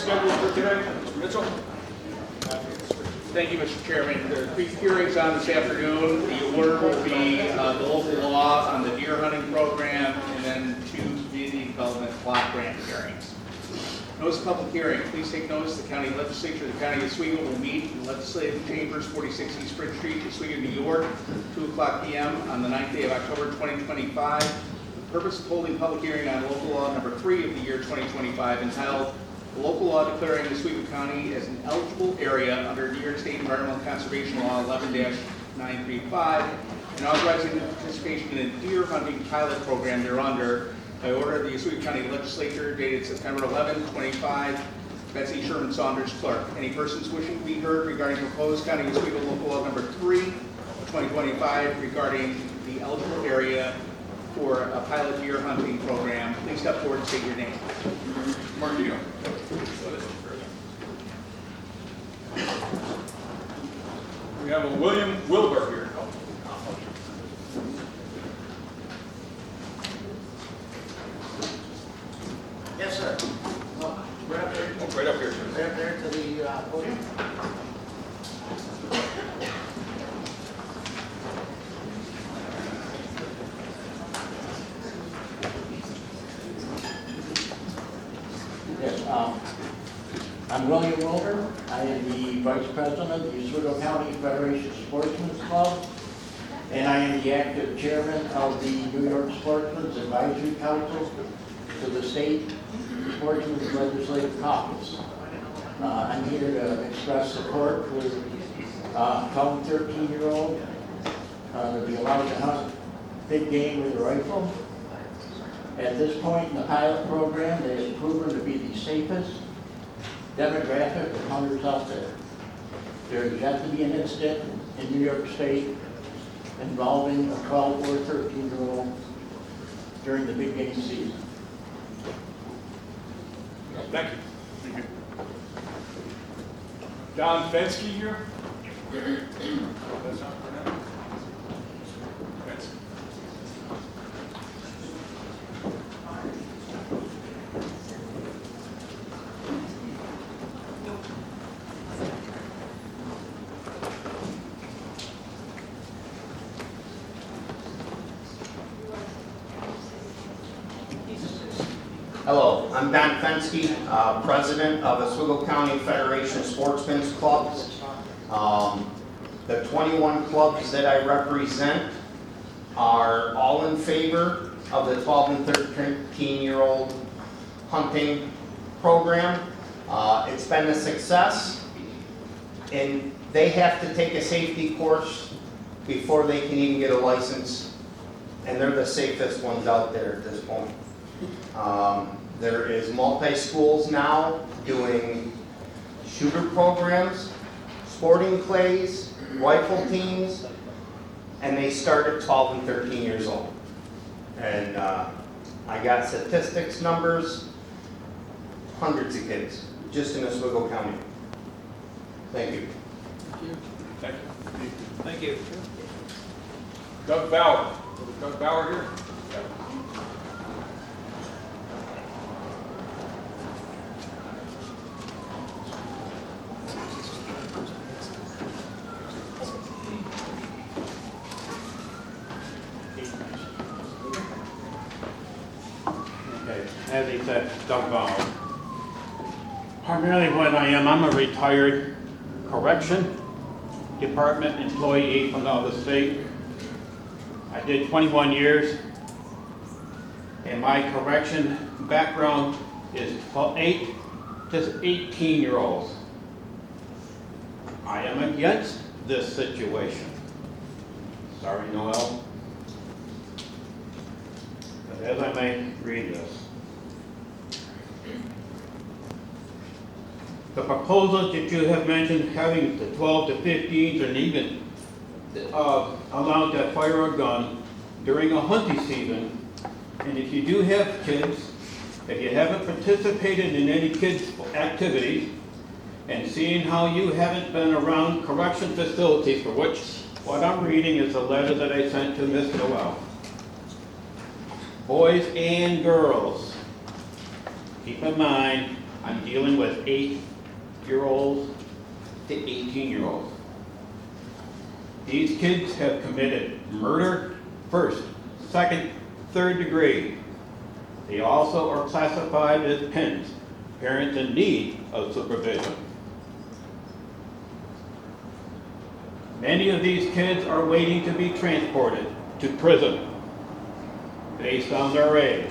scheduled for today? Mr. Mitchell? Thank you, Mr. Chairman. There are 3 hearings on this afternoon. The order will be the local law on the deer hunting program and then 2 community development block grant hearings. Notice of public hearing. Please take notice the county legislature of the county of Oswego will meet in legislative chambers 46 East Bridge Street, Oswego, New York, 2:00 p.m. on the 9th day of October 2025. The purpose of holding public hearing on local law number 3 of the year 2025 entitled "The Local Law Declaring Oswego County as an Eligible Area under New York State Environmental Conservation Law 11-935 and authorizing the participation in a deer hunting pilot program thereunder by order of the Oswego County Legislature dated September 11, 2025. Betsy Sherman Saunders, Clerk. Any persons wishing to be heard regarding proposed County of Oswego Local Law number 3 of 2025 regarding the eligible area for a pilot deer hunting program, please step forward and state your name. Martino. We have a William Wilbur here. Yes, sir. Right up there, Oh, right up here, sir. right up there to the podium. Yes, I'm William Wilbur. I am the Vice President of the Oswego County Federation Sportsman's Club, and I am the active chairman of the New York Sportsman's Advisory Council to the State Sportsman's Legislative Caucus. I'm here to express support for 12 and 13-year-old to be allowed to hunt big game with a rifle. At this point in the pilot program, it has proven to be the safest demographic of hunters out there. There has yet to be an incident in New York State involving a 12 or 13-year-old during the big game season. Thank you. John Fensky here. That's not pronounced. Fensky. Hello, I'm Don Fensky, President of Oswego County Federation Sportsmen's Clubs. The 21 clubs that I represent are all in favor of the 12 and 13-year-old hunting program. It's been a success, and they have to take a safety course before they can even get a license, and they're the safest ones out there at this point. There is multi-schools now doing shooter programs, sporting clays, rifle teams, and they start at 12 and 13 years old. And I got statistics numbers, hundreds of kids, just in Oswego County. Thank you. Thank you. Thank you. Doug Bauer. Doug Bauer here. Okay, as he said, Doug Bauer. Primarily what I am, I'm a retired correction department employee from out of the state. I did 21 years, and my correction background is 8 to 18-year-olds. I am against this situation. Sorry, Noel. But as I may read this. The proposals that you have mentioned, having the 12 to 15s and even allowed to fire a gun during a hunting season, and if you do have kids, if you haven't participated in any kids' activities, and seeing how you haven't been around correction facilities, for which what I'm reading is a letter that I sent to Ms. Noel. Boys and girls, keep in mind, I'm dealing with 8-year-olds to 18-year-olds. These kids have committed murder, first, second, third degree. They also are classified as PINs, parents in need of supervision. Many of these kids are waiting to be transported to prison based on their age.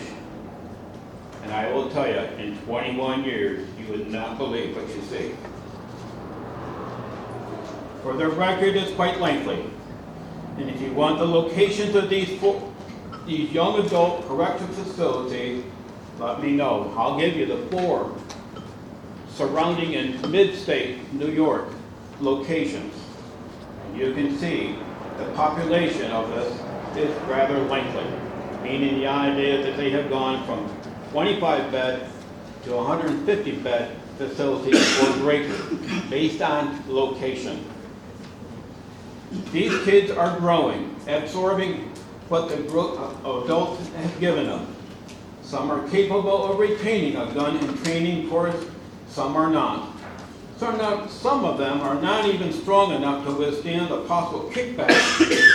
And I will tell you, in 21 years, you would not believe what you see. For the record, it's quite lengthy. And if you want the locations of these young adult correctional facilities, let me know. I'll give you the 4 surrounding in mid-state New York locations. And you can see the population of this is rather lengthy, meaning the idea that they have gone from 25-bed to 150-bed facilities or greater, based on location. These kids are growing, absorbing what the adults have given them. Some are capable of retaining a gun in training course, some are not. Some of them are not even strong enough to withstand the possible kickback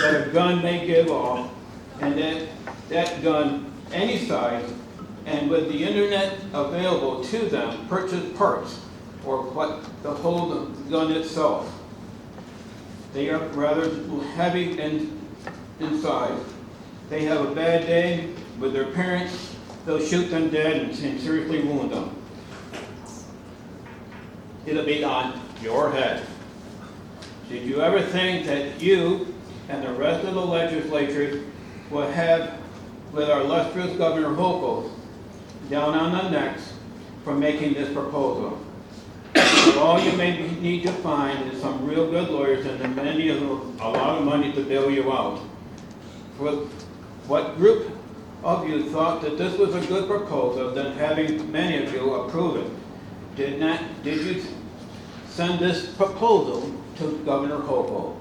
that a gun may give off, and that gun, any size, and with the internet available to them, purchase parts or what to hold the gun itself. They are rather heavy in size. They have a bad day with their parents, they'll shoot them dead and seriously wound them. It'll be on your head. Did you ever think that you and the rest of the legislatures will have, with our illustrious Governor Hochul, down on the necks for making this proposal? But all you may need to find is some real good lawyers, and many of them a lot of money to bail you out. What group of you thought that this was a good proposal, then having many of you approve it? Did you send this proposal to Governor Hochul?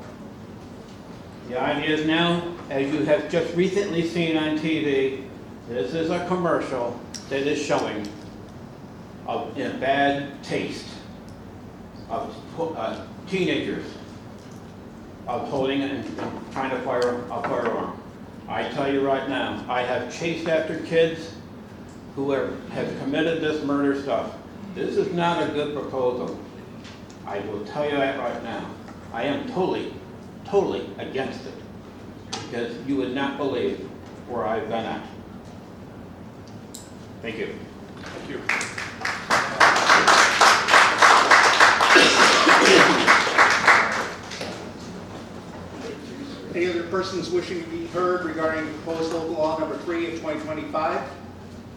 The idea is now, as you have just recently seen on TV, this is a commercial that is showing a bad taste of teenagers of holding and trying to fire a firearm. I tell you right now, I have chased after kids who have committed this murder stuff. This is not a good proposal. I will tell you that right now. I am totally against it, because you would not believe where I've been at. Thank you. Thank you. Any other persons wishing to be heard regarding proposed local law number 3 of 2025?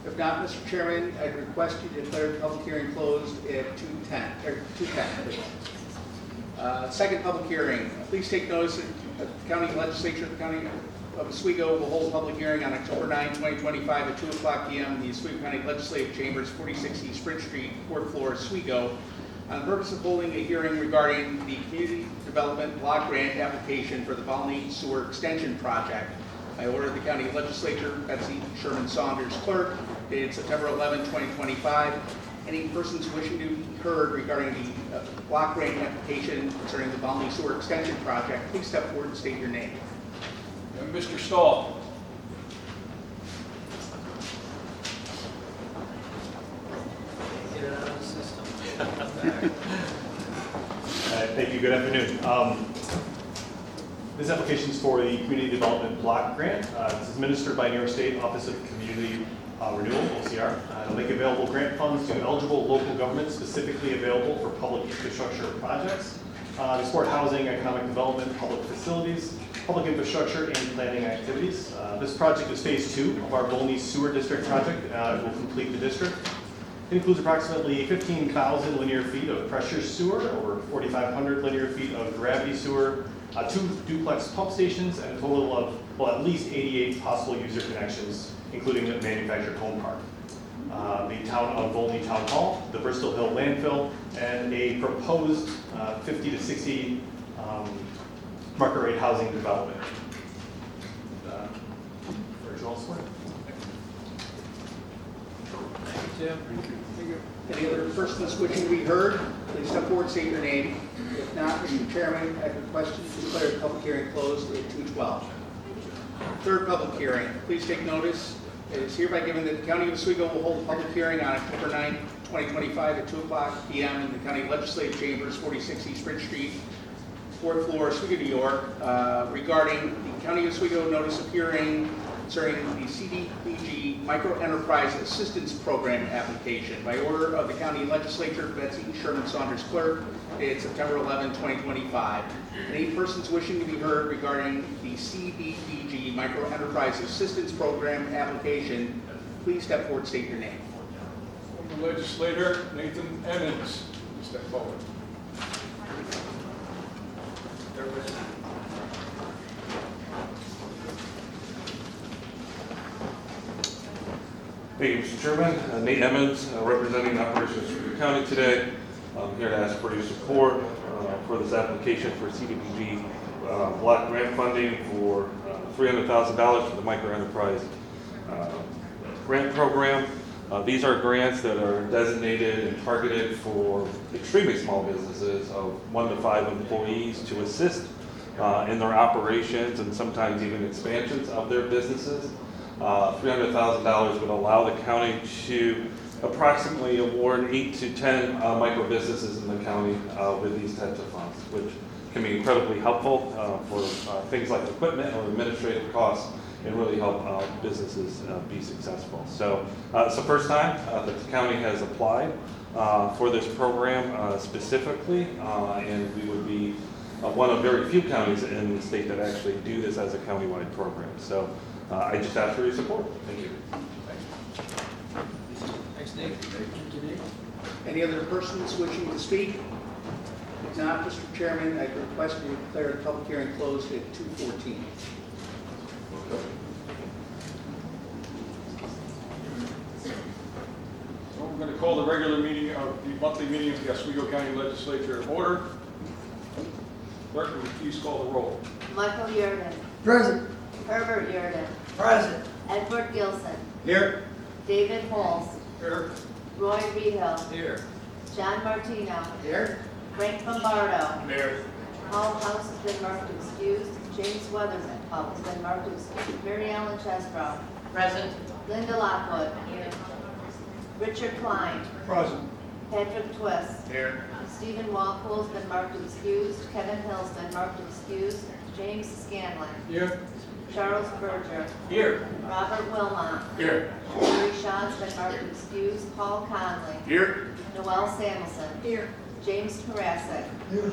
If not, Mr. Chairman, I'd request you declare the public hearing closed at 2:10. Second public hearing. Please take notice that the County Legislature of the County of Oswego will hold a public hearing on October 9, 2025 at 2:00 p.m. in the Oswego County Legislative Chambers, 46 East Spring Street, 4th floor, Oswego, on the purpose of holding a hearing regarding the Community Development Block Grant application for the Volney Sewer Extension Project. I order the County Legislature, Betsy Sherman Saunders, Clerk, dated September 11, 2025. Any persons wishing to be heard regarding the block grant application concerning the Volney Sewer Extension Project, please step forward and state your name. And Mr. Stahl. Get it out of the system. Thank you. Good afternoon. This application is for the Community Development Block Grant. This is administered by New York State Office of Community Renewal, OCR. It'll make available grant funds to eligible local governments specifically available for public infrastructure projects to support housing, economic development, public facilities, public infrastructure, and planning activities. This project is phase 2 of our Volney Sewer District project. It will complete the district. It includes approximately 15,000 linear feet of pressure sewer, over 4,500 linear feet of gravity sewer, 2 duplex pump stations, and a total of, well, at least 88 possible user connections, including the manufactured home park. The town of Volney Town Hall, the Bristol Hill landfill, and a proposed 50 to 60 market rate housing development. Virtual swear. Tim. Any other persons wishing to be heard, please step forward, state your name. If not, Mr. Chairman, I request to declare the public hearing closed at 2:12. Third public hearing, please take notice. It is hereby given that the County of Oswego will hold a public hearing on October 9, 2025 at 2:00 p.m. in the County Legislative Chambers, 46 East Bridge Street, 4th floor, Oswego, New York, regarding the County of Oswego notice of hearing concerning the CDBG Microenterprise Assistance Program application. By order of the County Legislature, Betsy Sherman Saunders Clerk, dated September 11, 2025. Any persons wishing to be heard regarding the CDBG Microenterprise Assistance Program application, please step forward, state your name. Former legislator Nathan Emmons, step forward. Thank you, Mr. Chairman. Nate Emmons, representing Operations Oswego County today. I'm here to ask for your support for this application for CDBG block grant funding for $300,000 for the microenterprise grant program. These are grants that are designated and targeted for extremely small businesses of 1 to 5 employees to assist in their operations and sometimes even expansions of their businesses. $300,000 would allow the county to approximately award 8 to 10 micro businesses in the county with these types of funds, which can be incredibly helpful for things like equipment or administrative costs and really help businesses be successful. So it's the first time that the county has applied for this program specifically, and we would be one of very few counties in the state that actually do this as a countywide program. So I just ask for your support. Thank you. Thanks, Nate. Any other persons wishing to speak? If not, Mr. Chairman, I request to declare the public hearing closed at 2:14. So we're going to call the regular meeting of the monthly meeting of the Oswego County Legislature in order. Clerk, will you please call the roll? Michael Yurden. Present. Herbert Yurden. Present. Edward Gilson. Here. David Holmes. Here. Roy Rehill. Here. John Martino. Here. Frank Lombardo. Here. Paul House has been marked excused. James Weatherman has been marked excused. Mary Ellen Chesbro. Present. Linda Lockwood. Here. Richard Klein. Present. Patrick Twist. Here. Stephen Walpole has been marked excused. Kevin Hill's been marked excused. James Scanlon. Here. Charles Berger. Here. Robert Wilmot. Here. Jerry Shaw's been marked excused. Paul Conley. Here. Noel Samuelson. Here. James Tarasek. Here.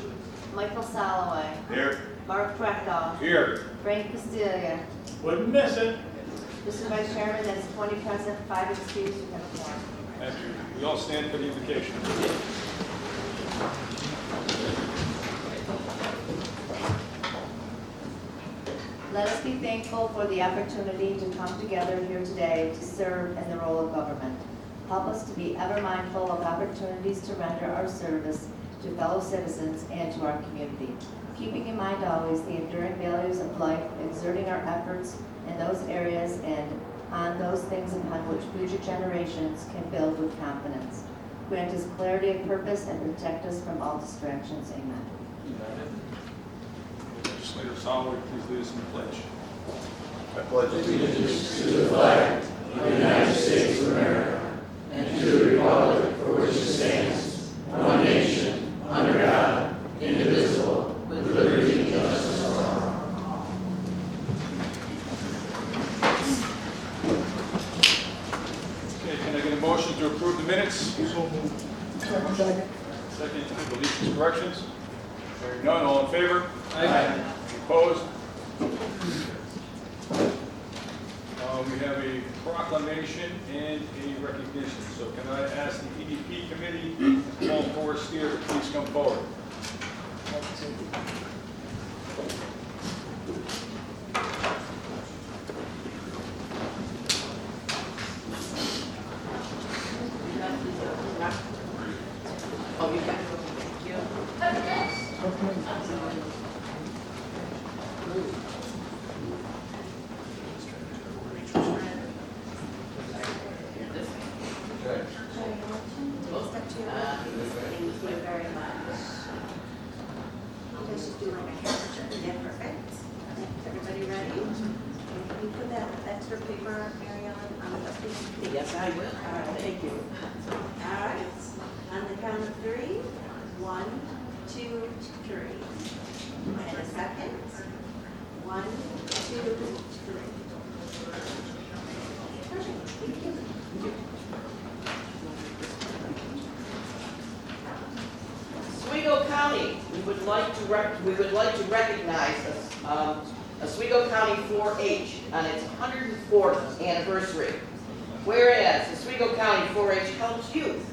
Michael Soloway. Here. Mark Freckdahl. Here. Frank Castilia. Wouldn't miss it. Mr. Vice Chairman, that's 20 present, 5 excused, you have a quorum. Thank you. We all stand for the invocation. Let us be thankful for the opportunity to come together here today to serve in the role of government. Help us to be ever mindful of opportunities to render our service to fellow citizens and to our community. Keeping in mind always the enduring values of life, exerting our efforts in those areas and on those things upon which future generations can build with confidence. Grant us clarity of purpose and protect us from all distractions. Amen. Legislator Soloway, please lead us in the pledge. I pledge allegiance Okay, can I get a motion to approve the minutes? Second. Second, deletions, corrections? Hearing none, all in favor? Aye. Opposed? We have a proclamation and a recognition. So can I ask the EDP committee, Paul Forestier, to please come forward? Okay. do like a caricature. Yeah, perfect. Everybody ready? Can you put that extra paper, Mary Ellen, on the dustbin? Yes, I will. All right, thank you. All right, on the count of 3, 1, 2, 3. And a second. 1, 2, 3. Perfect, thank you. Oswego County, we would like to recognize Oswego County 4-H on its 104th anniversary. Whereas Oswego County 4-H helps youth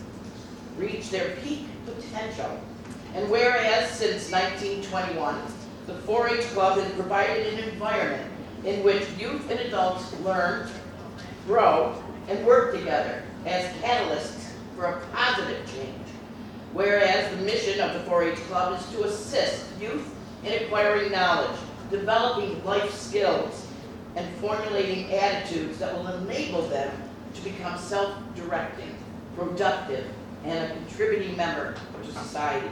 reach their peak potential. And whereas since 1921, the 4-H Club has provided an environment in which youth and adults learn, grow, and work together as catalysts for a positive change. Whereas the mission of the 4-H Club is to assist youth in acquiring knowledge, developing life skills, and formulating attitudes that will enable them to become self-directing, productive, and a contributing member to society.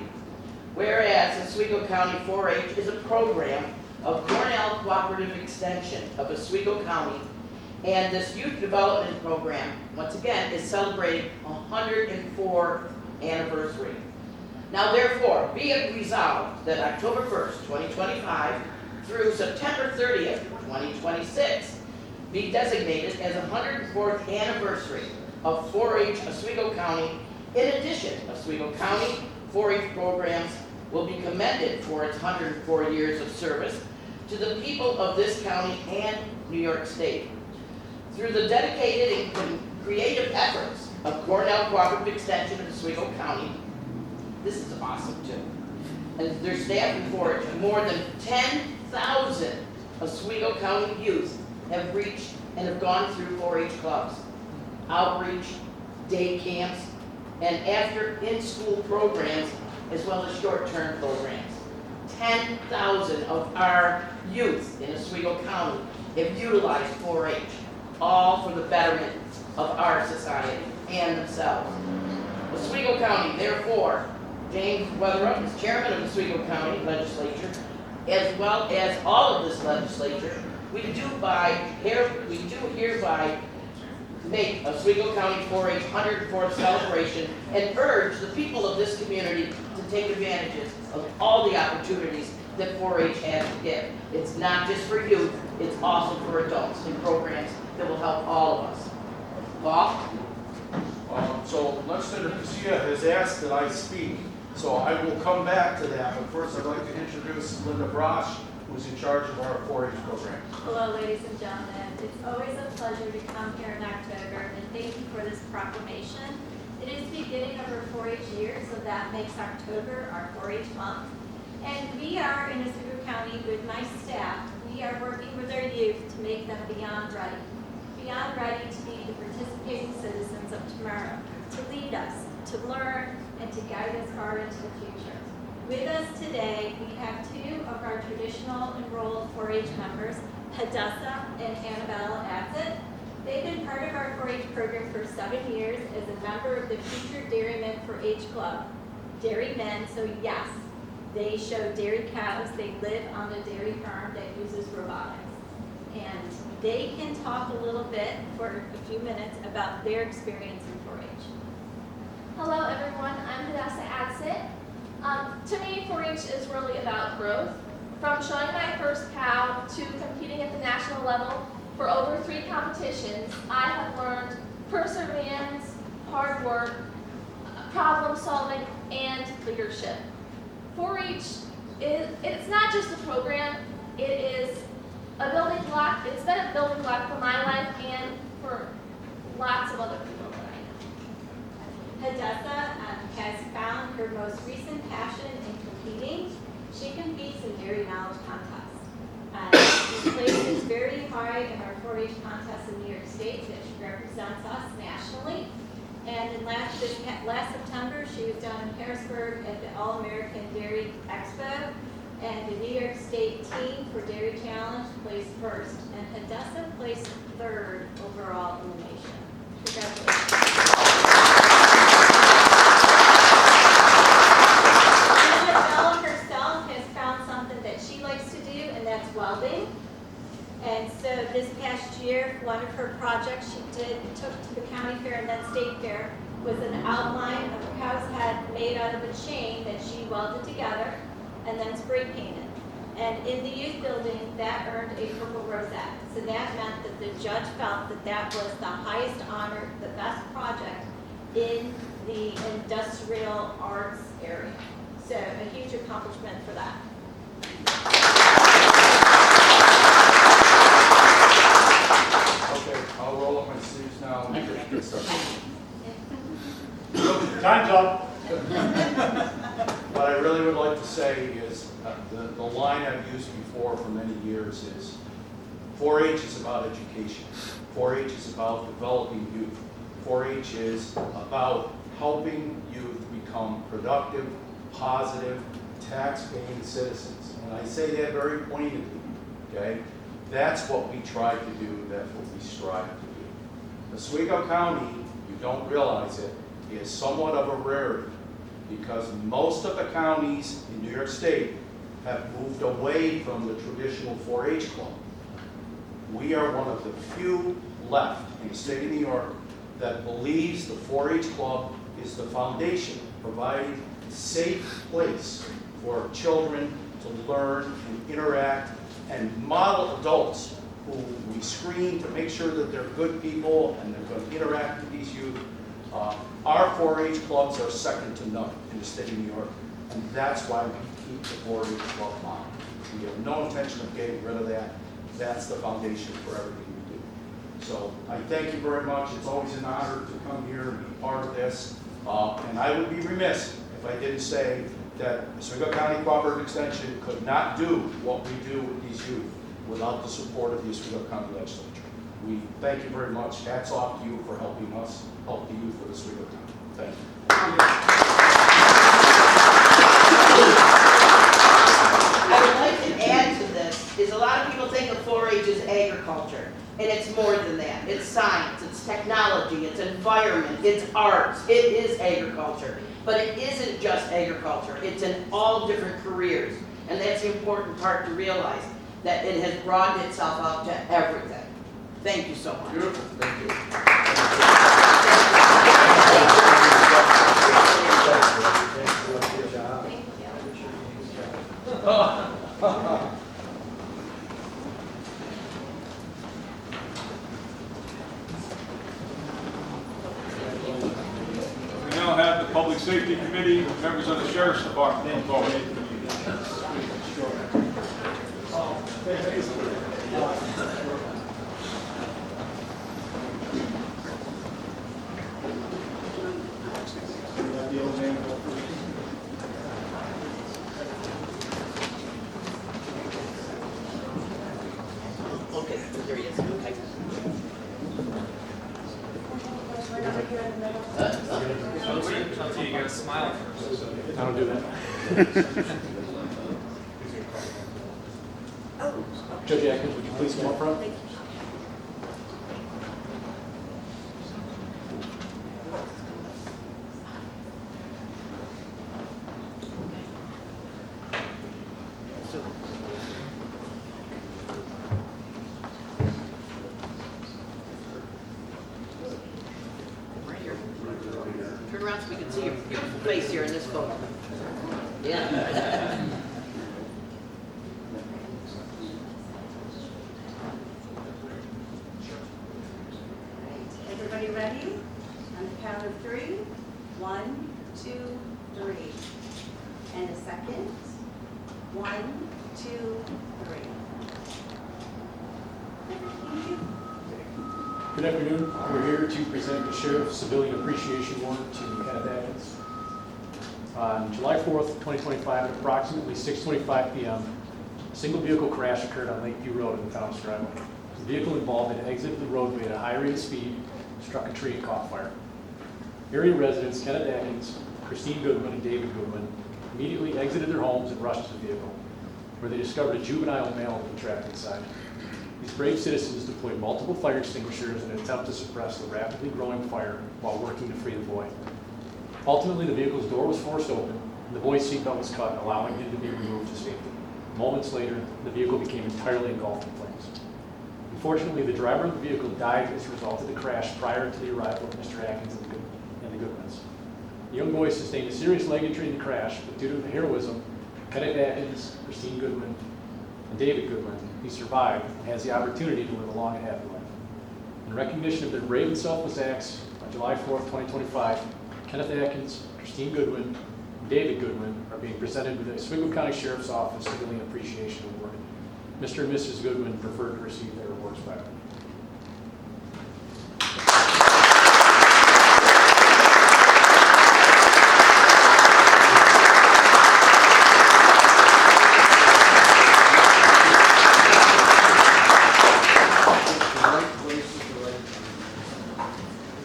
Whereas Oswego County 4-H is a program of Cornell Cooperative Extension of Oswego County, and this youth development program, once again, is celebrating 104th anniversary. Now therefore, be it resolved that October 1st, 2025 through September 30th, 2026 be designated as 104th anniversary of 4-H Oswego County. In addition, Oswego County 4-H programs will be commended for its 104 years of service to the people of this county and New York State. Through the dedicated and creative efforts of Cornell Cooperative Extension of Oswego County, this is awesome too, and their staff and 4-H, more than 10,000 Oswego County youth have reached and have gone through 4-H clubs, outreach, day camps, and after in-school programs, as well as short-term programs. 10,000 of our youth in Oswego County have utilized 4-H, all for the betterment of our society and themselves. Oswego County, therefore, James Weatherup is chairman of the Oswego County Legislature, as well as all of this legislature. We do hereby make Oswego County 4-H 104th celebration and urge the people of this community to take advantages of all the opportunities that 4-H has to give. It's not just for youth, it's also for adults and programs that will help all of us. Paul? So legislator Casilla has asked that I speak, so I will come back to that, but first I'd like to introduce Linda Brosh, who's in charge of our 4-H program. Hello, ladies and gentlemen. It's always a pleasure to come here in October, and thank you for this proclamation. It is the beginning of our 4-H year, so that makes October our 4-H month. And we are in Oswego County with my staff. We are working with our youth to make them beyond ready to be the participating citizens of tomorrow, to lead us, to learn, and to guide us far into the future. With us today, we have 2 of our traditional enrolled 4-H members, Hadassah and Annabelle Abbott. They've been part of our 4-H program for 7 years as a member of the Future Dairymen 4-H Club. Dairymen, so yes, they show dairy cows. They live on a dairy farm that uses robotics. And they can talk a little bit for a few minutes about their experience in 4-H. Hello everyone, I'm Hadassah Adsit. To me, 4-H is really about growth. From showing my first cow to competing at the national level for over 3 competitions, I have learned perseverance, hard work, problem solving, and leadership. 4-H it's not just a program, it is a building block. It's been a building block for my life and for lots of other people that I know. Hadassah has found her most recent passion in competing. She competes in dairy knowledge contests. She places very high in our 4-H contests in New York State that she represents us nationally. And in last September, she was down in Harrisburg at the All-American Dairy Expo. And the New York State team for Dairy Challenge placed first. And Hadassah placed 3rd overall in the nation. Congratulations. Annabelle herself has found something welding. And so this past year, one of her projects she took to the county fair and then state fair was an outline of a cow's head made out of a chain that she welded together and then spray painted. And in the youth building, that earned a purple rosette. So that meant that the judge felt that that was the highest honor, the best project in the industrial arts area. So a huge accomplishment for that. Okay, I'll roll up my sleeves now and get started. Time's up. What I really would like to say is, the line I've used before for many years is, 4-H is about education. 4-H is about developing youth. 4-H is about helping youth become productive, positive, tax-paying citizens. And I say that very pointedly, okay? That's what we try to do, that's what we strive to do. Oswego County, you don't realize it, is somewhat of a rarity because most of the counties in New York State have moved away from the traditional 4-H club. We are one of the few left in the state of New York that believes the 4-H club is the foundation, providing a safe place for children to learn and interact and model adults who we screen to make sure that they're good people and they're going to interact with these youth. Our 4-H clubs are second to none in the state of New York, and that's why we keep the 4-H club on. We have no intention of getting rid of that. That's the foundation for everything we do. So I thank you very much. It's always an honor to come here and be part of this. And I would be remiss if I didn't say that Oswego County Cooperative Extension could not do what we do with these youth without the support of the Oswego County Legislature. We thank you very much. Hats off to you for helping us help the youth of Oswego County. Thank you. I would like to add to this, is a lot of people think of 4-H as agriculture, and it's more than that. It's science, it's technology, it's environment, it's arts, it is agriculture. But it isn't just agriculture, it's in all different careers. And that's the important part to realize, that it has broadened itself out to everything. Thank you so much. Beautiful. Thank you. We now have the Public Safety Committee, members of the Sheriff's Department. Come forward. Okay, there he is. Okay. You gotta smile first. I don't do that. Judge Atkins, would you please come up front? Right here. Turn around so we can see your beautiful face here in this photo. Yeah. Everybody ready? On the count of 3. 1, 2, 3. And a second. 1, 2, 3. Thank you. Good afternoon. We're here to present the Sheriff's Civilian Appreciation Award to Kenneth Atkins. On July 4th, 2025, at approximately 6:25 p.m., a single vehicle crash occurred on Lakeview Road in the town's driveway. The vehicle involved had exited the roadway at a high rate of speed, struck a tree and caught fire. Area residents Kenneth Atkins, Christine Goodman, and David Goodman immediately exited their homes and rushed to the vehicle, where they discovered a juvenile male trapped inside. These brave citizens deployed multiple fire extinguishers in an attempt to suppress the rapidly growing fire while working to free the boy. Ultimately, the vehicle's door was forced open, and the boy's seatbelt was cut, allowing him to be removed to safety. Moments later, the vehicle became entirely engulfed in flames. Unfortunately, the driver of the vehicle died as a result of the crash prior to the arrival of Mr. Atkins and the Goodwins. The young boy sustained a serious leg injury in the crash, but due to the heroism of Kenneth Atkins, Christine Goodwin, and David Goodwin, he survived and has the opportunity to live a long and happy life. In recognition of their brave and selfless acts, on July 4th, 2025, Kenneth Atkins, Christine Goodwin, and David Goodwin are being presented with the Oswego County Sheriff's Office Civilian Appreciation Award. Mr. and Mrs. Goodwin prefer to receive their awards back.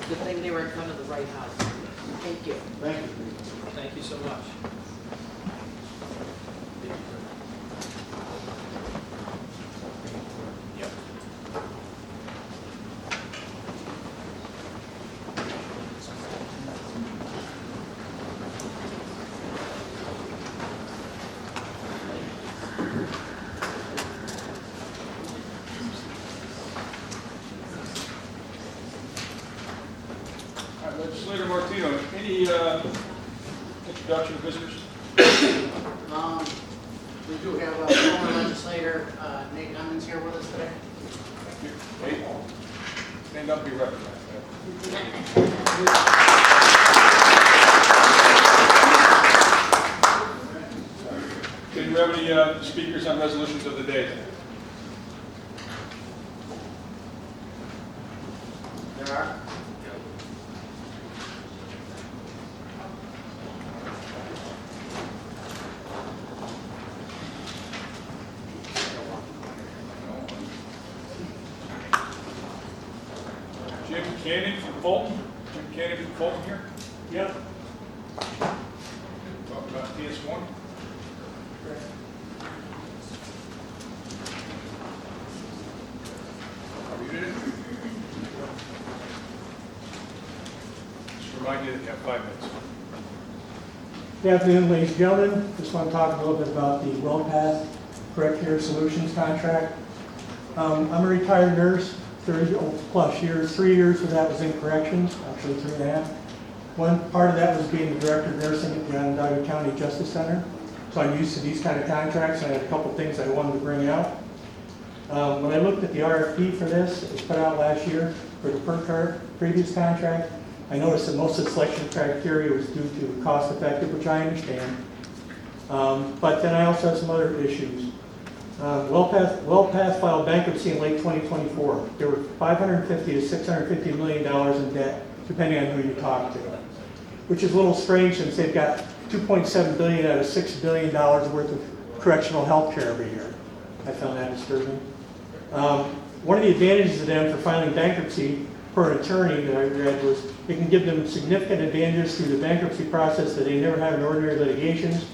Good thing they were in front of the right house. Thank you. Thank you. Thank you so much. All right, Legislator Martino, any introduction of visitors? We do have a former legislator, Nate Emmons, here with us today. Nate, stand up, be recognized. Do you have any speakers on resolutions of the day? There are. Jim Cannon from Fulton? Jim Cannon from Fulton here? Yep. Talk about PS1. Are you in it? Just remind you that you have 5 minutes. Good afternoon, ladies and gentlemen. Just want to talk a little bit about the WellPath Correct Care Solutions contract. I'm a retired nurse, 30 plus years. 3 years of that was in corrections, actually 3.5. One part of that was being the director of nursing at the Onondaga County Justice Center. So I'm used to these kind of contracts, and I had a couple things I wanted to bring out. When I looked at the RFP for this, it was put out last year for the previous contract. I noticed that most of the selection criteria was due to cost effective, which I understand. But then I also have some other issues. WellPath filed bankruptcy in late 2024. There were $550 to $650 million in debt, depending on who you talk to, which is a little strange since they've got $2.7 billion out of $6 billion worth of correctional health care every year. I found that disturbing. One of the advantages of them for filing bankruptcy per an attorney that I read was it can give them significant advantages through the bankruptcy process that they never have in ordinary litigations,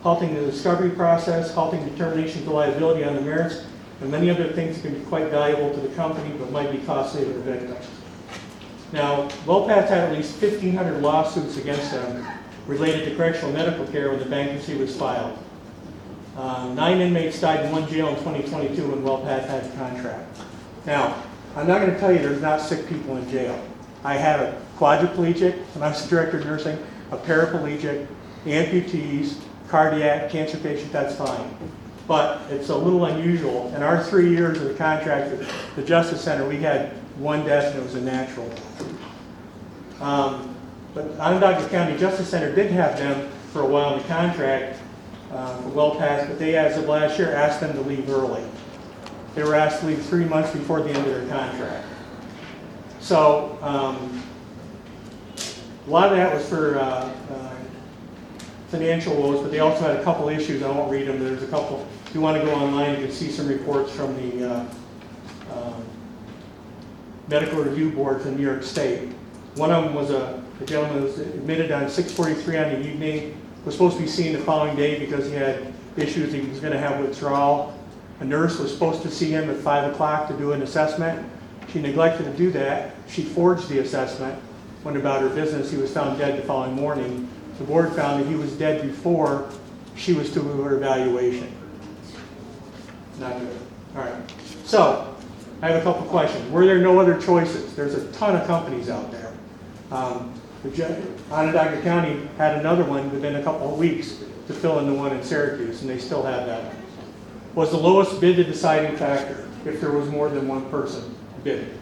halting the discovery process, halting determination of liability on the merits, and many other things that can be quite valuable to the company but might be costly to the victims. Now, WellPath had at least 1,500 lawsuits against them related to correctional medical care when the bankruptcy was filed. 9 inmates died in one jail in 2022 when WellPath had the contract. Now, I'm not going to tell you there's not sick people in jail. I had a quadriplegic when I was the director of nursing, a paraplegic, amputees, cardiac, cancer patient, that's fine. But it's a little unusual. In our 3 years of the contract at the Justice Center, we had 1 death and it was a natural death. But Onondaga County Justice Center did have them for a while in the contract for WellPath, but they, as of last year, asked them to leave early. They were asked to leave 3 months before the end of their contract. So a lot of that was for financial woes, but they also had a couple issues. I won't read them. There's a couple. If you want to go online, you can see some reports from the Medical Review Board from New York State. One of them was a gentleman who was admitted on 6:43 on the evening, was supposed to be seen the following day because he had issues. He was going to have withdrawal. A nurse was supposed to see him at 5 o'clock to do an assessment. She neglected to do that. She forged the assessment, went about her business. He was found dead the following morning. The board found that he was dead before she was to do her evaluation. Not good. All right. So, I have a couple questions. Were there no other choices? There's a ton of companies out there. Onondaga County had another one within a couple of weeks to fill in the one in Syracuse, and they still have that one. Was the lowest bid the deciding factor if there was more than one person bidding?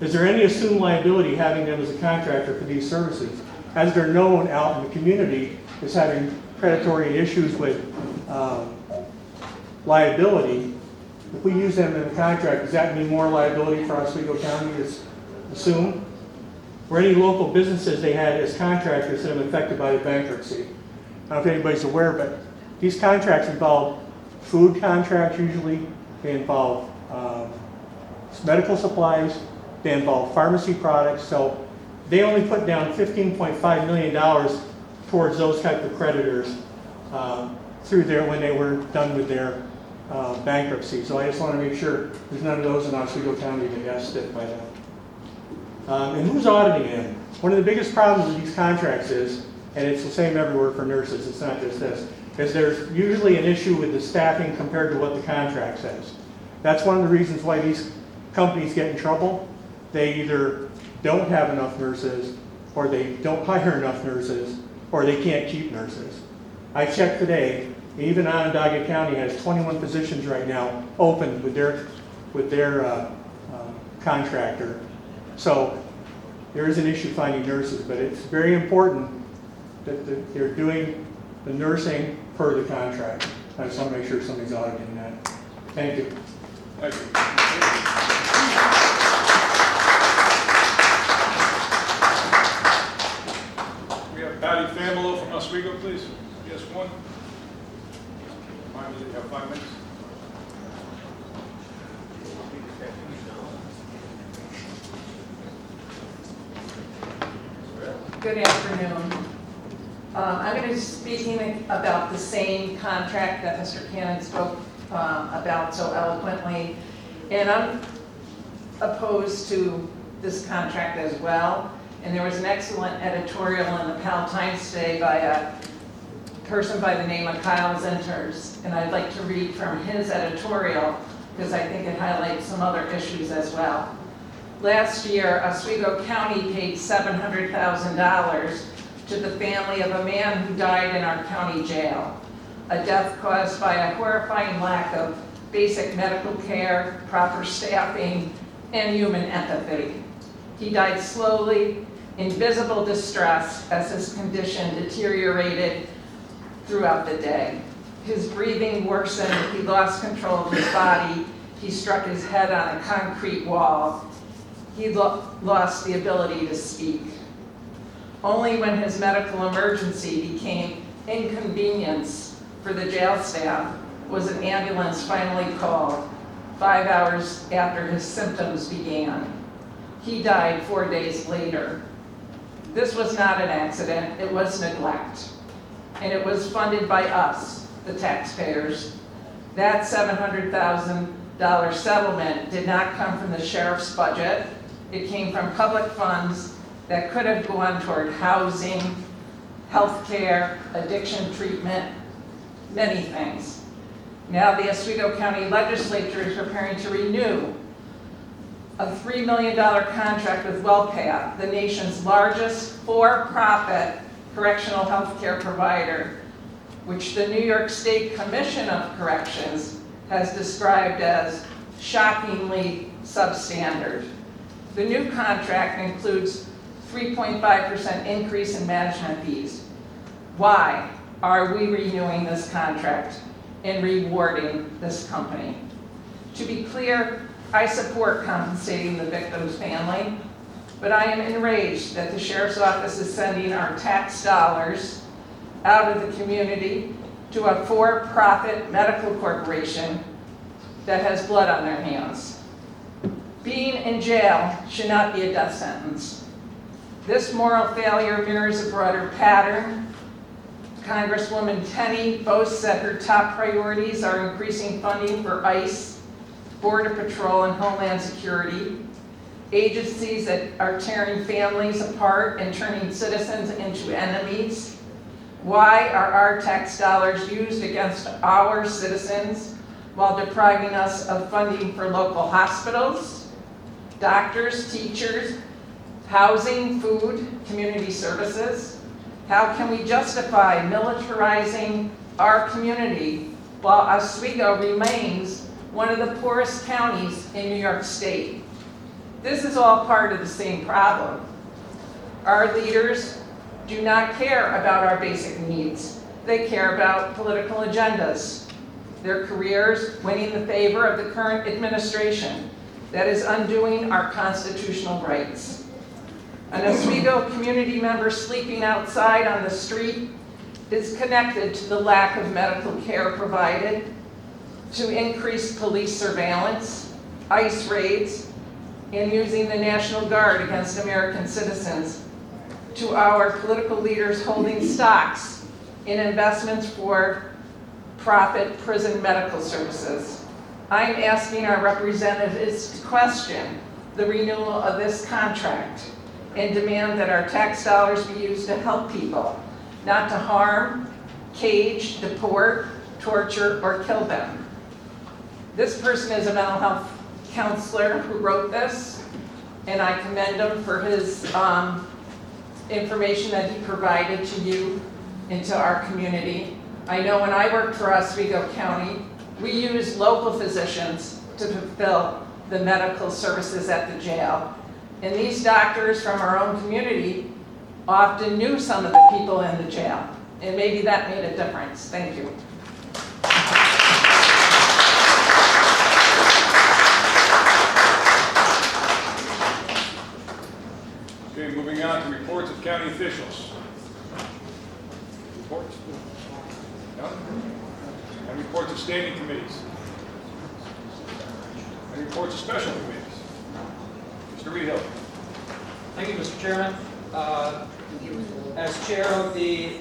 Is there any assumed liability having them as a contractor for these services, as they're known out in the community as having predatory issues with liability? If we use them in the contract, does that mean more liability for Oswego County is assumed? Were any local businesses they had as contractors that have been affected by the bankruptcy? I don't know if anybody's aware, but these contracts involve food contracts usually, they involve medical supplies, they involve pharmacy products, so they only put down $15.5 million towards those type of creditors through there when they were done with their bankruptcy. So I just want to make sure there's none of those in Oswego County that got stiffed by that. And who's auditing them? One of the biggest problems with these contracts is, and it's the same everywhere for nurses, it's not just this, is there's usually an issue with the staffing compared to what the contract says. That's one of the reasons why these companies get in trouble. They either don't have enough nurses, or they don't hire enough nurses, or they can't keep nurses. I checked today, even Onondaga County has 21 positions right now open with their contractor. So there is an issue finding nurses, but it's very important that they're doing the nursing per the contract. I just want to make sure somebody's auditing that. Thank you. Thank you. We have Patty Familo from Oswego, please. Yes, one. You have 5 minutes. Good afternoon. I'm going to be speaking about the same contract that Mr. Cannon spoke about so eloquently, and I'm opposed to this contract as well. And there was an excellent editorial in the Powell Times today by a person by the name of Kyle Zenters, and I'd like to read from his editorial because I think it highlights some other issues as well. Last year, Oswego County paid $700,000 to the family of a man who died in our county jail, a death caused by a horrifying lack of basic medical care, proper staffing, and human empathy. He died slowly, in visible distress as his condition deteriorated throughout the day. His breathing worsened, he lost control of his body, he struck his head on a concrete wall, he lost the ability to speak. Only when his medical emergency became inconvenience for the jail staff was an ambulance finally called 5 hours after his symptoms began. He died 4 days later. This was not an accident, it was neglect. And it was funded by us, the taxpayers. That $700,000 settlement did not come from the sheriff's budget. It came from public funds that could have gone toward housing, health care, addiction treatment, many things. Now the Oswego County Legislature is preparing to renew a $3 million contract with WellPath, the nation's largest for-profit correctional health care provider, which the New York State Commission of Corrections has described as shockingly substandard. The new contract includes 3.5% increase in management fees. Why are we renewing this contract and rewarding this company? To be clear, I support compensating the victim's family, but I am enraged that the Sheriff's Office is sending our tax dollars out of the community to a for-profit medical corporation that has blood on their hands. Being in jail should not be a death sentence. This moral failure mirrors a broader pattern. Congresswoman Tenney boasts that her top priorities are increasing funding for ICE, Border Patrol, and Homeland Security, agencies that are tearing families apart and turning citizens into enemies. Why are our tax dollars used against our citizens while depriving us of funding for local hospitals, doctors, teachers, housing, food, community services? How can we justify militarizing our community while Oswego remains one of the poorest counties in New York State? This is all part of the same problem. Our leaders do not care about our basic needs. They care about political agendas, their careers, winning the favor of the current administration that is undoing our constitutional rights. An Oswego community member sleeping outside on the street is connected to the lack of medical care provided, to increased police surveillance, ICE raids, and using the National Guard against American citizens, to our political leaders holding stocks in investments for profit prison medical services. I'm asking our representatives to question the renewal of this contract and demand that our tax dollars be used to help people, not to harm, cage, deport, torture, or kill them. This person is a mental health counselor who wrote this, and I commend him for his information that he provided to you and to our community. I know when I worked for Oswego County, we used local physicians to fulfill the medical services at the jail. And these doctors from our own community often knew some of the people in the jail. And maybe that made a difference. Thank you. Okay, moving on to reports of county officials. Reports? None? And reports of standing committees? And reports of special committees? Mr. Rehill. Thank you, Mr. Chairman. As chair of the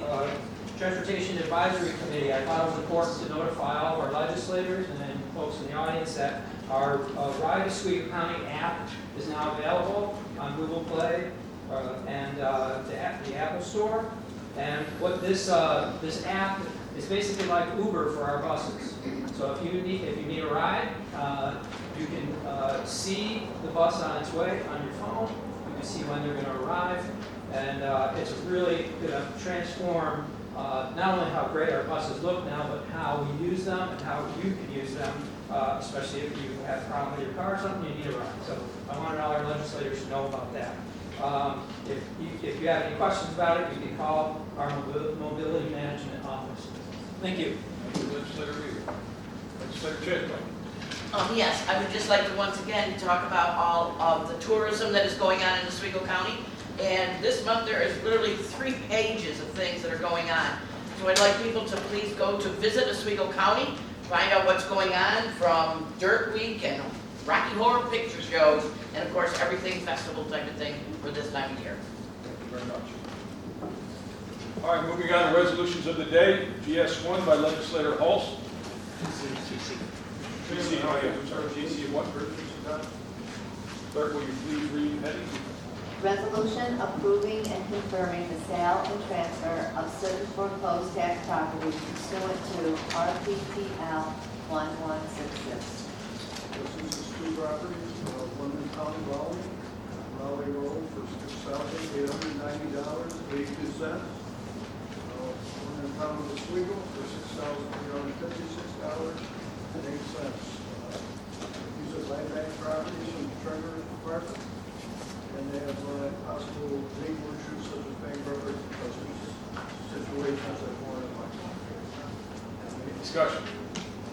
Transportation Advisory Committee, I thought it was important to notify all of our legislators and then folks in the audience that our Ride Oswego County app is now available on Google Play and the Apple Store. And what this app is basically like Uber for our buses. So if you need a ride, you can see the bus on its way on your phone. You can see when they're going to arrive, and it's really going to transform not only how great our buses look now, but how we use them and how you can use them, especially if you have a problem with your car or something, you need a ride. So I wanted all our legislators to know about that. If you have any questions about it, you can call our mobility management office. Thank you. Thank you, Legislator Rehill. Legislator Chadwick. Yes, I would just like to once again talk about all of the tourism that is going on in Oswego County. And this month there is literally 3 pages of things that are going on. So I'd like people to please go to Visit Oswego County, find out what's going on from Dirt Week and Rocky Horror Picture Shows, and of course everything festival type of thing for this time of year. Thank you very much. All right, moving on to resolutions of the day. GS1 by Legislator Hulse. GC, oh yeah, I'm sorry, GC what? Clerk, will you please read the heading? Resolution approving and confirming the sale and transfer of certain foreclosed tax properties pursuant to RPTL 1166. This is the two properties, one in Town Raleigh Road for $6,890.82. One in Town of Oswego for $6,356.08. These are land bank properties from the Treasurer's Department, and they have possible legal issues such as bankruptcy, situations that warrant Any discussion?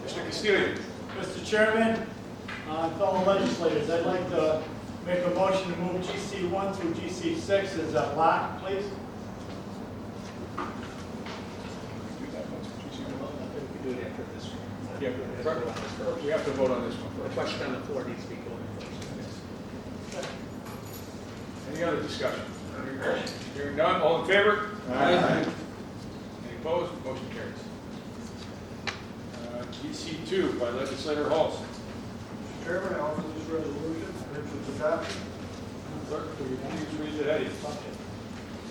Mr. Castillo. Mr. Chairman, fellow legislators, I'd like to make a motion to move GC1 through GC6 as a block, please. We do it after this one. Yeah, we have to vote on this one The first. question on the floor needs to be going first. Any other discussion? Hearing none, all in favor? Aye. Any opposed? Motion carries. GC2 by Legislator Hulse. Mr. Chairman, I offer this resolution, which was adopted. Clerk, will you please read the heading?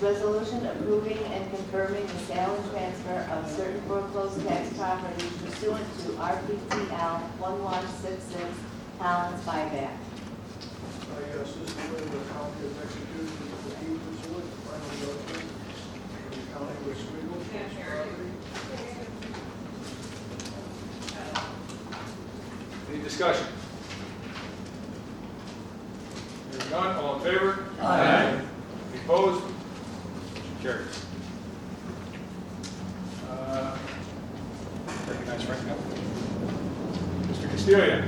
Resolution approving and confirming the sale and transfer of certain foreclosed tax property pursuant to RPTL 1166 Collins buyback. Yes, this is where the county has executed the deed pursuant to final judgment for the county of Oswego property. Any discussion? Hearing none, all in favor? Aye. Any opposed? Motion carries. Recognize Frank now. Mr. Castillo.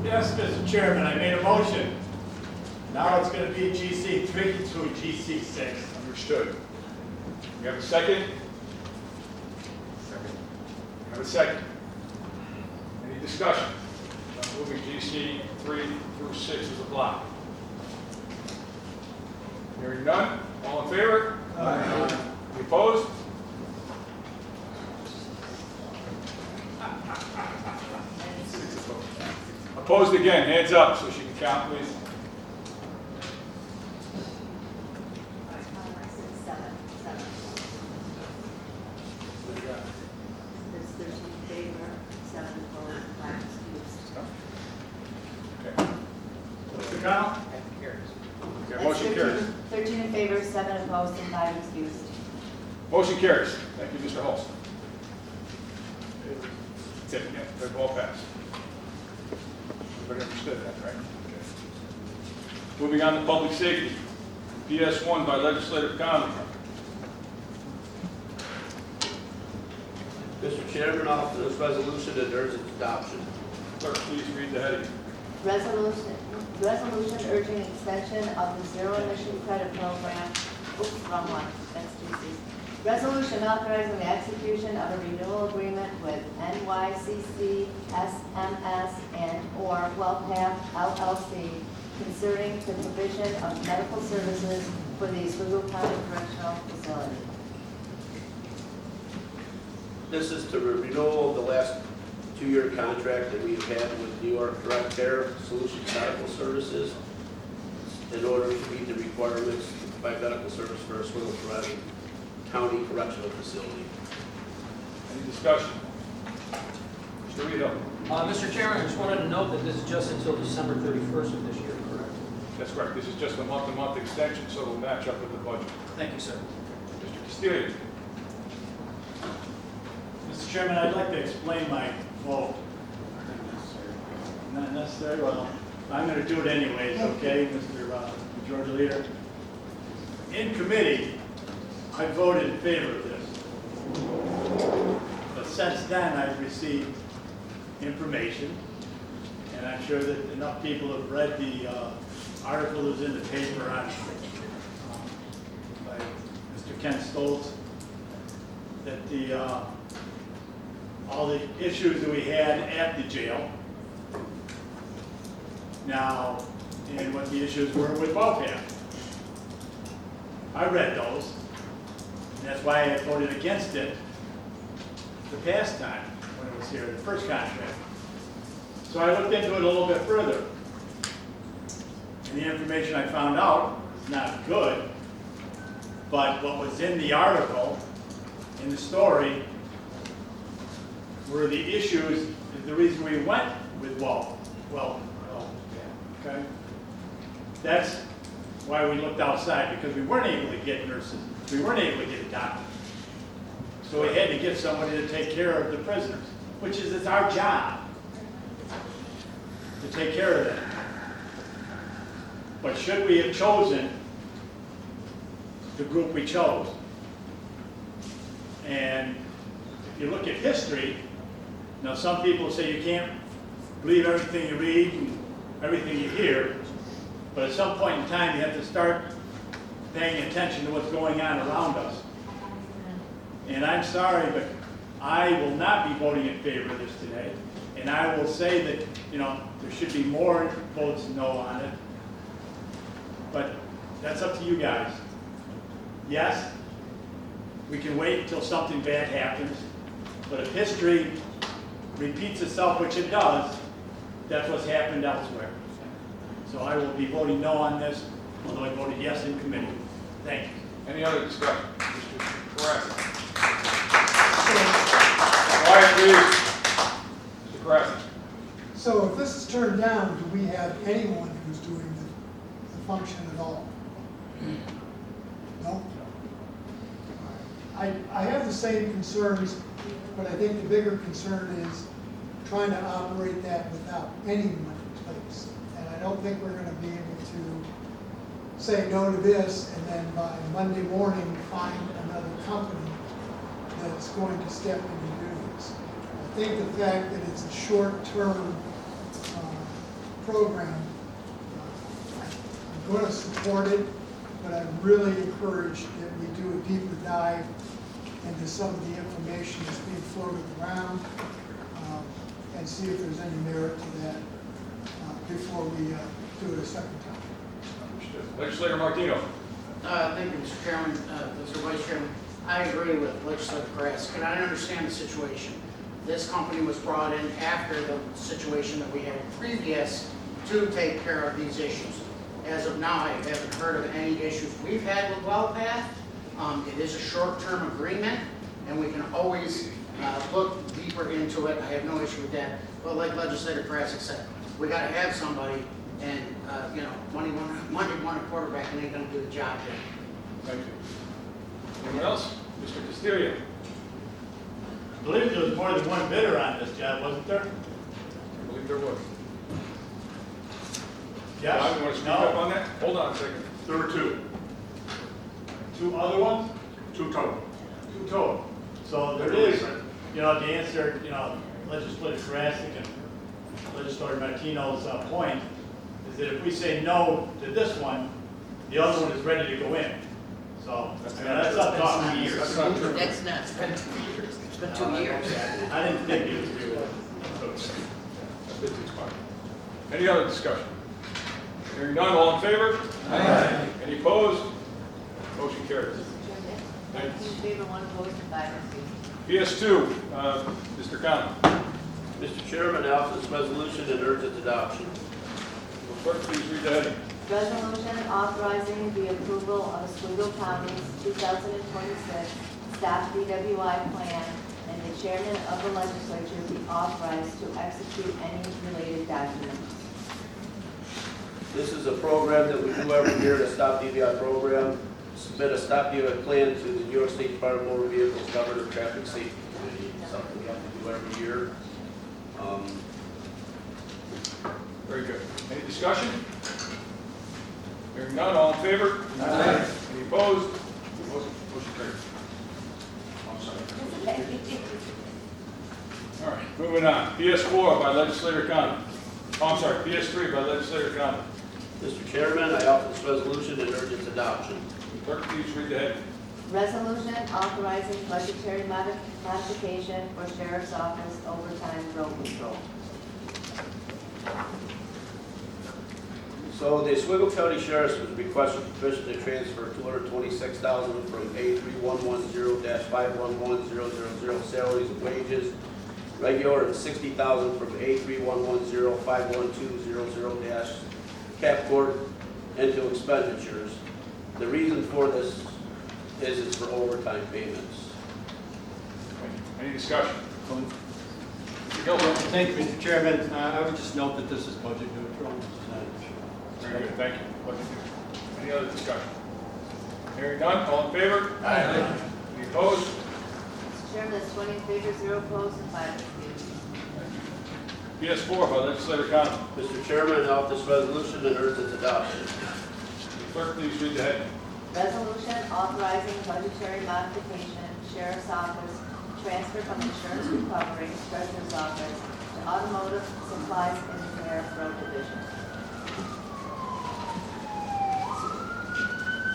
Yes, Mr. Chairman, I made a motion. Now it's going to be GC 3 through GC 6. Understood. We have a second? Have a second. Any discussion? On moving GC 3 through 6 as a block? Hearing none, all in favor? Aye. Any opposed? Opposed again, hands up so she can count, please. There's 13 in favor, 7 opposed, 5 excused. Okay. Mr. Connell? Okay, motion carries. 13 in favor, 7 opposed, and 5 excused. Motion carries. Thank you, Mr. Holst. That's it, yeah, they've all passed. Everybody understood that, right? Okay. Moving on to public safety. PS1 by legislative comment. Mr. Chairman, I offer this resolution and urge its adoption. Clerk, please read the heading. Resolution urging extension of the zero emission credit program. Oops, wrong one. That's GC. Resolution authorizing the execution of a renewal agreement with NYCC, SMS, and/or WellPath LLC concerning the provision of medical services for the Oswego County Correctional Facility. This is the renewal of the last two-year contract that we've had with New York Direct Care Solutions Medical Services in order to meet the requirements to provide medical service for Oswego County Correctional Facility. Any discussion? Mr. Rito. Mr. Chairman, I just wanted to note that this is just until December 31st of this year, correct? That's correct. This is just a month-to-month extension, so it'll match up with the budget. Thank you, sir. Mr. Castillo. Mr. Chairman, I'd like to explain my vote. Not necessary, well, I'm going to do it anyways, okay, Mr. Majority Leader? In committee, I voted in favor of this. But since then, I've received information, and I'm sure that enough people have read the article that was in the paper on by Mr. Ken Stoltz, that the all the issues that we had at the jail now, and what the issues were with WellPath. I read those, and that's why I voted against it the past time when it was here, the first contract. So I looked into it a little bit further, and the information I found out is not good, but what was in the article, in the story, were the issues, the reason we went with okay? That's why we looked outside, because we weren't able to get nurses, we weren't able to get a doctor. So we had to get somebody to take care of the prisoners, which is it's our job to take care of them. But should we have chosen the group we chose? And if you look at history, now some people say you can't believe everything you read and everything you hear, but at some point in time you have to start paying attention to what's going on around us. And I'm sorry, but I will not be voting in favor of this today. And I will say that, there should be more votes no on it. But that's up to you guys. Yes, we can wait until something bad happens, but if history repeats itself, which it does, that's what's happened elsewhere. So I will be voting no on this, although I voted yes in committee. Thank you. Any other discussion? Mr. Carrasco. Quiet, please. Mr. Carrasco. So if this is turned down, do we have anyone who's doing the function at all? No? I have the same concerns, but I think the bigger concern is trying to operate that without anyone in place. And I don't think we're gonna be able to say no to this and then by Monday morning find another company that's going to step in and do this. I think the fact that it's a short-term program, I'm going to support it, but I really encourage that we do a deeper dive into some of the information that's being floated around and see if there's any merit to that before we do it a second time. Understood. Legislator Martino. Thank you, Mr. Chairman, Mr. Vice Chairman. I agree with Legislator Carrasco, and I understand the situation. This company was brought in after the situation that we had previous to take care of these issues. As of now, I haven't heard of any issues we've had with WellPath. It is a short-term agreement, and we can always look deeper into it. I have no issue with that. But like Legislator Carrasco said, we got to have somebody, and you know, Monday morning quarterback ain't going to do the job here. Thank you. Anyone else? Mr. Castillo. I believe there was more than one bidder on this job, wasn't there? I believe there was. Yes? Bob, you want to speak up on that? Hold on a second. There were two. Two other ones? Two total. Two total. So there is, you know, to answer, you know, Legislator Carrasco and Legislator Martino's point, is that if we say no to this one, the other one is ready to go in. So, that's up to us. Years. That's not true. That's not, it's been 2 years. It's been 2 years. I didn't think it was true. Any other discussion? Hearing none, all in favor? Aye. Any opposed? Motion carries. Chairman, 19 in favor, 1 opposed, and 5 excused. PS2, Mr. Conlon. Mr. Chairman, I offer this resolution and urge its adoption. Will clerk please read the heading? Resolution authorizing the approval of Oswego County's 2026 staff DWI plan, and the chairman of the legislature be authorized to execute any related documents. This is a program that we do every year, the Stop DVI program. Submit a Stop DVI plan to the New York State Department of Motor Vehicles Governor's Traffic Safety Committee. Something we have to do every year. Very good. Any discussion? Hearing none, all in favor? Aye. Any opposed? Motion carries. I'm sorry. All right, moving on. PS4 by Legislator Conlon. Oh, I'm sorry, PS3 by Legislator Conlon. Mr. Chairman, I offer this resolution and urge its adoption. Clerk, please read the heading. Resolution authorizing budgetary modification for Sheriff's Office overtime road patrol. So the Oswego County Sheriff's was requesting permission to transfer $226,000 from A3110-511000 salaries and wages, regular, and $60,000 from A3110-51200 cap court into expenditures. The reason for this is it's for overtime payments. Any discussion? Thank you, Mr. Chairman. I would just note that this is budget neutral. Very good, thank you. Any other discussion? Hearing none, all in favor? Aye. Any opposed? Mr. Chairman, that's 20 in favor, 0 opposed, and 5 excused. PS4 by Legislator Conlon. Mr. Chairman, I offer this resolution and urge its adoption. Clerk, please read the heading. Resolution authorizing budgetary modification, Sheriff's Office, transfer from Insurance Recovery, Treasurer's Office, to Automotive Supplies and Repair Road Division.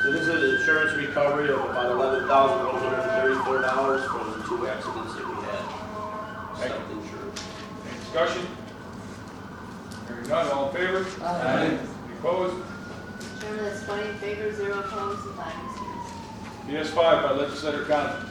So this is insurance recovery of about $11,134 from 2 accidents that we had. Self-insurance. Any discussion? Hearing none, all in favor? Aye. Any opposed? Mr. Chairman, that's 20 in favor, 0 opposed, and 5 excused. PS5 by Legislator Conlon.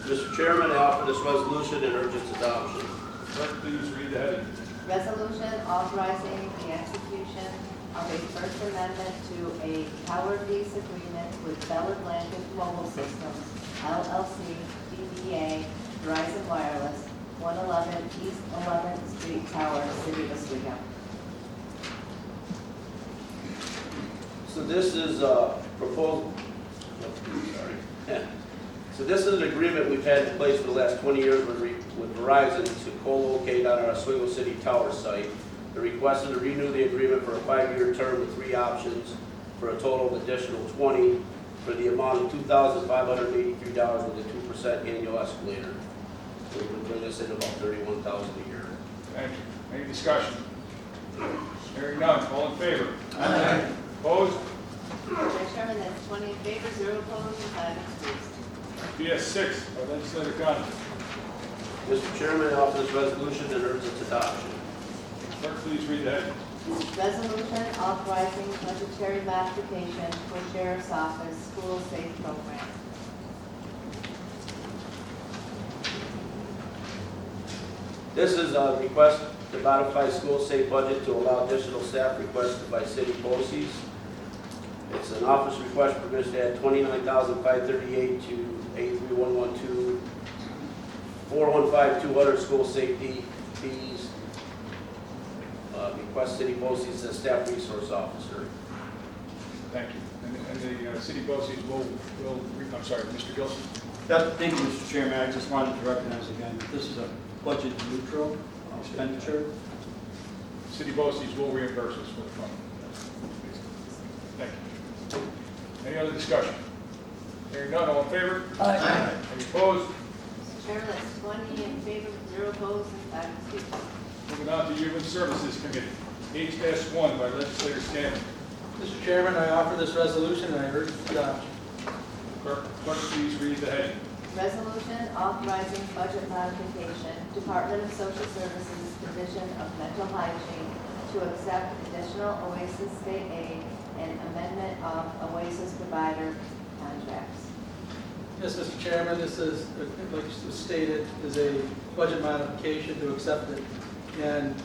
Mr. Chairman, I offer this resolution and urge its adoption. Clerk, please read the heading. Resolution authorizing the execution of a First Amendment to a tower lease agreement with Bell Atlantic Mobile Systems, LLC, DBA, Verizon Wireless, 111 East 11th Street Tower, City of Oswego. So this is a proposal, So this is an agreement we've had in place for the last 20 years with Verizon to co-locate on our Oswego City Tower site. The request is to renew the agreement for a 5-year term with 3 options for a total of additional 20 for the amount of $2,583 with a 2% annual escalator. So it would bring us in about $31,000 a year. Thank you. Any discussion? Hearing none, all in favor? Aye. Opposed? Mr. Chairman, that's 20 in favor, 0 opposed, and 5 excused. PS 6 by legislator Condon. Mr. Chairman, I offer this resolution and urge its adoption. Clerk, please read the heading. Resolution authorizing budgetary modification for Sheriff's Office School Safe Program. This is a request to modify school safe budget to allow additional staff requested by city BOCES. It's an office request permits to add $29,538 to A3112 415-200 school safety fees. Request city BOCES as staff resource officer. Thank you. And the city BOCES will, I'm sorry, Mr. Gilson. Thank you, Mr. Chairman. I just wanted to recognize again that this is a budget neutral expenditure. City BOCES will reimburse us for the fund. Thank you. Any other discussion? Hearing none, all in favor? Aye. Any opposed? Mr. Chairman, that's 20 in favor, 0 opposed, and 5 excused. Moving on to Human Services Committee. H-1 by legislator Scanlon. Mr. Chairman, I offer this resolution and I urge its adoption. Clerk, please read the heading. Resolution authorizing budget modification, Department of Social Services Division of Mental Hygiene to accept additional OASIS state aid and amendment of OASIS provider contracts. Yes, Mr. Chairman, this is, like was stated, is a budget modification to accept it and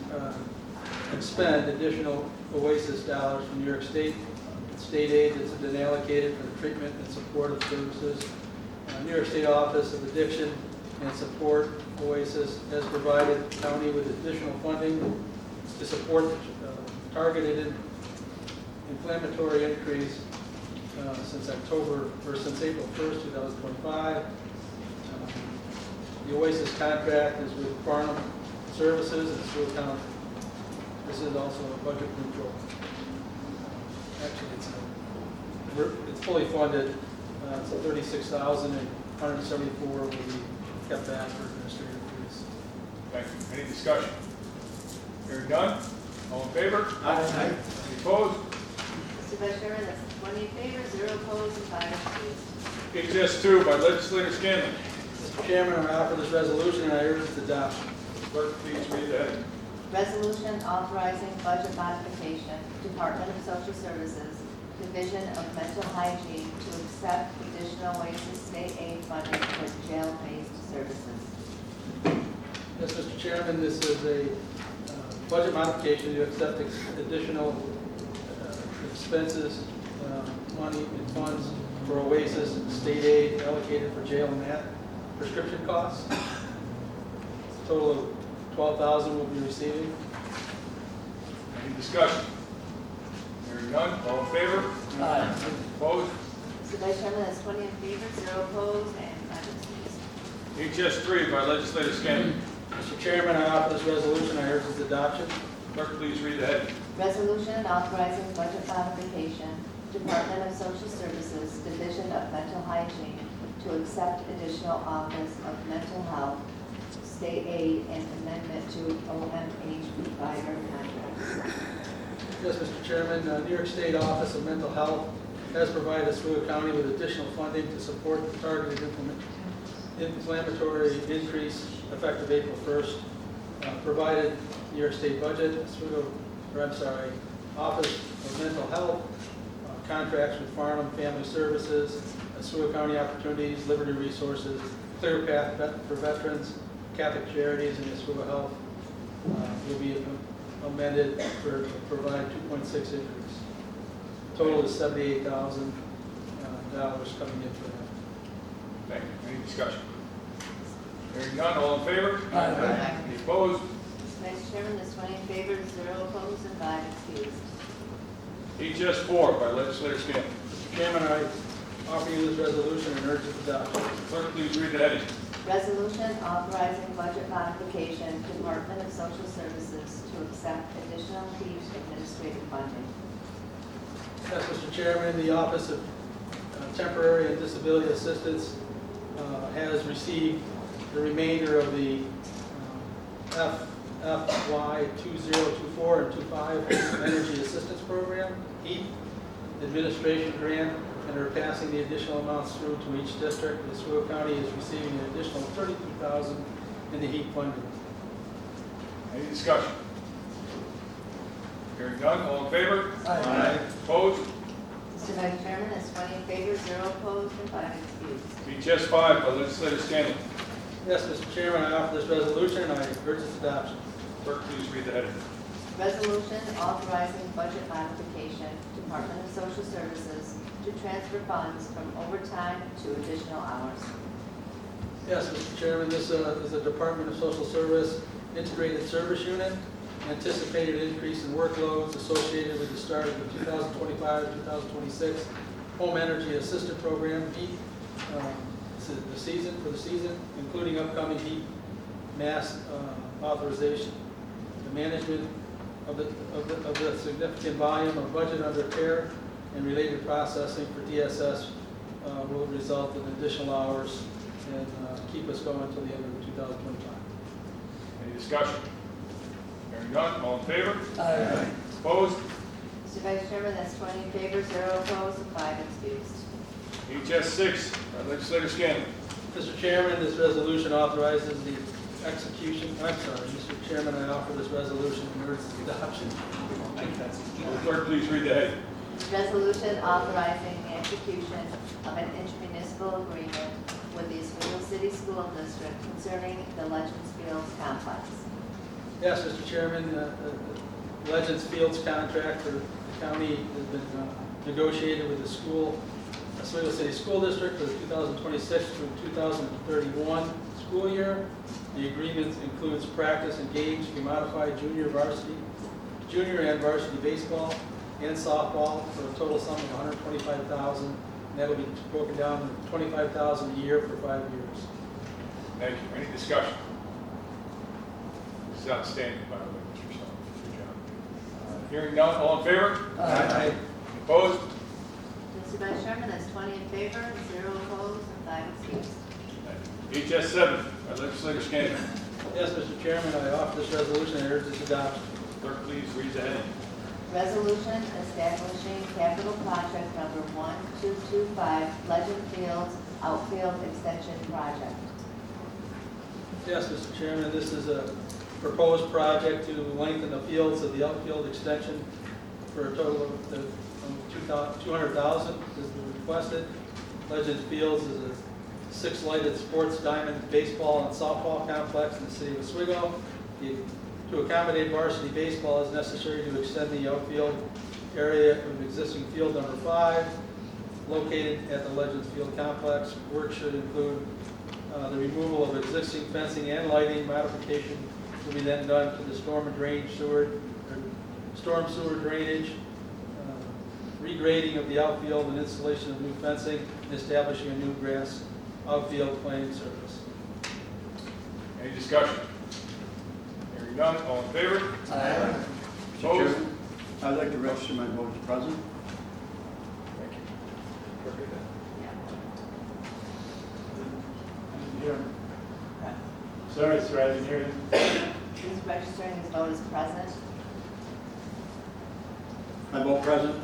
expend additional OASIS dollars from New York State. State aid that's been allocated for the treatment and support of services. New York State Office of Addiction and Support, OASIS, has provided the county with additional funding to support the targeted inflammatory increase since April 1st, 2025. The OASIS contract is with Farnham Services and Sewell County. This is also a budget neutral. Actually, it's fully funded. So $36,174 will be kept back for administrative fees. Thank you. Any discussion? Hearing none, all in favor? Aye. Any opposed? Mr. Vice Chairman, that's 20 in favor, 0 opposed, and 5 excused. HS2 by legislator Scanlon. Mr. Chairman, I offer this resolution and I urge its adoption. Clerk, please read the heading. Resolution authorizing budget modification, Department of Social Services, Division of Mental Hygiene to accept additional OASIS state aid funding for jail-based services. Yes, Mr. Chairman, this is a budget modification to accept additional expenses, money and funds for OASIS state aid allocated for jail and mat prescription costs. A total of $12,000 will be receiving. Any discussion? Hearing none, all in favor? Aye. Opposed? Mr. Vice Chairman, that's 20 in favor, 0 opposed, and 5 excused. HS3 by legislator Scanlon. Mr. Chairman, I offer this resolution. I urge its adoption. Clerk, please read the heading. Resolution authorizing budget modification, Department of Social Services, Division of Mental Hygiene to accept additional Office of Mental Health, state aid, and amendment to OMH provider contracts. Yes, Mr. Chairman, New York State Office of Mental Health has provided Oswego County with additional funding to support the targeted inflammatory increase effective April 1st. Provided New York State budget, Office of Mental Health, contracts with Farnham Family Services, Oswego County Opportunities, Liberty Resources, Clear Path for Veterans, Catholic Charities, and Oswego Health will be amended to provide 2.6 increase. Total is $78,000 coming in for that. Thank you. Any discussion? Hearing none, all in favor? Aye. Any opposed? Mr. Vice Chairman, there's 20 in favor, 0 opposed, and 5 excused. HS 4 by legislator Scanlon. Mr. Chairman, I offer you this resolution and urge its adoption. Clerk, please read the heading. Resolution authorizing budget modification, Department of Social Services to accept additional HEAP administrative funding. Yes, Mr. Chairman, the Office of Temporary and Disability Assistance has received the remainder of the FY 2024 and 25 Energy Assistance Program, HEAP administration grant, and are passing the additional amounts through to each district. Oswego County is receiving an additional $32,000 in the HEAP funding. Any discussion? Hearing none, all in favor? Aye. Opposed? Mr. Vice Chairman, there's 20 in favor, 0 opposed, and 5 excused. HS 5 by legislator Scanlon. Yes, Mr. Chairman, I offer this resolution and I urge its adoption. Clerk, please read the heading. Resolution authorizing budget modification, Department of Social Services to transfer funds from overtime to additional hours. Yes, Mr. Chairman, this is a Department of Social Service Integrated Service Unit. Anticipated increase in workloads associated with the start of the 2025-2026 Home Energy Assistant Program, HEAP, the season, including upcoming HEAP mass authorization. The management of the significant volume of budget under care and related processing for DSS will result in additional hours and keep us going until the end of 2025. Any discussion? Hearing none, all in favor? Aye. Opposed? Mr. Vice Chairman, that's 20 in favor, 0 opposed, and 5 excused. HS 6 by legislator Scanlon. Mr. Chairman, this resolution authorizes the execution, Mr. Chairman, I offer this resolution and urge its adoption. Will the clerk please read the heading? Resolution authorizing the execution of an intermunicipal agreement with the Oswego City School District concerning the Legends Fields complex. Yes, Mr. Chairman, the Legends Fields contract for the county has been negotiated with the Oswego City School District for the 2026 through 2031 school year. The agreement includes practice and games to modified junior and varsity baseball and softball for a total sum of $125,000. And that will be broken down to $25,000 a year for 5 years. Thank you. Any discussion? This is outstanding, by the way, Mr. Shelton. Good job. Hearing none, all in favor? Aye. Opposed? Mr. Vice Chairman, that's 20 in favor, 0 opposed, and 5 excused. HS 7 by legislator Scanlon. Yes, Mr. Chairman, I offer this resolution and urge its adoption. Clerk, please read the heading. Resolution establishing capital project number 1225, Legend Fields Outfield Extension Project. Yes, Mr. Chairman, this is a proposed project to lengthen the fields of the outfield extension for a total of $200,000 is requested. Legends Fields is a 6-lighted sports diamond baseball and softball complex in the city of Oswego. To accommodate varsity baseball, it's necessary to extend the outfield area of existing field number 5, located at the Legends Field complex. Work should include the removal of existing fencing and lighting. Modification will be then done to the storm sewer drainage, regrading of the outfield and installation of new fencing, and establishing a new grass outfield playing surface. Any discussion? Hearing none, all in favor? Aye. Mr. Opposed? Chairman, I'd like to register my vote as present. Thank you. Clerk, read that. Sorry, sir, I didn't hear you. He's registering his vote as present. I vote present.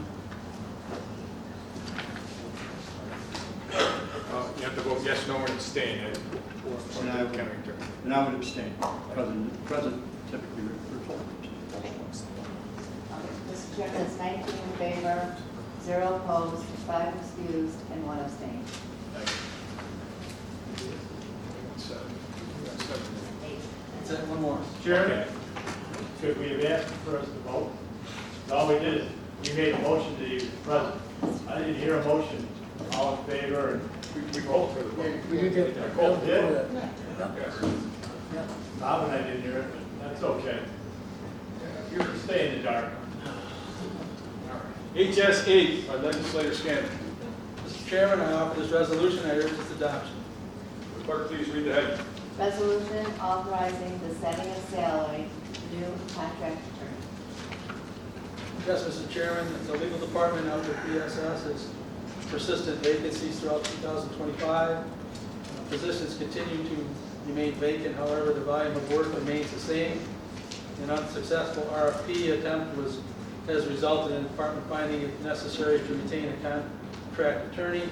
You have to vote yes, no, or abstain. And I would abstain. Present typically refers Mr. Chairman, it's 19 in favor, 0 opposed, 5 excused, and 1 abstain. Seven. Is that one more? Chairman, could we have asked for us to vote? All we did is, you made a motion that he was present. I didn't hear a motion, all in favor, and We called for the vote. We did get. Both did? Yes. Bob and I didn't hear it, but that's okay. You can stay in the dark. HS8 by legislator Scanlon. Mr. Chairman, I offer this resolution, I urge its adoption. Will clerk please read the heading? Resolution authorizing the setting of salary, new contract attorney. Yes, Mr. Chairman, the legal department under PSS has persistent vacancies throughout 2025. Positions continue to remain vacant, however, the volume of work remains the same. An unsuccessful RFP attempt has resulted in the department finding it necessary to retain a contract attorney.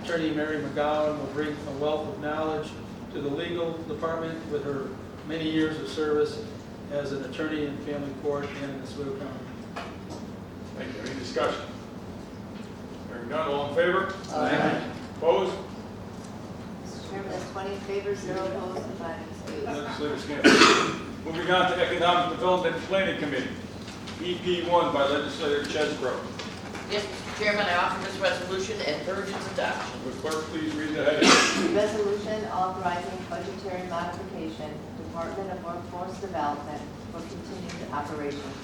Attorney Mary McGowan will bring a wealth of knowledge to the legal department with her many years of service as an attorney in family court and in Oswego County. Thank you. Any discussion? Hearing none, all in favor? Aye. Opposed? Mr. Chairman, that's 20 in favor, 0 opposed, and 5 excused. Legislator Scanlon. Moving on to Economic Development and Planning Committee. EP1 by legislator Chesbro. Yes, Mr. Chairman, I offer this resolution and urge its adoption. Will clerk please read the heading? Resolution authorizing budgetary modification, Department of Workforce Development for continued operations.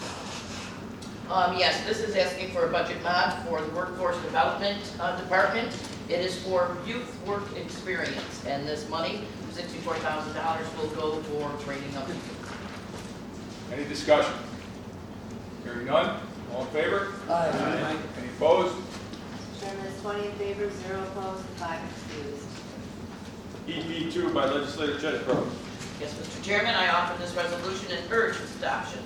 Yes, this is asking for a budget mod for the Workforce Development Department. It is for youth work experience, and this money, $64,000, will go for training of youth. Any discussion? Hearing none, all in favor? Aye. Any opposed? Mr. Chairman, that's 20 in favor, 0 opposed, and 5 excused. EP2 by legislator Chesbro. Yes, Mr. Chairman, I offer this resolution and urge its adoption.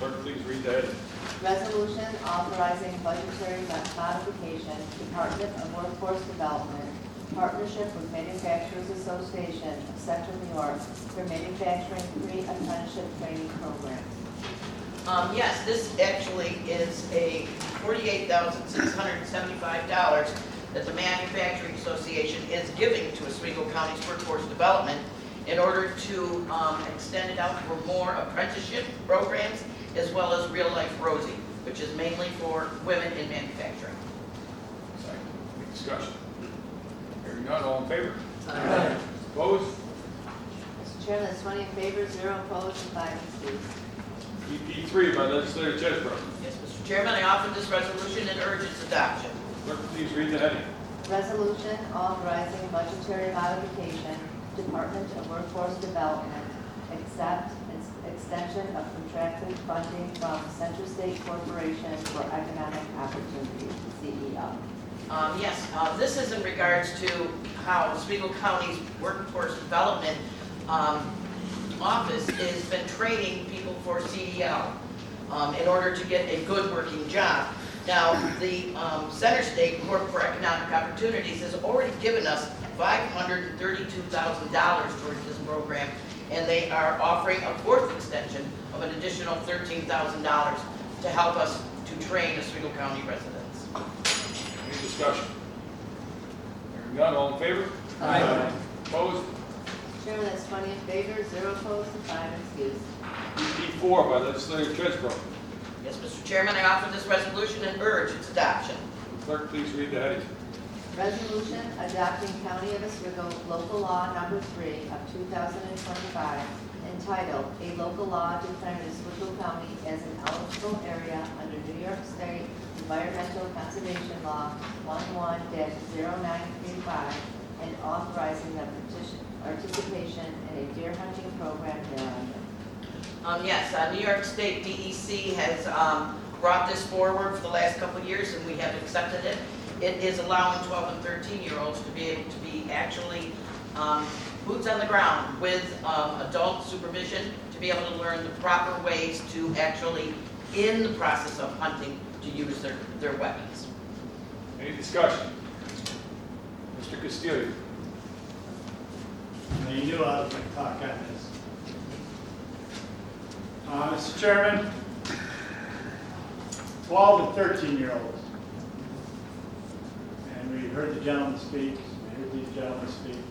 Will clerk please read the heading? Resolution authorizing budgetary modification, Department of Workforce Development, partnership with Manufacturers Association of Central New York for manufacturing pre-apprenticeship training programs. Yes, this actually is a $48,675 that the Manufacturing Association is giving to Oswego County's workforce development in order to extend it out for more apprenticeship programs as well as Real Life Rosie, which is mainly for women in manufacturing. Second. Any discussion? Hearing none, all in favor? Aye. Opposed? Mr. Chairman, that's 20 in favor, 0 opposed, and 5 excused. EP3 by legislator Chesbro. Yes, Mr. Chairman, I offer this resolution and urge its adoption. Clerk, please read the heading. Resolution authorizing budgetary modification, Department of Workforce Development, accept extension of contracted funding from Central State Corporation for Economic Opportunities, CEO. Yes, this is in regards to how Oswego County's workforce development office has been training people for CDL in order to get a good working job. Now, the Center State Corp for Economic Opportunities has already given us $532,000 towards this program, and they are offering a fourth extension of an additional $13,000 to help us to train Oswego County residents. Any discussion? Hearing none, all in favor? Aye. Opposed? Chairman, that's 20 in favor, 0 opposed, and 5 excused. EP4 by legislator Chesbro. Yes, Mr. Chairman, I offer this resolution and urge its adoption. Clerk, please read the heading. Resolution adopting County of Oswego Local Law Number 3 of 2025, entitled, "A Local Law Declaring Oswego County as an Eligible Area under New York State Environmental Conservation Law 11-0935, and authorizing the participation in a deer hunting program thereunder." Yes, New York State DEC has brought this forward for the last couple of years, and we have accepted it. It is allowing 12 and 13-year-olds to be able to be actually boots on the ground with adult supervision to be able to learn the proper ways to actually, in the process of hunting, to use their weapons. Any discussion? Mr. Castillo. Now, you knew I was going to talk on this. Mr. Chairman, 12 and 13-year-olds. And we heard the gentleman speak, we heard these gentlemen speak.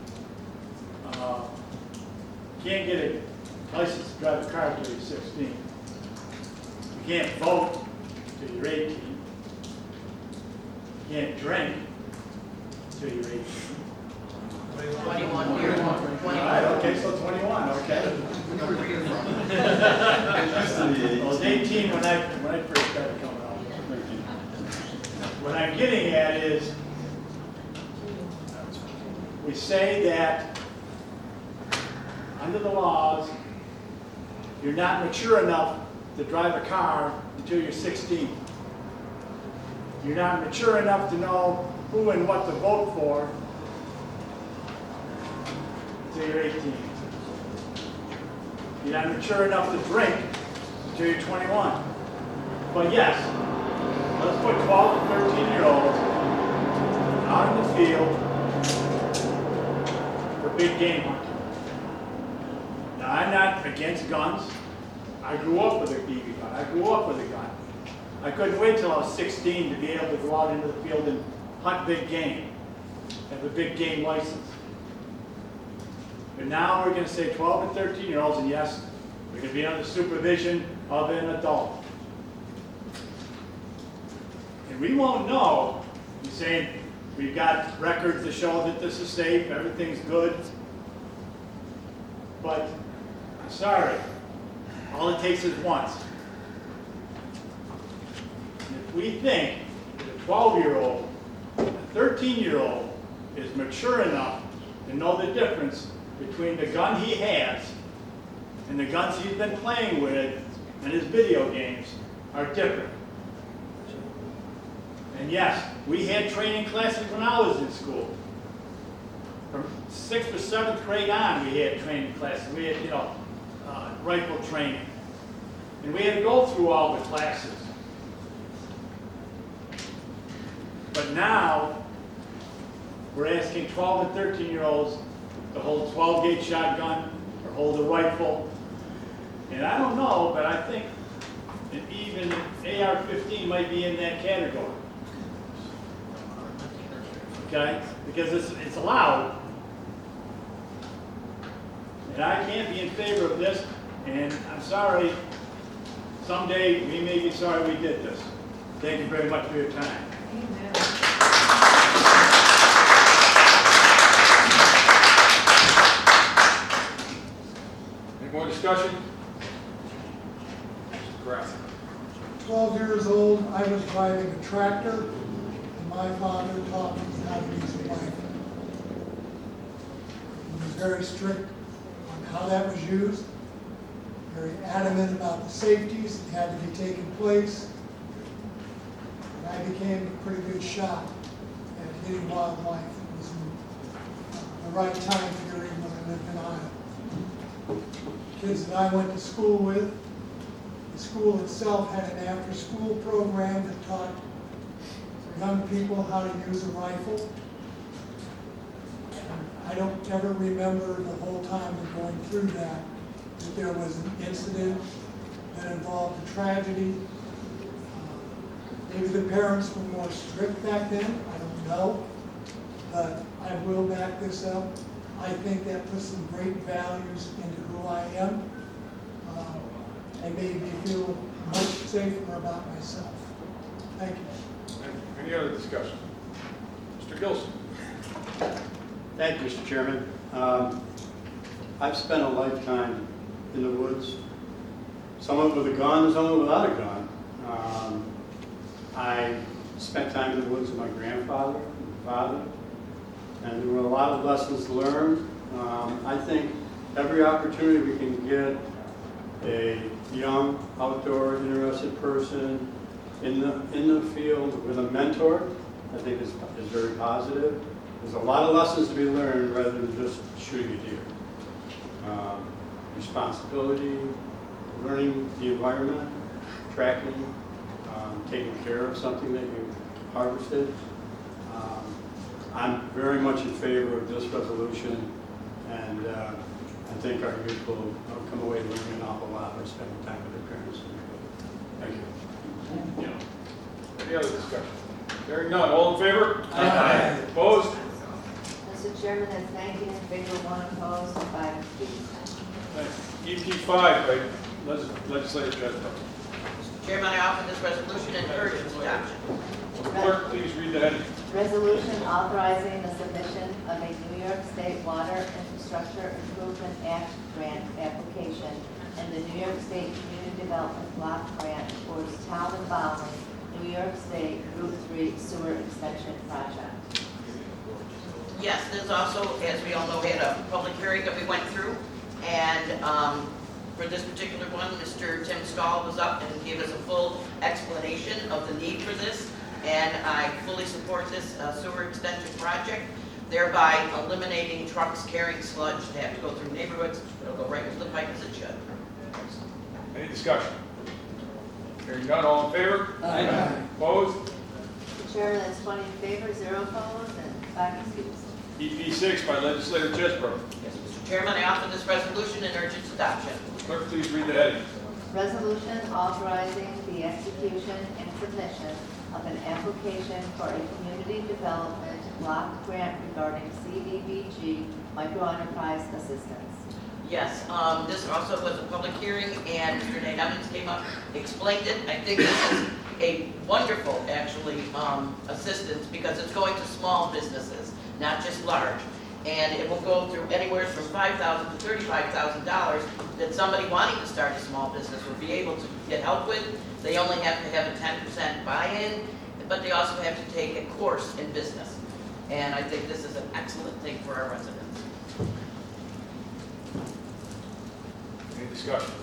Can't get a license to drive a car until you're 16. can't vote till you're 18. You can't drink till you're 18. 21 years. All right, okay, so 21, okay. I was 18 when I first started coming out. What I'm getting at is, we say that under the laws, you're not mature enough to drive a car until you're 16. You're not mature enough to know who and what to vote for until you're 18. You're not mature enough to drink until you're 21. But yes, let's put 12 and 13-year-olds out in the field for big game hunting. Now, I'm not against guns. I grew up with a BB gun. I grew up with a gun. I couldn't wait till I was 16 to be able to go out into the field and hunt big game, have a big game license. But now we're going to say 12 and 13-year-olds, and yes, we're going to be under supervision of an adult. And we won't know. You're saying we've got records to show that this is safe, everything's good. But I'm sorry, all it takes is once. And if we think that a 12-year-old, a 13-year-old is mature enough to know the difference between the gun he has and the guns he's been playing with and his video games are different. And yes, we had training classes when I was in school. From 6th or 7th grade on, we had training classes. We had, rifle training. And we had to go through all the classes. But now, we're asking 12 and 13-year-olds to hold a 12-gauge shotgun or hold a rifle. And I don't know, but I think that even AR-15 might be in that category. Okay? Because it's allowed. And I can't be in favor of this, and I'm sorry, someday we may be sorry we did this. Thank you very much for your time. Any more discussion? Mr. Grass. 12 years old, I was driving a tractor, and my father taught me how to use a rifle. He was very strict on how that was used, very adamant about the safeties that had to be taken place. And I became a pretty good shot at hitting wildlife. It was the right time period when I lived in Iowa. Kids that I went to school with, the school itself had an after-school program that taught young people how to use a rifle. And I don't ever remember the whole time of going through that there was an incident that involved a tragedy. Maybe the parents were more strict back then, I don't know. But I will back this up. I think that puts some great values into who I am. And made me feel much safer about myself. Thank you. Any other discussion? Mr. Gilson. Thank you, Mr. Chairman. I've spent a lifetime in the woods, some of it with a gun, some of it without a gun. I spent time in the woods with my grandfather and father, and there were a lot of lessons learned. I think every opportunity we can get a young, outdoor, interested person in the field with a mentor, I think is very positive. There's a lot of lessons to be learned rather than just shooting a deer. Responsibility, learning the environment, tracking, taking care of something that you harvested. I'm very much in favor of this resolution, and I think our youth will come away learning an awful lot by spending time with their parents. Thank you. Any other discussion? Hearing none, all in favor? Aye. Opposed? Mr. Chairman, that's 19 in favor, 1 opposed, 5 abstained. EP 5 by Legislator Jesper. Mr. Chairman, I offer this resolution and urge its adoption. Will the clerk please read the heading? Resolution authorizing the submission of a New York State Water Infrastructure Improvement Act grant application and the New York State Community Development Block Grant for Town of Bowling, New York State Route 3 Sewer Extension Project. Yes, this also, as we all know, had a public hearing that we went through, and for this particular one, Mr. Tim Stahl was up and gave us a full explanation of the need for this, and I fully support this sewer extension project, thereby eliminating trucks carrying sludge that have to go through neighborhoods. It'll go right into the pipe as it should. Any discussion? Hearing none, all in favor? Aye. Opposed? Mr. Chairman, that's 20 in favor, 0 opposed, and 5 excused. EP 6 by legislator Chesbro. Yes, Mr. Chairman, I offer this resolution and urge its adoption. Clerk, please read the heading. Resolution authorizing the execution and submission of an application for a community development block grant regarding CDBG microenterprise assistance. Yes, this also was a public hearing, and Mr. Nate Evans came up, explained it. I think this is a wonderful, actually, assistance, because it's going to small businesses, not just large. And it will go through anywhere from $5,000 to $35,000 that somebody wanting to start a small business would be able to get help with. They only have to have a 10% buy-in, but they also have to take a course in business. And I think this is an excellent thing for our residents. Any discussion?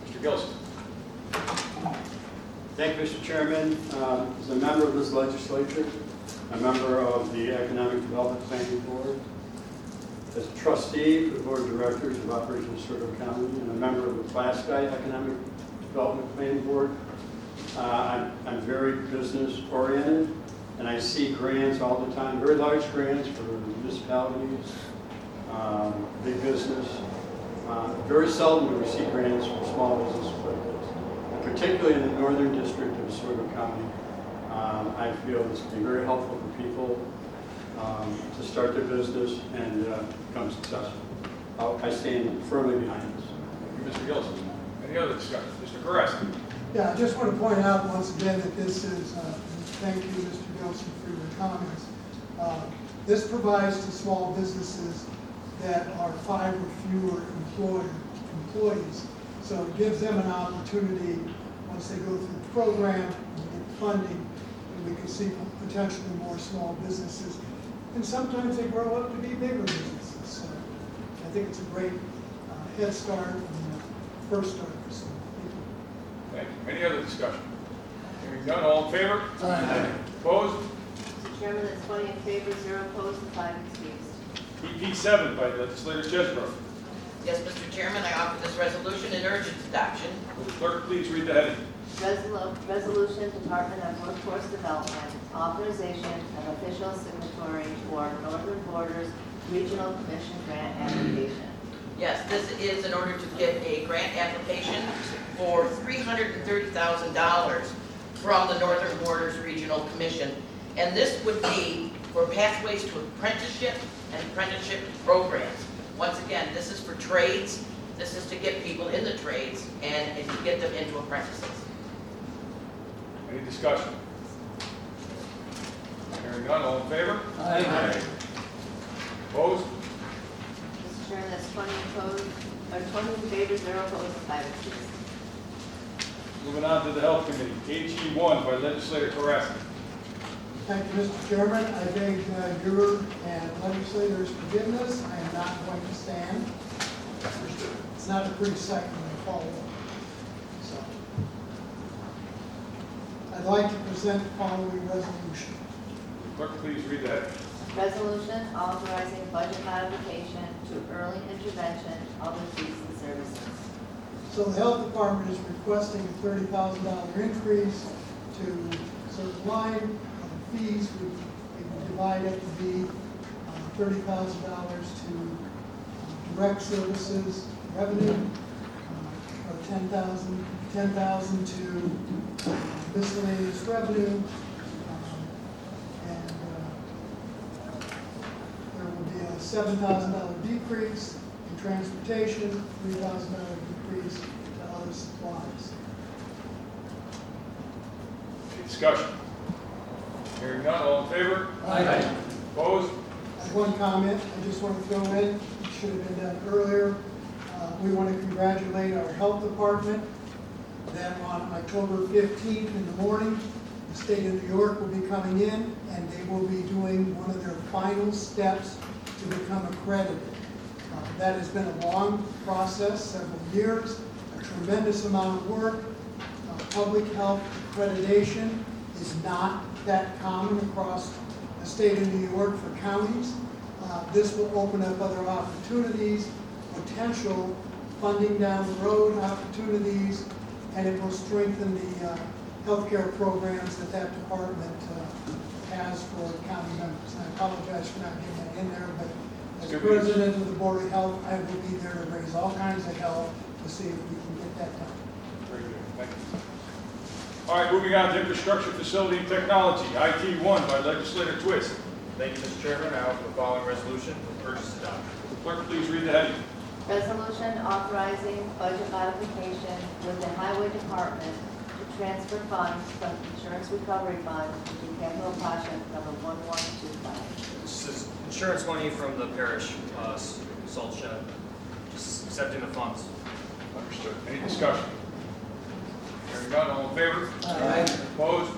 Mr. Gilson. Thank you, Mr. Chairman. As a member of this legislature, a member of the Economic Development Planning Board, as a trustee for the Board of Directors of Operations Oswego County, and a member of the Plasky Economic Development Planning Board, I'm very business oriented, and I see grants all the time, very large grants for municipalities, big business. Very seldom do we see grants for small businesses like this, and particularly in the northern district of Oswego County. I feel this will be very helpful for people to start their business and become successful. I stand firmly behind this. Thank you, Mr. Gilson. Any other discussion? Mr. Koreski. Yeah, I just want to point out once again that this is, thank you, Mr. Gilson, for your comments. This provides to small businesses that are 5 or fewer employees. So it gives them an opportunity, once they go through the program, and get funding, and we can see potentially more small businesses. And sometimes they grow up to be bigger businesses. So I think it's a great head start and first start for some people. Thank you. Any other discussion? Hearing none, all in favor? Aye. Opposed? Mr. Chairman, that's 20 in favor, 0 opposed, and 5 excused. EP 7 by legislator Chesbro. Yes, Mr. Chairman, I offer this resolution and urge its adoption. Will the clerk please read the heading? Resolution, Department of Workforce Development, authorization of official signatory for Northern Borders Regional Commission grant application. Yes, this is in order to get a grant application for $330,000 from the Northern Borders Regional Commission. And this would be for pathways to apprenticeship and apprenticeship programs. Once again, this is for trades. This is to get people in the trades and to get them into apprentices. Any discussion? Hearing none, all in favor? Aye. Opposed? Mr. Chairman, that's 20 opposed, or 20 in favor, 0 opposed, and 5 excused. Moving on to the Health Committee. HE 1 by legislator Koraski. Thank you, Mr. Chairman. I beg your and legislators' forgiveness. I am not going to stand. It's not a pretty sight when I follow up. So, I'd like to present the following resolution. Clerk, please read the heading. Resolution authorizing budget modification to early intervention, other fees and services. So the Health Department is requesting a $30,000 increase to certain line fees. We divide it to be $30,000 to direct services revenue, or $10,000 to miscellaneous revenue, and there will be a $7,000 decrease in transportation, $3,000 decrease to other supplies. discussion? Hearing none, all in favor? Aye. Opposed? I have one comment I just want to throw in, it should have been done earlier. We want to congratulate our health department that on October 15th in the morning, the state of New York will be coming in and they will be doing one of their final steps to become accredited. That has been a long process, several years, a tremendous amount of work. Public health accreditation is not that common across the state of New York for counties. This will open up other opportunities, potential funding down the road opportunities, and it will strengthen the healthcare programs that department has for county members. And I apologize for not getting that in there, but as president of the Board of Health, I will be there to raise all kinds of hell to see if we can get that done. Very good, thank you. All right, moving on to infrastructure, facility, and technology, IT 1 by legislator Twist. Thank you, Mr. Chairman. I offer the following resolution for purchase adoption. Clerk, please read the heading. Resolution authorizing budget modification with the Highway Department to transfer funds from Insurance Recovery Fund to capital project number 1125. This is insurance money from the parish salt shed, just accepting the funds. Understood. Any discussion? Hearing none, all in favor? Aye. Opposed?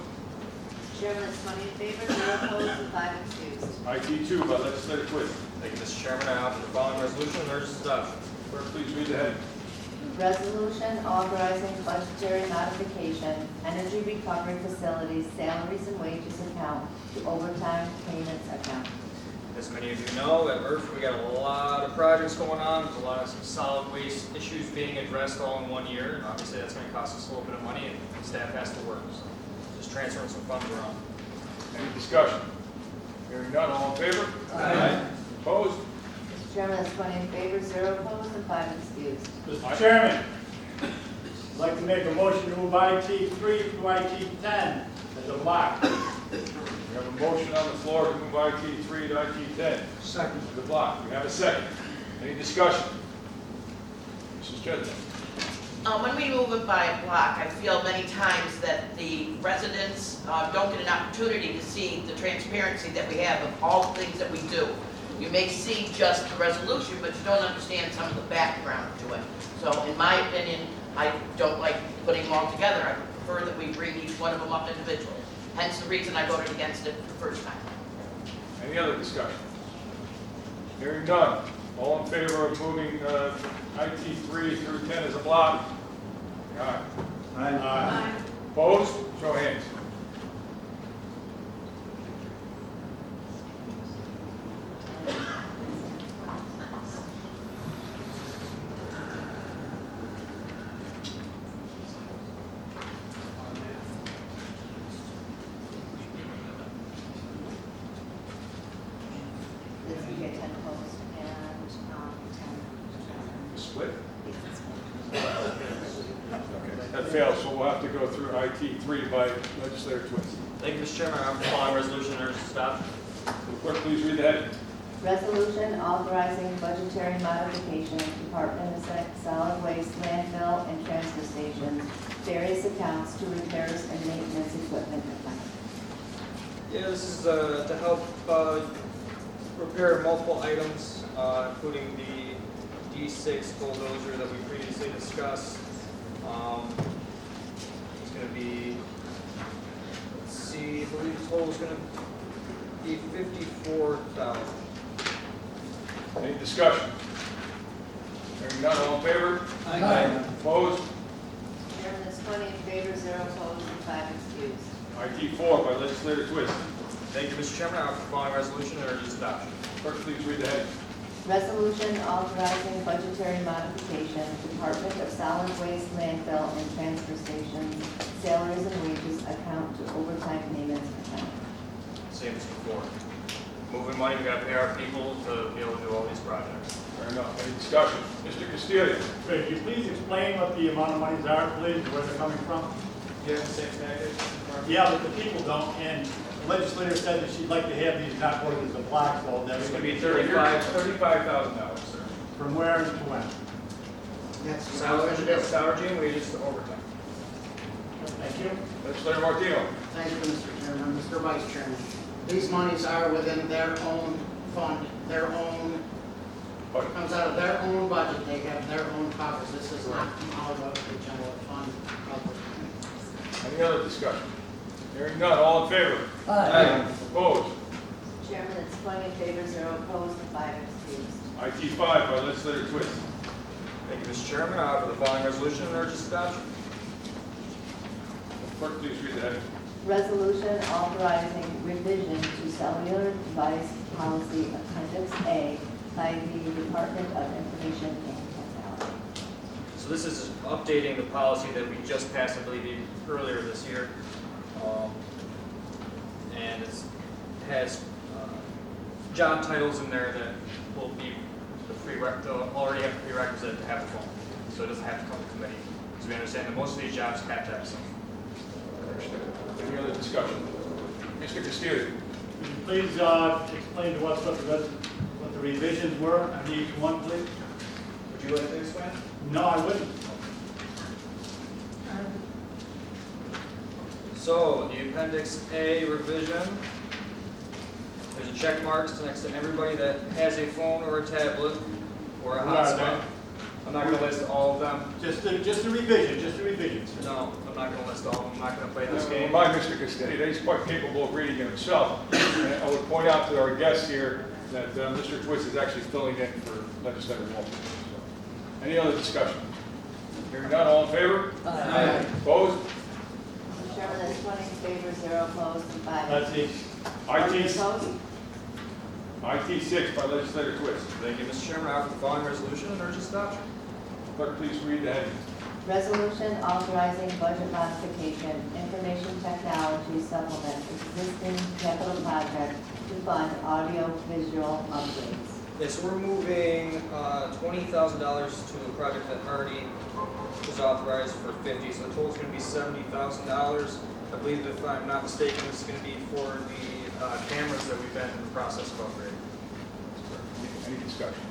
Chairman, it's 20 in favor, 0 opposed, and 5 excused. IT 2 by legislator Twist. Thank you, Mr. Chairman. I offer the following resolution for purchase adoption. Clerk, please read the heading. Resolution authorizing budgetary modification, energy recovery facilities, salaries and wages account to overtime payments account. As many of you know, at MERF, we got a lot of projects going on. There's a lot of some solid waste issues being addressed all in 1 year. And obviously, that's going to cost us a little bit of money, and staff has to work. So just transferring some funds around. Any discussion? Hearing none, all in favor? Aye. Opposed? Mr. Chairman, that's 20 in favor, 0 opposed, and 5 excused. Mr. Chairman, I'd like to make a motion to move IT 3 to IT 10 as a block. We have a motion on the floor to move IT 3 to IT 10. Second. The block. We have a second. Any discussion? Mrs. Chesney. When we move it by block, I feel many times that the residents don't get an opportunity to see the transparency that we have of all the things that we do. You may see just the resolution, but you don't understand some of the background to it. So in my opinion, I don't like putting them all together. I prefer that we bring each one of them up individually. Hence the reason I voted against it the first time. Any other discussion? Hearing none. All in favor of moving IT 3 through 10 as a block? Aye. Aye. Opposed? Show of hands. This will get 10 opposed and 10. Split? That fails, so we'll have to go through IT 3 by legislator Twist. Thank you, Mr. Chairman. I offer the following resolution for purchase adoption. Clerk, please read the heading. Resolution authorizing budgetary modification, Department of Solid Waste, landfill, and transfer stations, various accounts to repairs and maintenance equipment account. Yeah, this is to help repair multiple items, including the D6 bulldozer that we previously discussed. It's going to be, let's see, I believe the total is going to be $54,000. Any discussion? Hearing none, all in favor? Aye. Opposed? Chairman, that's 20 in favor, 0 opposed, and 5 excused. IT 4 by legislator Twist. Thank you, Mr. Chairman. I offer the following resolution for purchase adoption. Clerk, please read the heading. Resolution authorizing budgetary modification, Department of Solid Waste, landfill, and transfer stations, salaries and wages account to overtime payments account. Same as before. Moving money, we got to pay our people to be able to do all these projects. Fair enough. Any discussion? Mr. Castillo. Could you please explain what the amount of monies are, please, where they're coming from? You have the same package? Yeah, but the people don't, and the legislator said that she'd like to have these not voted as a block, so that It's we going to could be $35,000, sir. From where and to when? That's Salary and wages to overtime. Thank you. you. Legislator Martino. Thank you, Mr. Chairman. Mr. Vice Chairman, these monies are within their own fund, their own, comes out of their own budget. They have their own coffers. This does not come out of the general fund. Any other discussion? Hearing none, all in favor? Aye. Opposed? Chairman, it's 20 in favor, 0 opposed, and 5 excused. IT 5 by legislator Twist. Thank you, Mr. Chairman. I offer the following resolution and urge its adoption. Clerk, please read the heading. Resolution authorizing revision to cellular device policy appendix A by the Department of Information and Technology. So this is updating the policy that we just passed, I believe, earlier this year. And it has job titles in there that will be they'll already have the prerequisite to have a phone. So it doesn't have to come to committee. Because we understand that most of these jobs have to have some. Any other discussion? Mr. Castillo. Would you please explain to us what the revisions were on each one, please? Would you like to explain? No, I wouldn't. So the Appendix A revision, there's a check marks next to everybody that has a phone or a tablet or a What are hotspot. I'm not going to list all of them. Just a revision, No, I'm not going to list all of them. I'm not going to play this game. Remind Mr. Castillo that he's quite capable of reading it himself. And I would point out to our guests here that Mr. Twist is actually filling in for legislator Walter. So, any other discussion? Hearing none, all in favor? Aye. Opposed? Mr. Chairman, that's 20 in favor, 0 opposed, and 5 That's it. opposed. IT 6 by legislator Twist. Thank you, Mr. Chairman. I offer the following resolution and urge its adoption. Clerk, please read the heading. Resolution authorizing budget modification, information technology supplement existing capital project to fund audio-visual upgrades. Yeah, so we're moving $20,000 to a project that already was authorized for $50,000. So the total is going to be $70,000. I believe, if I'm not mistaken, this is going to be for the cameras that we've been in the process of upgrading. Any discussion?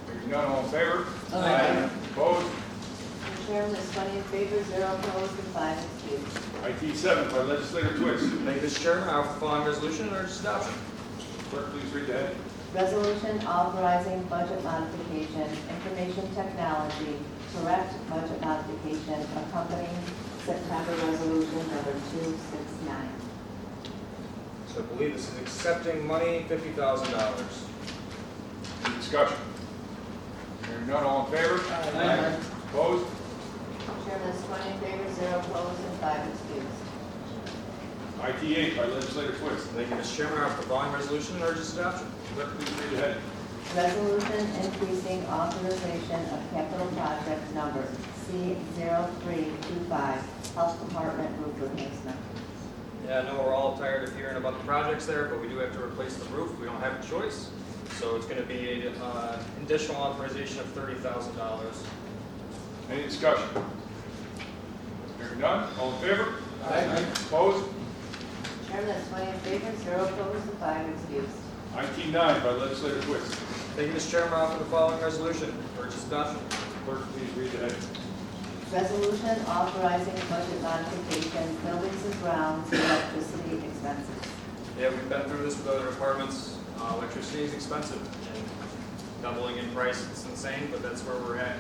Hearing none, all in favor? Aye. Opposed? Mr. Chairman, that's 20 in favor, 0 opposed, and 5 excused. IT 7 by legislator Twist. Thank you, Mr. Chairman. I offer the following resolution and urge its adoption. Clerk, please read the heading. Resolution authorizing budget modification, information technology, correct budget modification accompanying September resolution number 269. So I believe this is accepting money, $50,000. Any discussion? Hearing none, all in favor? Aye. Opposed? Mr. Chairman, that's 20 in favor, 0 opposed, and 5 excused. IT 8 by legislator Twist. Thank you, Mr. Chairman. I offer the following resolution and urge its adoption. Clerk, please read the heading. Resolution increasing authorization of capital project number C0325, Health Department roof replacement. Yeah, I know we're all tired of hearing about the projects there, but we do have to replace the roof. We don't have a choice. So it's going to be an additional authorization of $30,000. Any discussion? Hearing none, all in favor? Aye. Opposed? Chairman, that's 20 in favor, 0 opposed, and 5 excused. IT 9 by legislator Twist. Thank you, Mr. Chairman. I offer the following resolution. Urge its adoption. Clerk, please read the heading. Resolution authorizing budget modification, buildings and grounds, electricity expenses. Yeah, we've been through this with other departments. Electricity is expensive and doubling in price. It's insane, but that's where we're at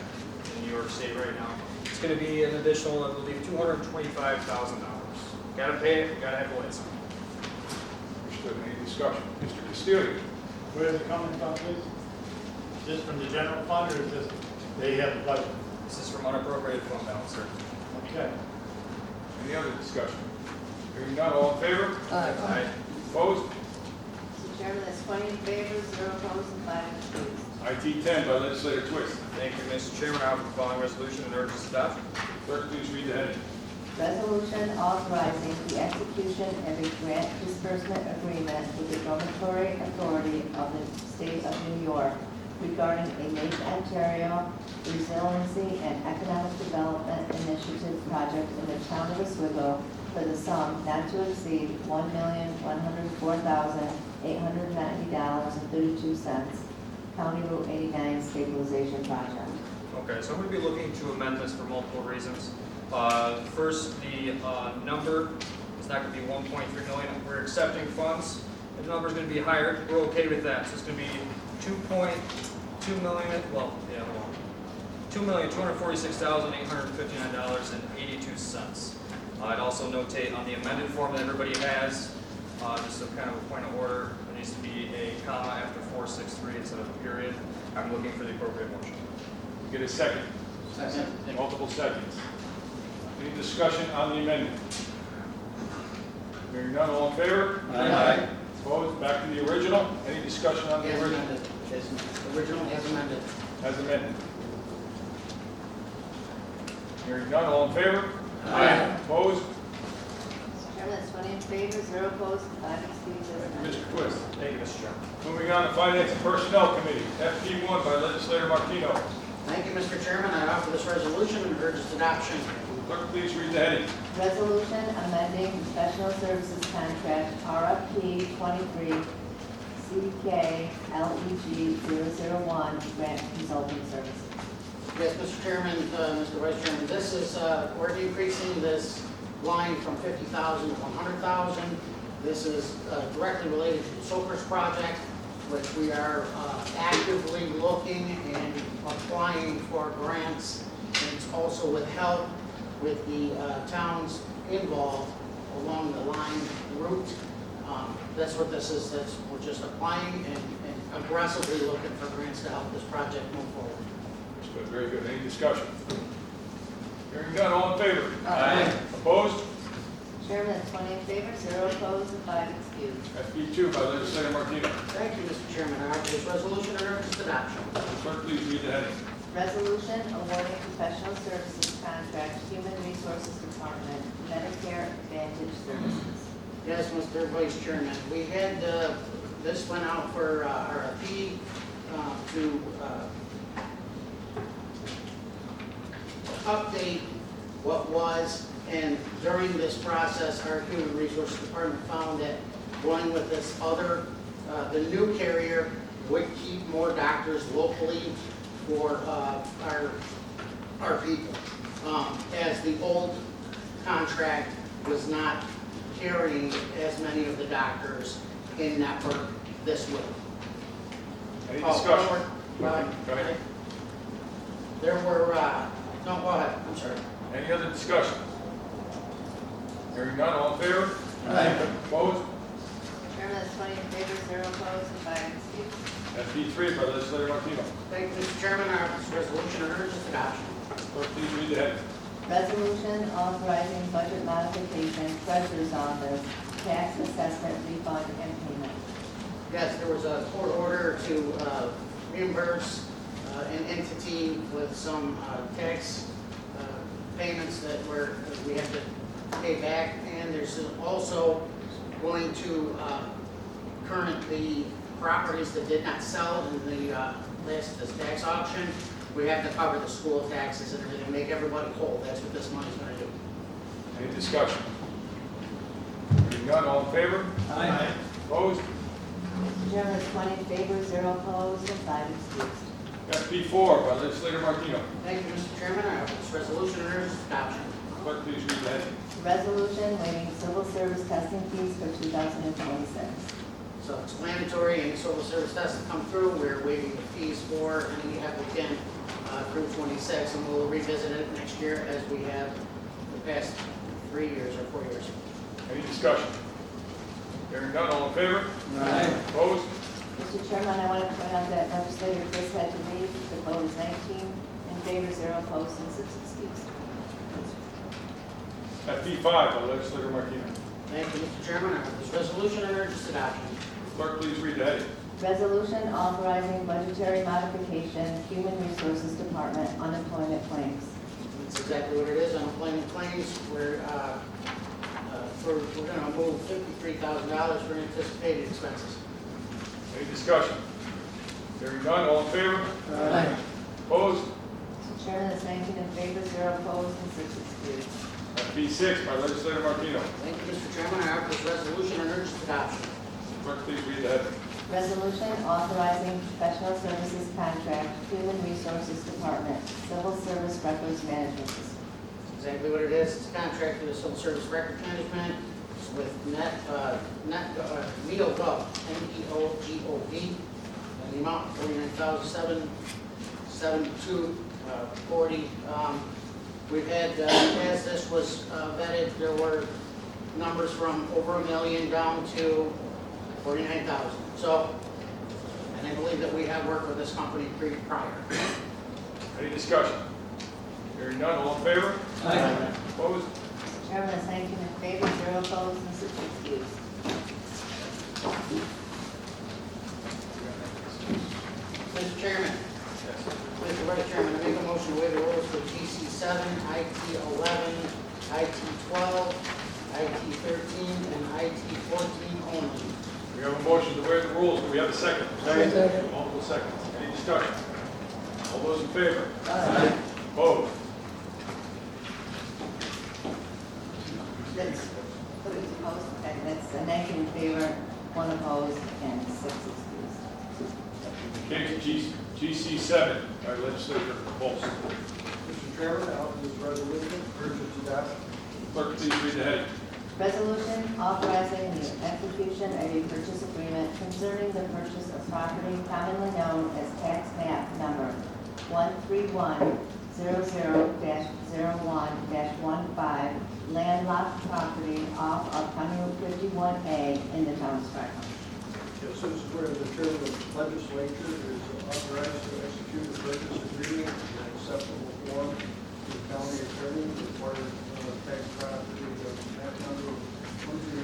in New York State right now. It's going to be an additional, I believe, $225,000. Got to pay it. We got to have the lights on. Understood. Any discussion? Mr. Castillo. Where is it coming from, please? Is this from the general fund or is this, they have the budget? This is from unappropriated fund balance, sir. Okay. Any other discussion? Hearing none, all in favor? Aye. Opposed? Mr. Chairman, that's 20 in favor, 0 opposed, and 5 excused. IT 10 by legislator Twist. Thank you, Mr. Chairman. I offer the following resolution and urge its adoption. Clerk, please read the heading. Resolution authorizing the execution of a grant disbursement agreement with the Dormitory Authority of the State of New York regarding a Lake Ontario Resiliency and Economic Development Initiative project in the town of Oswego for the sum not to exceed $1,104,890.32, County Route 89 stabilization project. Okay, so I'm going to be looking to amend this for multiple reasons. First, the number is not going to be 1.3 million. We're accepting funds. The number's going to be higher. We're okay with that. So it's going to be 2.2 million. Well, yeah, $2,246,859.82. I'd also notate on the amended form that everybody has, just a kind of a point of order, there needs to be a comma after 463 instead of a period. I'm looking for the appropriate motion. Get a second. Second. Multiple seconds. Any discussion on the amendment? Hearing none, all in favor? Aye. Opposed? Back to the original. Any discussion on the As original? amended. Original as amended. As amended. Hearing none, all in favor? Aye. Opposed? Mr. Chairman, that's 20 in favor, 0 opposed, 5 excused. Thank you, Mr. Twist. Thank you, Mr. Chairman. Moving on to Finance and Personnel Committee, FP1 by legislator Martino. Thank you, Mr. Chairman. I offer this resolution and urge its adoption. Clerk, please read the heading. Resolution amending professional services contract RFP 23 CDK LEG 001 grant consulting services. Yes, Mr. Chairman, Mr. Vice Chairman, this is, we're decreasing this line from 50,000 to 100,000. This is directly related to the Soakers project, which we are actively looking and applying for grants. And it's also with help with the towns involved along the line route. That's what this is. We're just applying and aggressively looking for grants to help this project move forward. Good, very good. Any discussion? Hearing none, all in favor? Aye. Opposed? Chairman, that's 20 in favor, 0 opposed, and 5 excused. FP2 by legislator Martino. Thank you, Mr. Chairman. I offer this resolution and urge its adoption. Clerk, please read the heading. Resolution awarding professional services contract, Human Resources Department, Medicare Advantage Services. Yes, Mr. Vice Chairman, we had, this went out for RFP to update what was, and during this process, our Human Resources Department found that going with this other, the new carrier would keep more doctors locally for our people. As the old contract was not carrying as many of the doctors in network this way. Any discussion? Go ahead. There were, no, go ahead, I'm sorry. Any other discussion? Hearing none, all in favor? Aye. Opposed? Chairman, that's 20 in favor, 0 opposed, and 5 excused. FP3 by legislator Martino. Thank you, Mr. Chairman. I offer this resolution and urge its adoption. Clerk, please read the heading. Resolution authorizing budget modification, Treasurer's Office, tax assessment refund and payment. Yes, there was a court order to reimburse an entity with some tax payments that we have to pay back, and there's also going to current the properties that did not sell in the last tax auction. We have to cover the school taxes and everything, make everybody whole. That's what this money's going to do. Any discussion? Hearing none, all in favor? Aye. Opposed? Mr. Chairman, that's 20 in favor, 0 opposed, and 5 excused. FP4 by legislator Martino. Thank you, Mr. Chairman. I offer this resolution and urge its adoption. Clerk, please read the heading. Resolution waiving civil service testing fees for 2026. Self-explanatory, any civil service tests that come through, we're waiving the fees for any applicant through 26, and we'll revisit it next year as we have the past 3 years or 4 years. Any discussion? Hearing none, all in favor? Aye. Opposed? Mr. Chairman, I want to point out that legislator Chris had to leave. The vote is 19 in favor, 0 opposed, and 6 excused. FP5 by legislator Martino. Thank you, Mr. Chairman. I offer this resolution and urge its adoption. Clerk, please read the heading. Resolution authorizing budgetary modification, Human Resources Department, unemployment claims. That's exactly what it is. Unemployment claims, we're going to move $53,000 for anticipated expenses. Any discussion? Hearing none, all in favor? Aye. Opposed? Mr. Chairman, that's 19 in favor, 0 opposed, and 6 excused. FP6 by legislator Martino. Thank you, Mr. Chairman. I offer this resolution and urge its adoption. Clerk, please read the heading. Resolution authorizing professional services contract, Human Resources Department, Civil Service Records Management System. exactly what it is. It's a contract for the civil service record management with NeoGov, NEOGOV, and the amount of $49,772.40. We've had, as this was vetted, there were numbers from over $1 million down to 49,000. So, and I believe that we have worked with this company prior. Any discussion? Hearing none, all in favor? Aye. Opposed? Chairman is 19 in favor, 0 opposed, and 6 excused. Mr. Chairman, Mr. Vice Chairman, I make a motion to waive the rules for GC 7, IT 11, IT 12, IT 13, and IT 14 only. We have a motion to waive the rules. Do we have a second? Second. Multiple seconds. Any discussion? All those in favor? Aye. Opposed? That's, who's opposed? Okay, that's 19 in favor, 1 opposed, and 6 excused. Case GC7 by legislator Volz. Mr. Chairman, I offer this resolution, urge its adoption. Clerk, please read the heading. Resolution authorizing the execution of a purchase agreement concerning the purchase of property commonly known as tax map number 13100-01-15, landlocked property off of County Road 51A in the town of Sparkman. Yes, this is where the chair of the legislature is authorized to execute the purchase agreement in an acceptable form to the county attorney required tax property of map number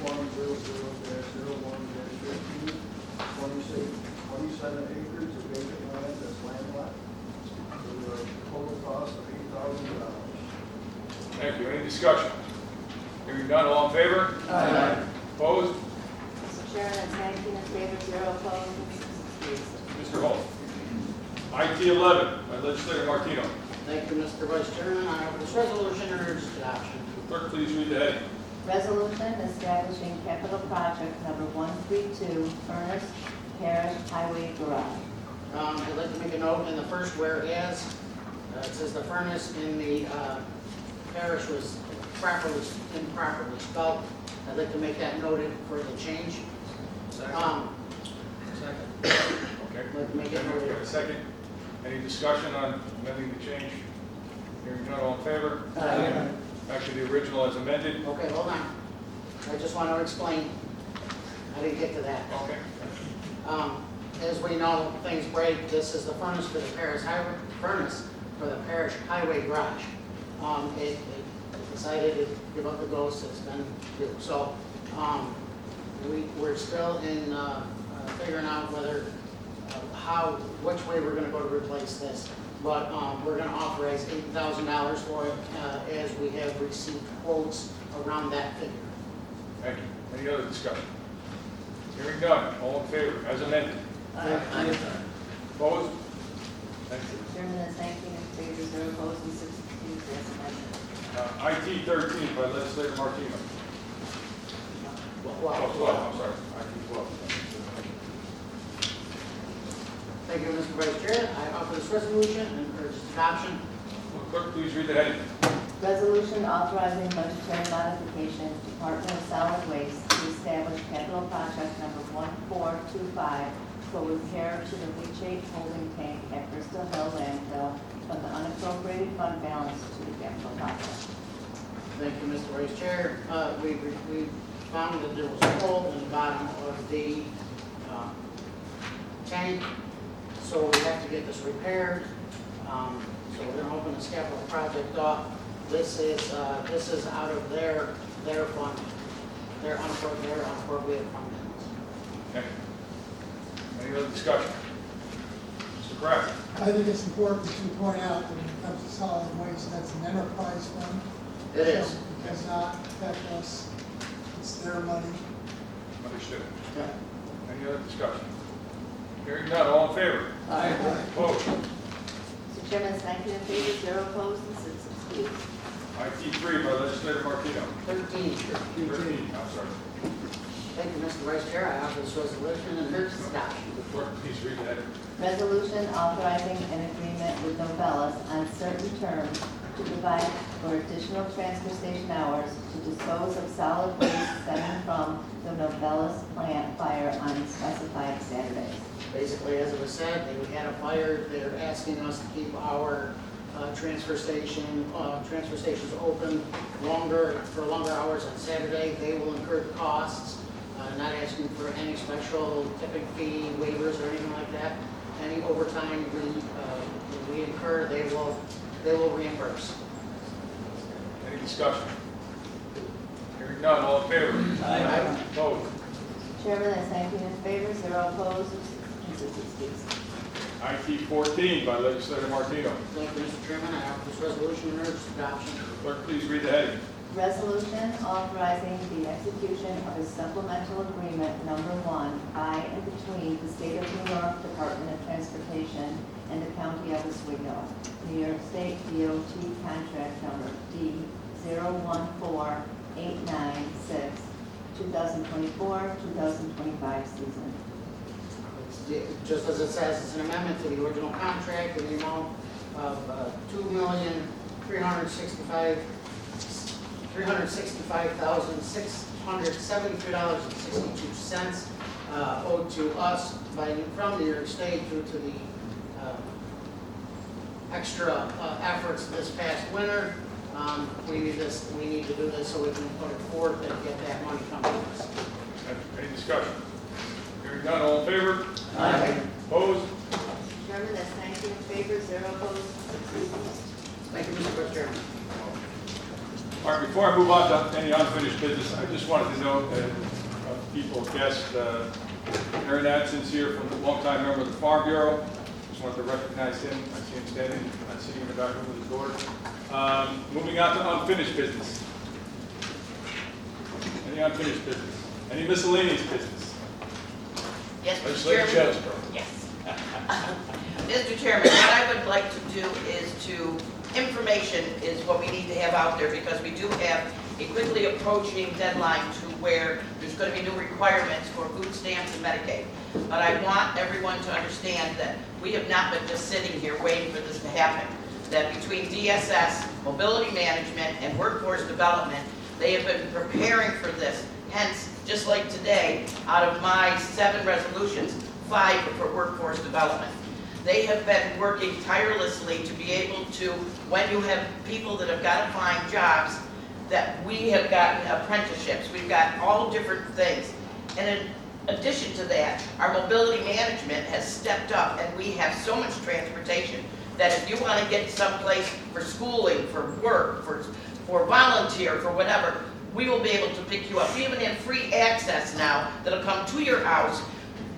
13100-01-15, 27 acres of vacant land that's landlocked, with a total cost of $8,000. Thank you. Any discussion? Hearing none, all in favor? Aye. Opposed? Mr. Chairman, that's 19 in favor, 0 opposed, and 6 excused. Mr. Holt. IT 11 by legislator Martino. Thank you, Mr. Vice Chairman. I offer this resolution and urge its adoption. Clerk, please read the heading. Resolution establishing capital project number 132, Furnace Parish Highway Garage. I'd like to make a note in the first whereas, it says the furnace in the parish was improperly spelled. I'd like to make that noted for the change. Second. Second. Okay. I'd like to make it Okay, noted. a second. Any discussion on amending the change? Hearing none, all in favor? Aye. Back to the original as amended. Okay, hold on. I just want to explain. I didn't get to that. Okay. As we know, things break. This is the furnace for the parish highway garage. It decided to give up the ghost. It's been due. So we're still in figuring out whether which way we're going to go to replace this. But we're going to authorize $8,000 for it as we have received quotes around that figure. Thank you. Any other discussion? Hearing none, all in favor, as amended. Aye. Opposed? Thank you. Chairman, that's 19 in favor, 0 opposed, and 6 excused, as amended. IT 13 by legislator Martino. Wow. 12, I'm sorry. IT 12. Thank you, Mr. Vice Chair. I offer this resolution and urge its adoption. Will clerk please read the heading? Resolution authorizing budgetary modification to Department of Solid Waste to establish capital project number 1425 for repair to the leachate holding tank at Bristol Hill landfill from the unappropriated fund balance to the capital project. Thank you, Mr. Vice Chair. We found that there was a hole in the bottom of the tank, so we have to get this repaired. So we're going to open this capital project up. This is out of their fund, their unappropriated fund balance. Thank you. Any other discussion? Mr. Kraft. I think it's important to point out that when it comes to solid waste, that's an enterprise fund. It is. So it does not affect us. It's their money. Understood. Yeah. Any other discussion? Hearing none, all in favor? Aye. Opposed? Mr. Chairman, it's 19 in favor, 0 opposed, and 6 excused. IT 3 by legislator Martino. 13. 13, I'm sorry. Thank you, Mr. Vice Chair. I offer this resolution and urge its adoption. Clerk, please read the heading. Resolution authorizing an agreement with Novelis on certain terms to provide for additional transfer station hours to dispose of solid waste stemming from the Novellis plant fire on specified Saturdays. Basically, as it was said, they had a fire, they're asking us to keep our transfer stations open for longer hours on Saturday. They will incur the costs, not asking for any special tipping fee waivers or anything like that. Any overtime we incur, they will reimburse. Any discussion? Hearing none, all in favor? Aye. Opposed? Chairman, that's 19 in favor, 0 opposed, excused. IT 14 by legislator Martino. Thank you, Mr. Chairman. I offer this resolution and urge its adoption. Clerk, please read the heading. Resolution authorizing the execution of a supplemental agreement number 1 by and between the State of New York Department of Transportation and the County of Oswego, New York State DOT contract number D014896, 2024-2025 season. Just as it says, it's an amendment to the original contract in the amount of $365,673.62 owed to us from New York State due to the extra efforts this past winter. We need to do this so we can put it forth and get that money coming to us. Any discussion? Hearing none, all in favor? Aye. Opposed? Chairman, that's 19 in favor, 0 opposed, excused. Thank you, Mr. Vice Chairman. All right, before I move on to any unfinished business, I just wanted to note that people guessed Aaron Adson's here from the longtime member of the Farm Bureau. Just wanted to recognize him. I see him standing, I see him in the back room with his daughter. Moving on to unfinished business. Any unfinished business? Any miscellaneous business? Yes, Mr. Legislator Chairman. Chesbro. Yes. Mr. Chairman, what I would like to do is information is what we need to have out there because we do have a quickly approaching deadline to where there's going to be new requirements for food stamps and Medicaid. But I want everyone to understand that we have not been just sitting here waiting for this to happen. That between DSS, mobility management, and workforce development, they have been preparing for this. Hence, just like today, out of my 7 resolutions, 5 are for workforce development. They have been working tirelessly to be able to, when you have people that have got to find jobs, that we have gotten apprenticeships. We've got all different things. And in addition to that, our mobility management has stepped up and we have so much transportation that if you want to get someplace for schooling, for work, for volunteer, for whatever, we will be able to pick you up. We even have free access now that'll come to your house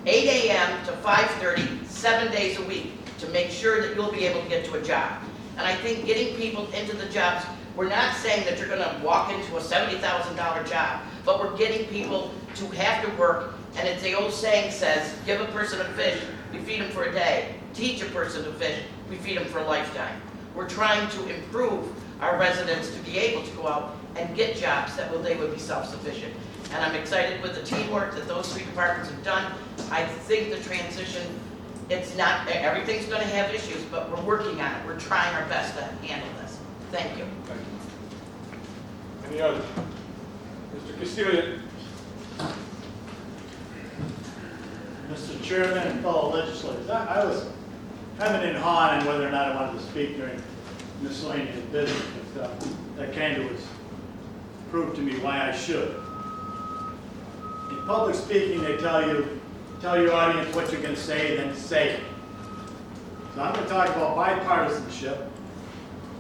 8 a.m. to 5:30, 7 days a week to make sure that you'll be able to get to a job. And I think getting people into the jobs, we're not saying that you're going to walk into a $70,000 job, but we're getting people to have to work. And as the old saying says, give a person a fish, we feed them for a day. Teach a person to fish, we feed them for a lifetime. We're trying to improve our residents to be able to go out and get jobs that they would be self-sufficient. And I'm excited with the teamwork that those 3 departments have done. I think the transition, it's not, everything's going to have issues, but we're working on it. We're trying our best to handle this. Thank you. Thank you. Any other? Mr. Castillo. Mr. Chairman and fellow legislators, I was having in hawing on whether or not I wanted to speak during miscellaneous business, but that kind of was proved to me why I should. In public speaking, they tell your audience what you're going to say, then say it. So I'm going to talk about bipartisanship,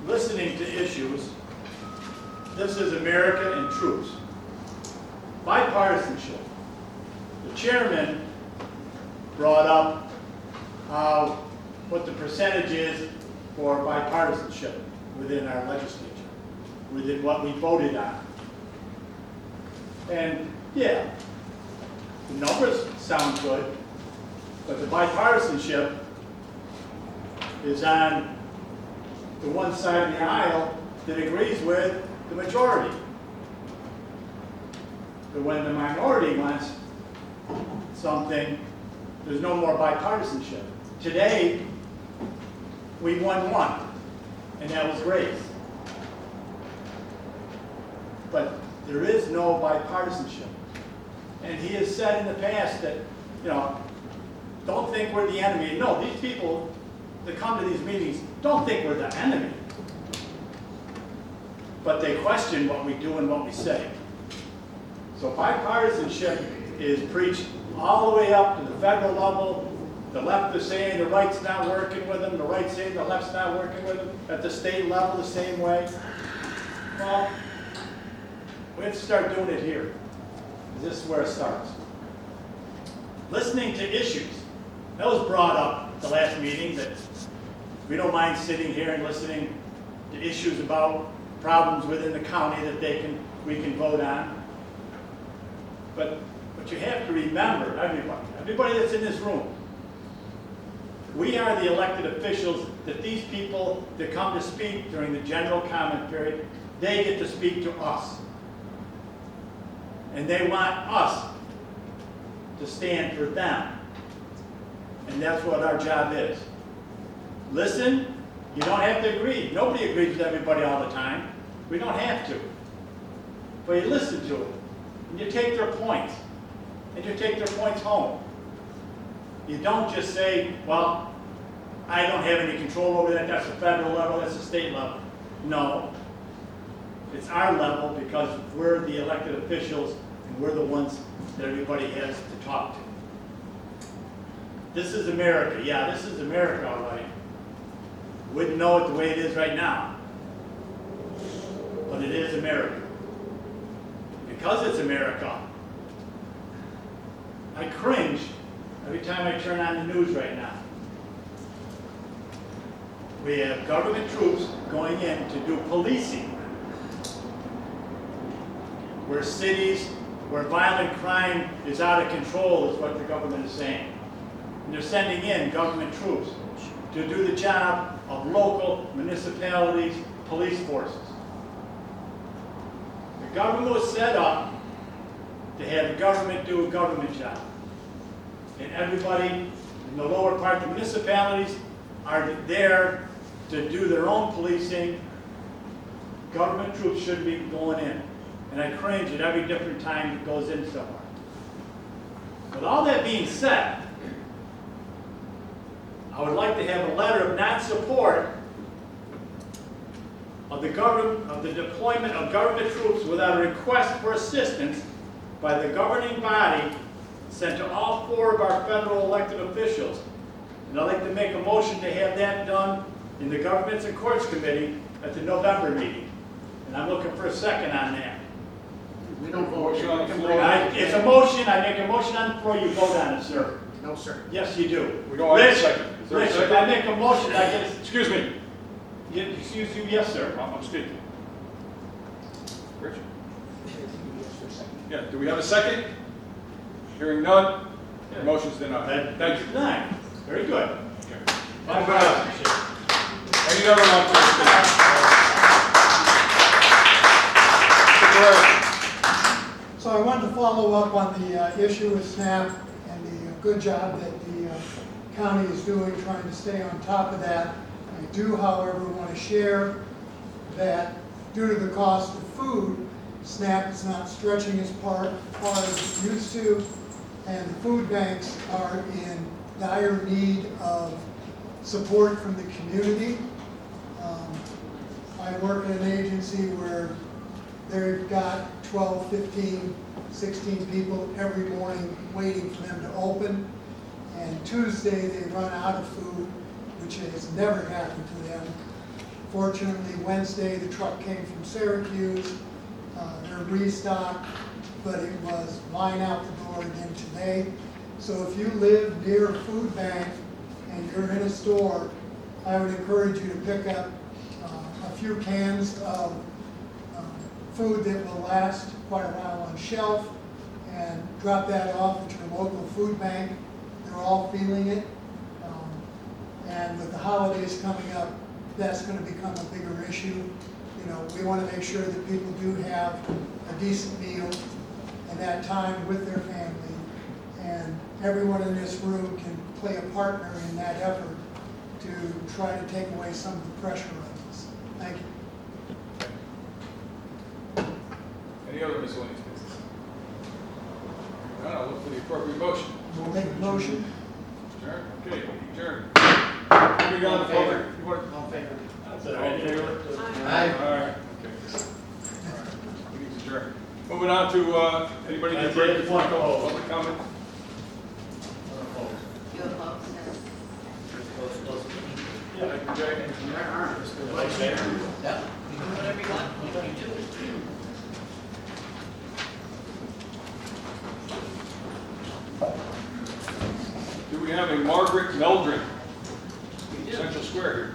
listening to issues. This is America and troops. Bipartisanship. The chairman brought up what the percentage is for bipartisanship within our legislature, within what we voted on. And yeah, the numbers sound good, but the bipartisanship is on the one side of the aisle that agrees with the majority. But when the minority wants something, there's no more bipartisanship. Today, we won one, and that was race. but there is no bipartisanship. And he has said in the past that, don't think we're the enemy. No, these people that come to these meetings don't think we're the enemy. But they question what we do and what we say. So bipartisanship is preached all the way up to the federal level. The left is saying the right's not working with them, the right's saying the left's not working with them. At the state level, the same way. Well, we have to start doing it here. This is where it starts. Listening to issues. That was brought up at the last meeting, that we don't mind sitting here and listening to issues about problems within the county that we can vote on. But what you have to remember, everybody that's in this room, we are the elected officials that these people that come to speak during the general comment period, they get to speak to us. And they want us to stand for them. And that's what our job is. Listen, you don't have to agree. Nobody agrees with everybody all the time. We don't have to. But you listen to them, and you take their points, and you take their points home. You don't just say, well, I don't have any control over that, that's the federal level, that's the state level. No. It's our level because we're the elected officials and we're the ones that everybody has to talk to. This is America. Yeah, this is America, all right. Wouldn't know it the way it is right now. But it is America. Because it's America, I cringe every time I turn on the news right now. We have government troops going in to do policing. Where cities, where violent crime is out of control is what the government is saying. And they're sending in government troops to do the job of local municipalities, police forces. The government was set up to have the government do a government job. And everybody in the lower part, the municipalities, are there to do their own policing. Government troops shouldn't be going in. And I cringe at every different time it goes in somewhere. With all that being said, I would like to have a letter of non-support of the deployment of government troops without a request for assistance by the governing body sent to all 4 of our federal elected officials. And I'd like to make a motion to have that done in the Governments and Courts Committee at the November meeting. And I'm looking for a second on that. We don't vote. It's a motion. I make a motion on the floor. You vote on it, sir. No, sir. Yes, you do. We don't have a second. Is there a Rich, if second? I make a motion, I get it. Excuse me. Excuse you, yes, sir. I'm speaking. Rich? Yeah, do we have a second? Hearing none, motion's denied. Thank you. Nine. Very good. Okay. Any other one, please? So I wanted to follow up on the issue with SNAP and the good job that the county is doing trying to stay on top of that. I do, however, want to share that due to the cost of food, SNAP is not stretching as far as it used to, and the food banks are in dire need of support from the community. I work in an agency where they've got 12, 15, 16 people every morning waiting for them to open. And Tuesday, they run out of food, which has never happened to them. Fortunately, Wednesday, the truck came from Syracuse. They're restocked, but it was line out the door again today. So if you live near a food bank and you're in a store, I would encourage you to pick up a few cans of food that will last quite a while on shelf and drop that off at your local food bank. They're all feeling it. And with the holidays coming up, that's going to become a bigger issue. You know, we want to make sure that people do have a decent meal and that time with their family. And everyone in this room can play a partner in that effort to try to take away some of the pressure on us. Thank you. Any other miscellaneous business? None, I'll look for the appropriate motion. We'll make a motion. Adjourn, okay, adjourn. Moving on to public, you want? All in favor? All in favor? Aye. All right, okay. All right, meeting's adjourned. Moving on to, anybody need a break before I go, public comment? You oppose? Thank you, Jay. There aren't. Yeah. You do whatever you want. You do. Do we have a Margaret Meldrum? Central Square here.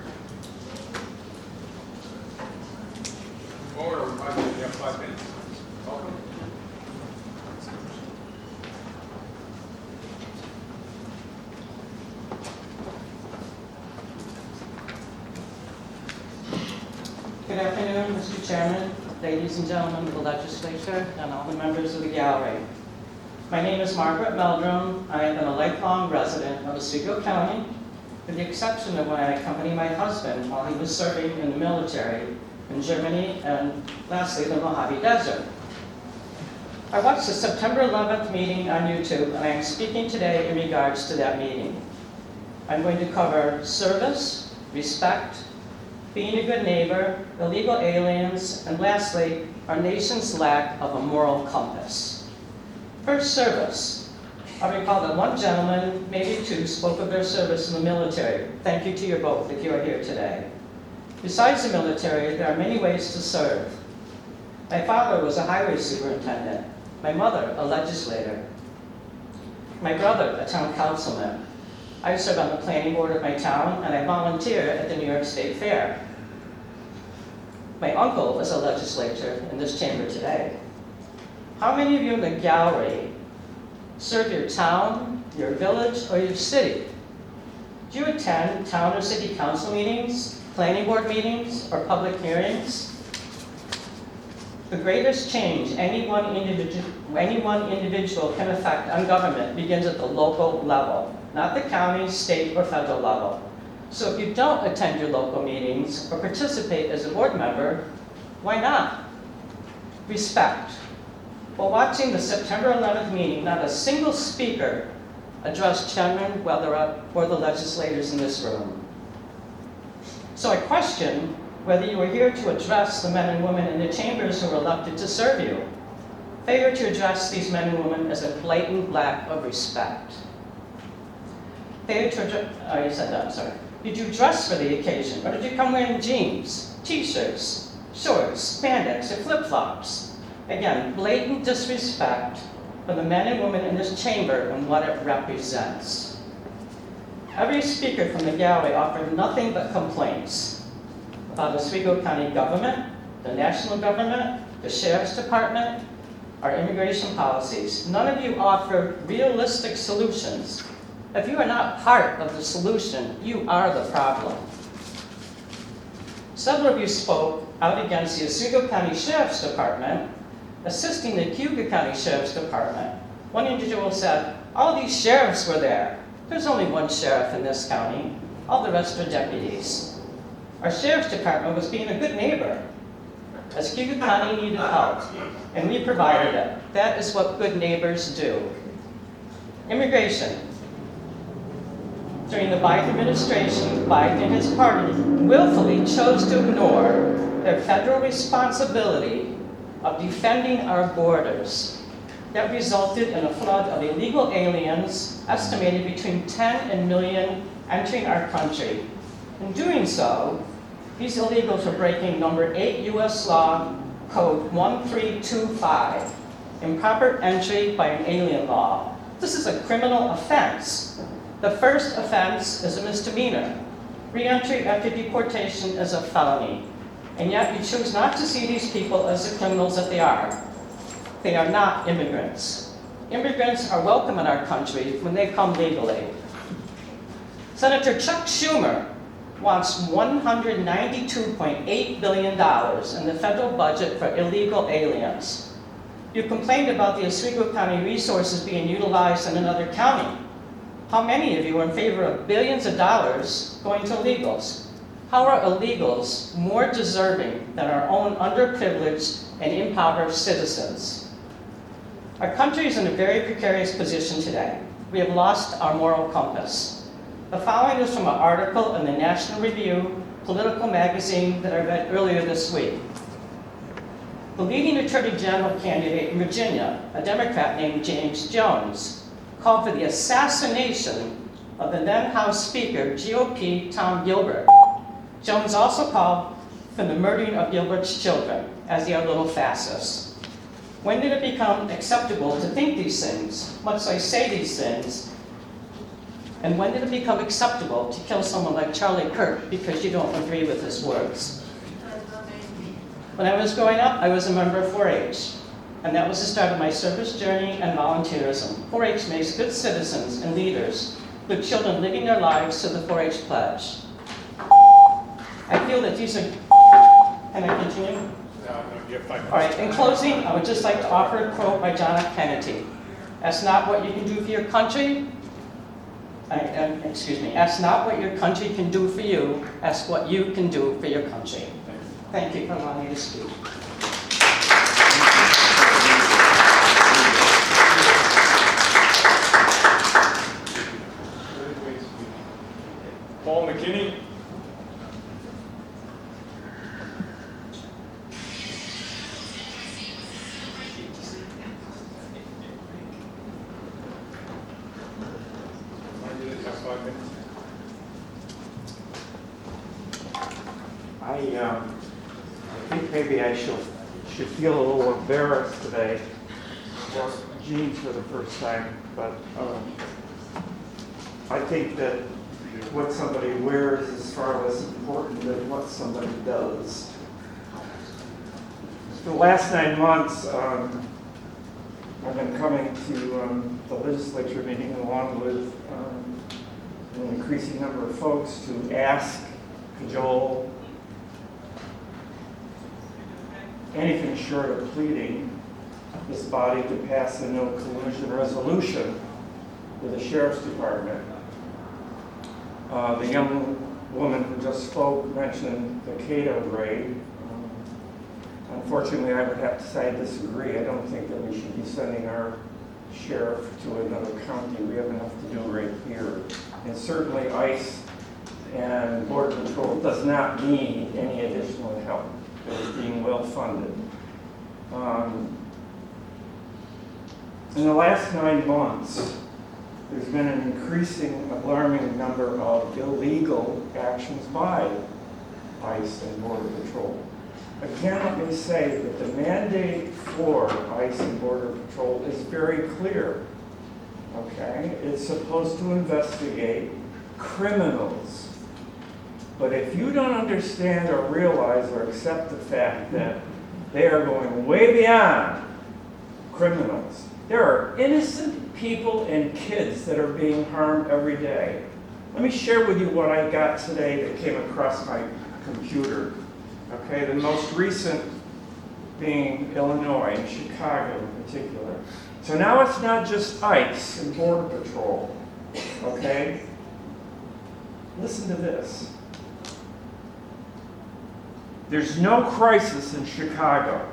Forward, or we might only have 5 minutes. Welcome. Good afternoon, Mr. Chairman, ladies and gentlemen of the legislature, and all the members of the gallery. My name is Margaret Meldrum. I have been a lifelong resident of Oswego County, with the exception of when I accompanied my husband while he was serving in the military in Germany and lastly the Mojave Desert. I watched the September 11th meeting on YouTube, and I am speaking today in regards to that meeting. I'm going to cover service, respect, being a good neighbor, illegal aliens, and lastly, our nation's lack of a moral compass. First, service. I recall that one gentleman, maybe two, spoke of their service in the military. Thank you to you both if you are here today. Besides the military, there are many ways to serve. My father was a highway superintendent, my mother a legislator, my brother a town councilman. I serve on the planning board of my town, and I volunteer at the New York State Fair. My uncle is a legislator in this chamber today. How many of you in the gallery serve your town, your village, or your city? Do you attend town or city council meetings, planning board meetings, or public hearings? The greatest change any one individual can affect on government begins at the local level, not the county, state, or federal level. So if you don't attend your local meetings or participate as a board member, why not? Respect. While watching the September 11th meeting, not a single speaker addressed Chairman Weatherup or the legislators in this room. So I question whether you are here to address the men and women in the chambers who were elected to serve you. Failure to address these men and women is a blatant lack of respect. Failure to address, oh, you said that, I'm sorry. Did you dress for the occasion, or did you come wearing jeans, t-shirts, shorts, spandex, or flip-flops? Again, blatant disrespect for the men and women in this chamber and what it represents. Every speaker from the gallery offered nothing but complaints about the Oswego County government, the national government, the sheriff's department, our immigration policies. None of you offer realistic solutions. If you are not part of the solution, you are the problem. Several of you spoke out against the Oswego County Sheriff's Department assisting the Cuyahoga County Sheriff's Department. One individual said, all these sheriffs were there. There's only one sheriff in this county. All the rest are deputies. Our Sheriff's Department was being a good neighbor, as Cuyahoga County needed help, and we provided it. That is what good neighbors do. Immigration. During the Biden administration, Biden and his party willfully chose to ignore their federal responsibility of defending our borders. That resulted in a flood of illegal aliens, estimated between 10 and million, entering our country. In doing so, these illegals were breaking number 8 U.S. Law, Code 1325, improper entry by an alien law. This is a criminal offense. The first offense is a misdemeanor. Re-entry after deportation is a felony. And yet you choose not to see these people as the criminals that they are. They are not immigrants. Immigrants are welcome in our country when they come legally. Senator Chuck Schumer wants $192.8 billion in the federal budget for illegal aliens. You complained about the Oswego County resources being utilized in another county. How many of you are in favor of billions of dollars going to illegals? How are illegals more deserving than our own underprivileged and impoverished citizens? Our country is in a very precarious position today. We have lost our moral compass. The following is from an article in the National Review political magazine that I read earlier this week. The leading Attorney General candidate in Virginia, a Democrat named James Jones, called for the assassination of the then House Speaker, GOP Tom Gilbert. Jones also called for the murdering of Gilbert's children, as they are little fascists. When did it become acceptable to think these things, much like say these things? And when did it become acceptable to kill someone like Charlie Kirk because you don't agree with his words? When I was growing up, I was a member of 4-H, and that was the start of my service journey and volunteerism. 4-H makes good citizens and leaders, with children living their lives to the 4-H pledge. I feel that these are, can I continue? No, you have 5 minutes. All right, in closing, I would just like to offer a quote by John F. Kennedy. Ask not what you can do for your country, ask not what your country can do for you, ask what you can do for your country. Thank you for allowing me to speak. Paul McKinney. I think maybe I should feel a little embarrassed today. Well, jeans for the first time, but I think that what somebody wears is far less important than what somebody does. For the last 9 months, I've been coming to the legislature meeting along with an increasing number of folks to ask, cajole, anything short of pleading this body to pass a no collusion resolution with the Sheriff's Department. The young woman who just spoke mentioned the Cato raid. Unfortunately, I would have to say I disagree. I don't think that we should be sending our sheriff to another county. We have enough to do right here. And certainly ICE and Border Patrol does not need any additional help. They're being well funded. In the last 9 months, there's been an increasing, alarming number of illegal actions by ICE and Border Patrol. Again, let me say that the mandate for ICE and Border Patrol is very clear. Okay? It's supposed to investigate criminals. But if you don't understand or realize or accept the fact that they are going way beyond criminals, there are innocent people and kids that are being harmed every day. Let me share with you what I got today that came across my computer. Okay, the most recent being Illinois and Chicago in particular. So now it's not just ICE and Border Patrol. Okay? Listen to this. There's no crisis in Chicago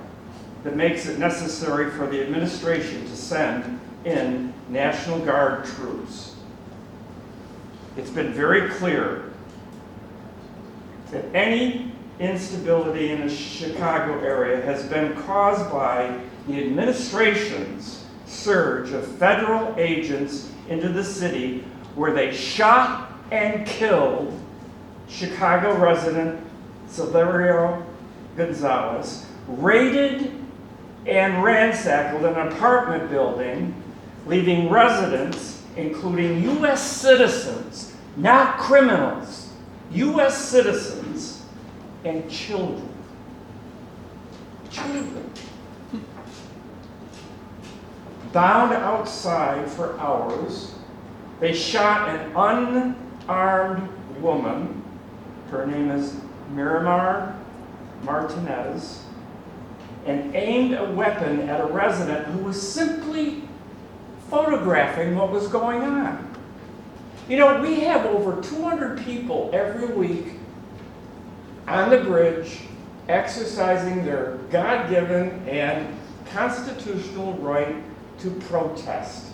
that makes it necessary for the administration to send in National Guard troops. It's been very clear that any instability in the Chicago area has been caused by the administration's surge of federal agents into the city, where they shot and killed Chicago resident Silverio Gonzalez, raided and ransacked an apartment building, leaving residents, including U.S. citizens, not criminals, U.S. citizens, and children. Children. Bound outside for hours. They shot an unarmed woman. Her name is Miramar Martinez, and aimed a weapon at a resident who was simply photographing what was going on. You know, we have over 200 people every week on the bridge, exercising their God-given and constitutional right to protest.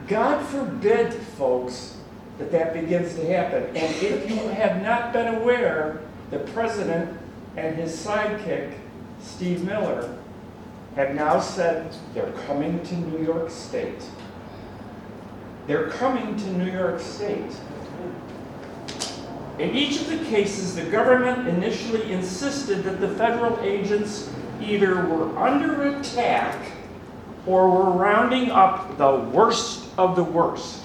God forbid, folks, that that begins to happen. And if you have not been aware, the president and his sidekick, Steve Miller, have now said they're coming to New York State. They're coming to New York State. In each of the cases, the government initially insisted that the federal agents either were under attack or were rounding up the worst of the worst.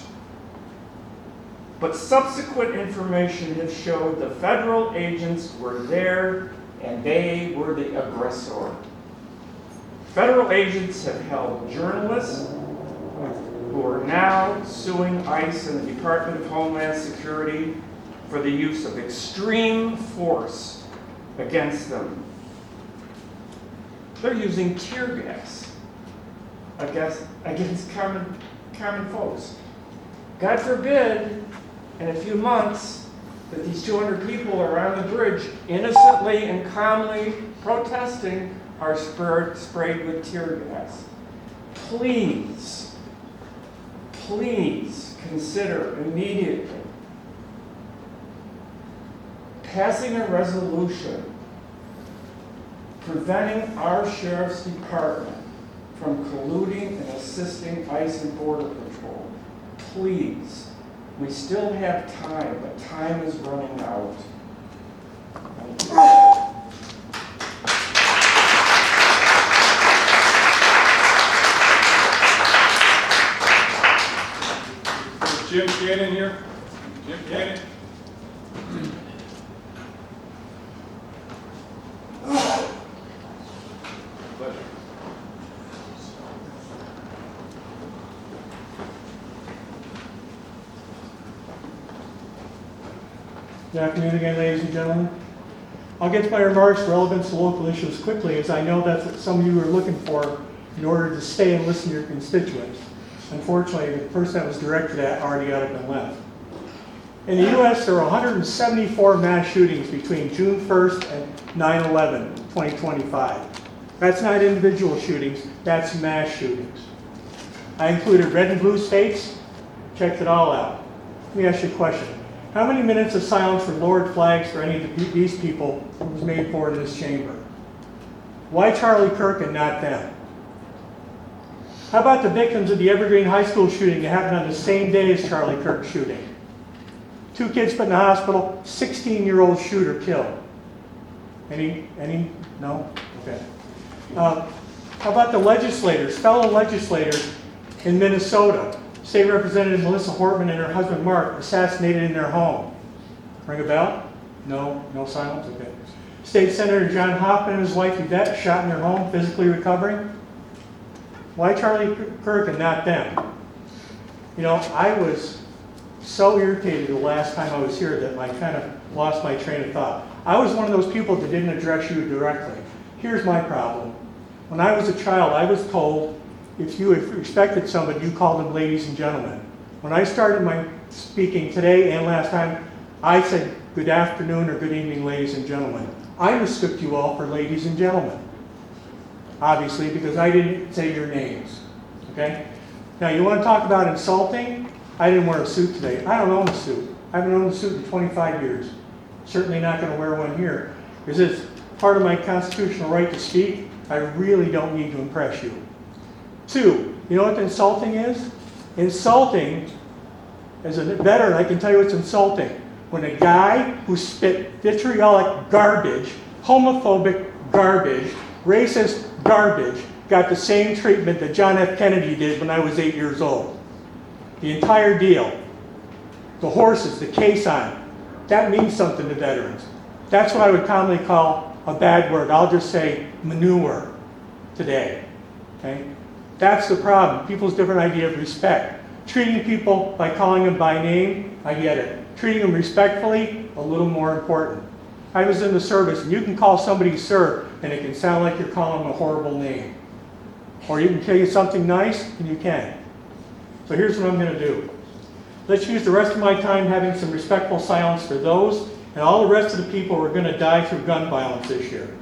But subsequent information has showed the federal agents were there and they were the aggressor. Federal agents have held journalists who are now suing ICE and the Department of Homeland Security for the use of extreme force against them. They're using tear gas against common folks. God forbid, in a few months, that these 200 people are on the bridge innocently and calmly protesting are sprayed with tear gas. Please consider immediately passing a resolution preventing our sheriff's department from colluding and assisting ICE and Border Patrol. Please. We still have time, but time is running out. Thank Jim you. Cannon here? Jim Cannon? Pleasure. Good afternoon again, ladies and gentlemen. I'll get to my remarks relevant to local issues quickly, as I know that's what some of you are looking for in order to stay and listen to your constituents. Unfortunately, the person that was directed at already got up and left. In the U.S., there are 174 mass shootings between June 1st and 9/11, 2025. That's not individual shootings, that's mass shootings. I included red and blue states, checked it all out. Let me ask you a question. How many minutes of silence for lowered flags for any of these people was made for in this chamber? Why Charlie Kirk and not them? How about the victims of the Evergreen High School shooting that happened on the same day as Charlie Kirk's shooting? 2 kids put in the hospital, 16-year-old shooter killed. Any, no? Okay. How about the legislators, fellow legislators in Minnesota? State Representative Melissa Hortman and her husband Mark assassinated in their home. Ring a bell? No? No silence? Okay. State Senator John Hoffman and his wife Yvette shot in their home, physically recovering. Why Charlie Kirk and not them? You know, I was so irritated the last time I was here that I kind of lost my train of thought. I was one of those people that didn't address you directly. Here's my problem. When I was a child, I was told if you respected somebody, you called them ladies and gentlemen. When I started my speaking today and last time, I said good afternoon or good evening, ladies and gentlemen. I mistook you all for ladies and gentlemen, obviously, because I didn't say your names, okay? Now, you want to talk about insulting? I didn't wear a suit today. I don't own a suit. I haven't owned a suit in 25 years. Certainly not going to wear one here, because it's part of my constitutional right to speak. I really don't need to impress you. 2, you know what insulting is? Insulting, as a veteran, I can tell you what's insulting. When a guy who spit vitriolic garbage, homophobic garbage, racist garbage, got the same treatment that John F. Kennedy did when I was 8 years old. The entire deal. The horses, the caisson, that means something to veterans. That's what I would commonly call a bad word. I'll just say manure today. Okay? That's the problem. People's different idea of respect. Treating people by calling them by name, I get it. Treating them respectfully, a little more important. I was in the service, and you can call somebody sir, and it can sound like you're calling them a horrible name. Or you can tell you something nice, and you can. So here's what I'm going to do. Let's use the rest of my time having some respectful silence for those And all the rest of the people are going to die through gun violence this year.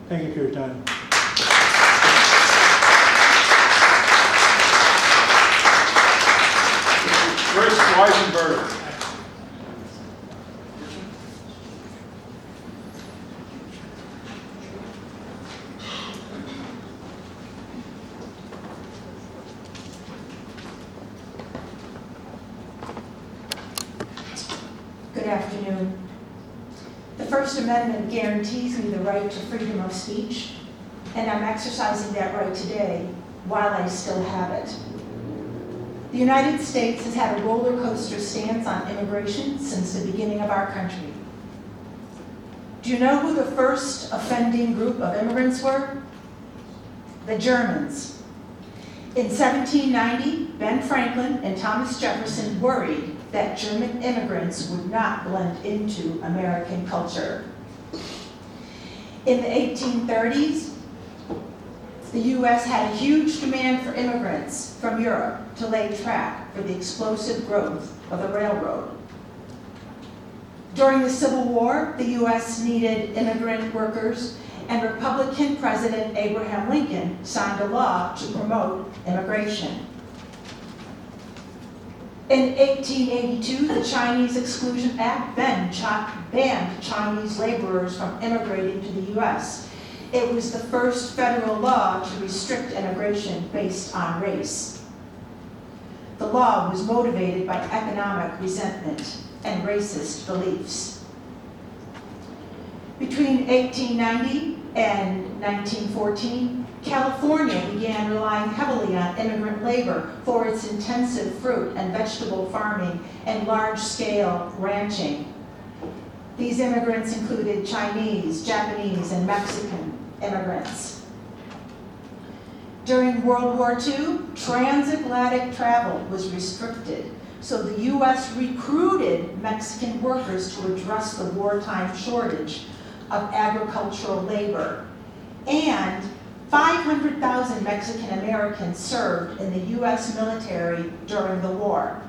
Thank you for your time. Chris Weisenberger. Good afternoon. The First Amendment guarantees me the right to freedom of speech, and I'm exercising that right today while I still have it. The United States has had a roller coaster stance on immigration since the beginning of our country. Do you know who the first offending group of immigrants were? The Germans. In 1790, Ben Franklin and Thomas Jefferson worried that German immigrants would not blend into American culture. In the 1830s, the U.S. had a huge demand for immigrants from Europe to lay track for the explosive growth of the railroad. During the Civil War, the U.S. needed immigrant workers, and Republican President Abraham Lincoln signed a law to promote immigration. In 1882, the Chinese Exclusion Act banned Chinese laborers from immigrating to the U.S. It was the first federal law to restrict immigration based on race. The law was motivated by economic resentment and racist beliefs. Between 1890 and 1914, California began relying heavily on immigrant labor for its intensive fruit and vegetable farming and large-scale ranching. These immigrants included Chinese, Japanese, and Mexican immigrants. During World War II, transatlantic travel was restricted, so the U.S. recruited Mexican workers to address the wartime shortage of agricultural labor, and 500,000 Mexican Americans served in the U.S. military during the war.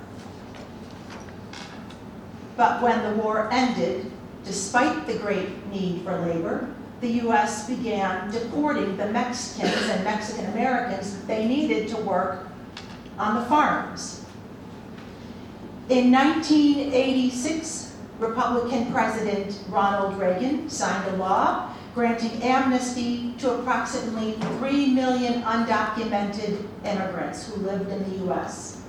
But when the war ended, despite the great need for labor, the U.S. began deporting the Mexicans and Mexican Americans that they needed to work on the farms. In 1986, Republican President Ronald Reagan signed a law granting amnesty to approximately 3 million undocumented immigrants who lived in the U.S.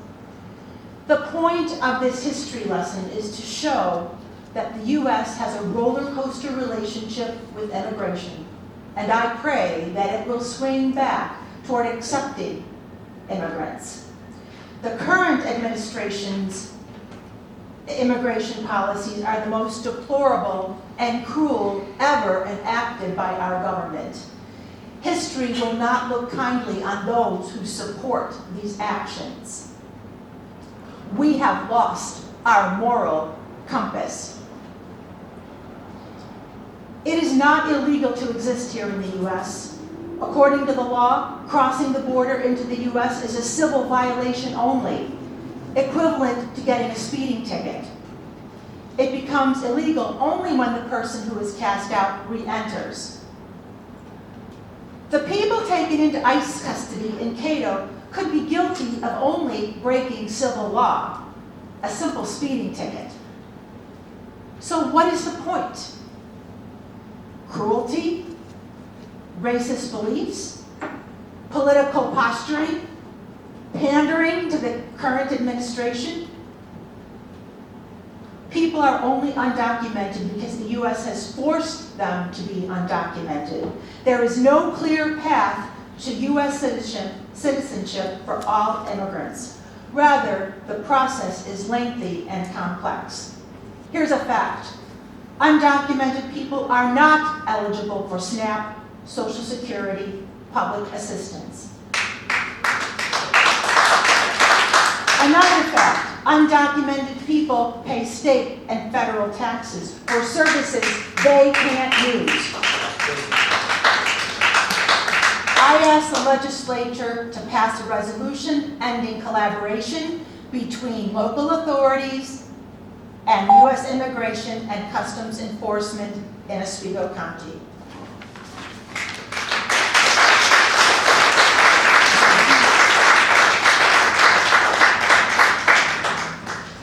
The point of this history lesson is to show that the U.S. has a roller coaster relationship with immigration, and I pray that it will swing back toward accepting immigrants. The current administration's immigration policies are the most deplorable and cruel ever enacted by our government. History will not look kindly on those who support these actions. We have lost our moral compass. It is not illegal to exist here in the U.S. According to the law, crossing the border into the U.S. is a civil violation only, equivalent to getting a speeding ticket. It becomes illegal only when the person who is cast out re-enters. The people taken into ICE custody in Cato could be guilty of only breaking civil law, a simple speeding ticket. So what is the point? Cruelty? Racist beliefs? Political posturing? Pandering to the current administration? People are only undocumented because the U.S. has forced them to be undocumented. There is no clear path to U.S. citizenship for all immigrants. Rather, the process is lengthy and complex. Here's a fact. Undocumented people are not eligible for SNAP, Social Security, public assistance. Another fact, undocumented people pay state and federal taxes for services they can't use. I asked the legislature to pass a resolution ending collaboration between local authorities and U.S. Immigration and Customs Enforcement in Oswego County.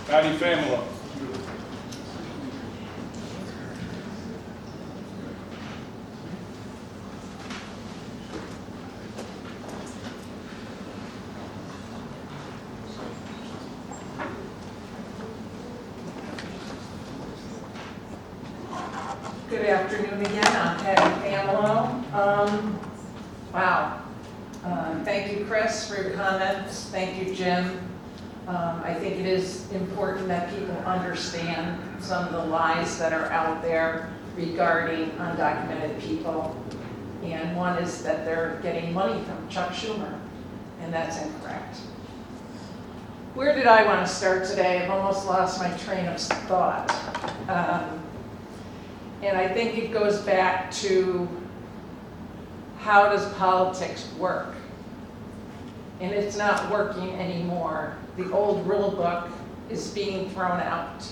Patty Familo. Good afternoon again, I'm Patty Pamelo. Wow. Thank you, Chris, for your comments. Thank you, Jim. I think it is important that people understand some of the lies that are out there regarding undocumented people. And one is that they're getting money from Chuck Schumer, and that's incorrect. Where did I want to start today? I've almost lost my train of thought. And I think it goes back to how does politics work? And it's not working anymore. The old rule book is being thrown out.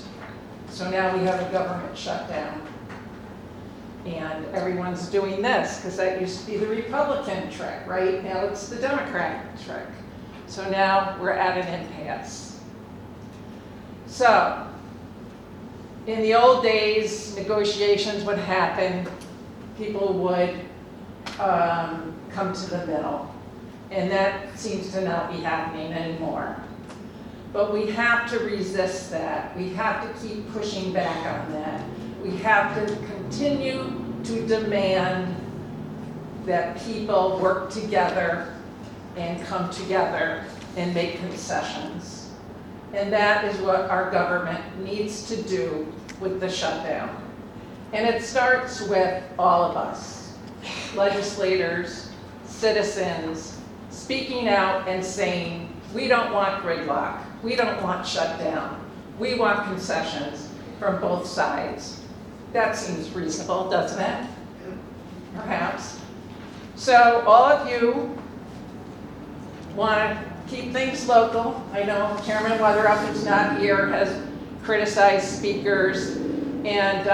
So now we have a government shutdown. And everyone's doing this, because that used to be the Republican trick, right? Now it's the Democrat trick. So now we're at an impasse. So, in the old days, negotiations would happen. People would come to the middle. And that seems to not be happening anymore. But we have to resist that. We have to keep pushing back on that. We have to continue to demand that people work together and come together and make concessions. And that is what our government needs to do with the shutdown. And it starts with all of us, legislators, citizens, speaking out and saying, we don't want gridlock, we don't want shutdown, we want concessions from both sides. That seems reasonable, doesn't it? Perhaps. So all of you want to keep things local. I know Chairman Weatherup, who's not here, has criticized speakers, and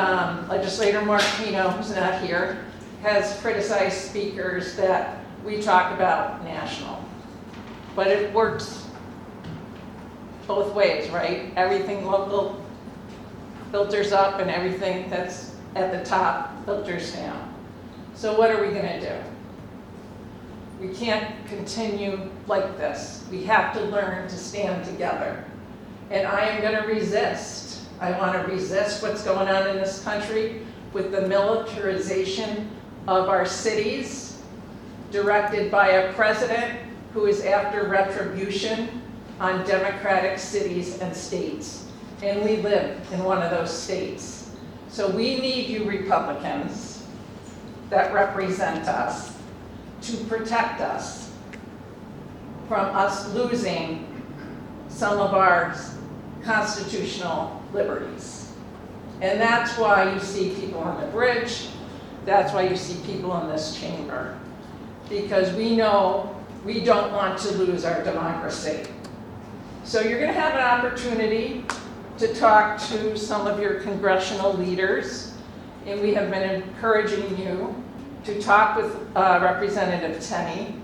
Legislator Martino, who's not here, has criticized speakers that we talk about national. But it works both ways, right? Everything local filters up and everything that's at the top filters down. So what are we gonna do? We can't continue like this. We have to learn to stand together. And I am gonna resist. I wanna resist what's going on in this country with the militarization of our cities, directed by a president who is after retribution on democratic cities and states. And we live in one of those states. So we need you Republicans that represent us to protect us from us losing some of our constitutional liberties. And that's why you see people on the bridge, that's why you see people in this chamber. Because we know we don't want to lose our democracy. So you're gonna have an opportunity to talk to some of your congressional leaders, and we have been encouraging you to talk with Representative Tenney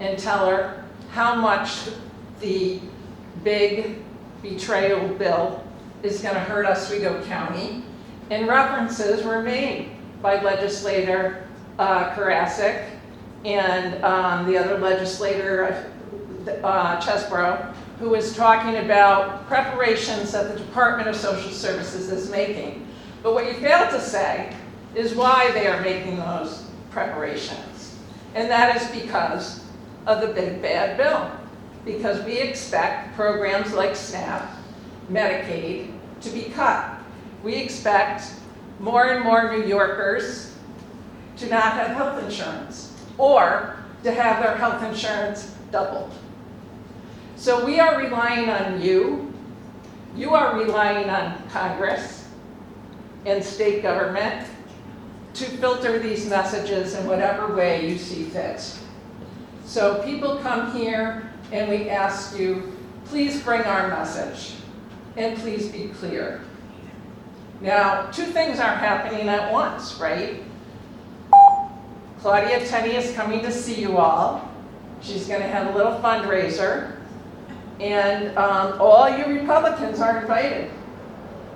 and tell her how much the big betrayal bill is going to hurt Oswego County. And references were made by legislator Karasik and the other legislator, Chesbrough, who was talking about preparations that the Department of Social Services is making. But what you failed to say is why they are making those preparations. And that is because of the big bad bill. Because we expect programs like SNAP, Medicaid to be cut. We expect more and more New Yorkers to not have health insurance or to have their health insurance doubled. So we are relying on you. You are relying on Congress and state government to filter these messages in whatever way you see fit. So people come here and we ask you, please bring our message and please be clear. Now, two things are happening at once, right? Claudia Tenney is coming to see you all. She's going to have a little fundraiser, and all you Republicans are invited.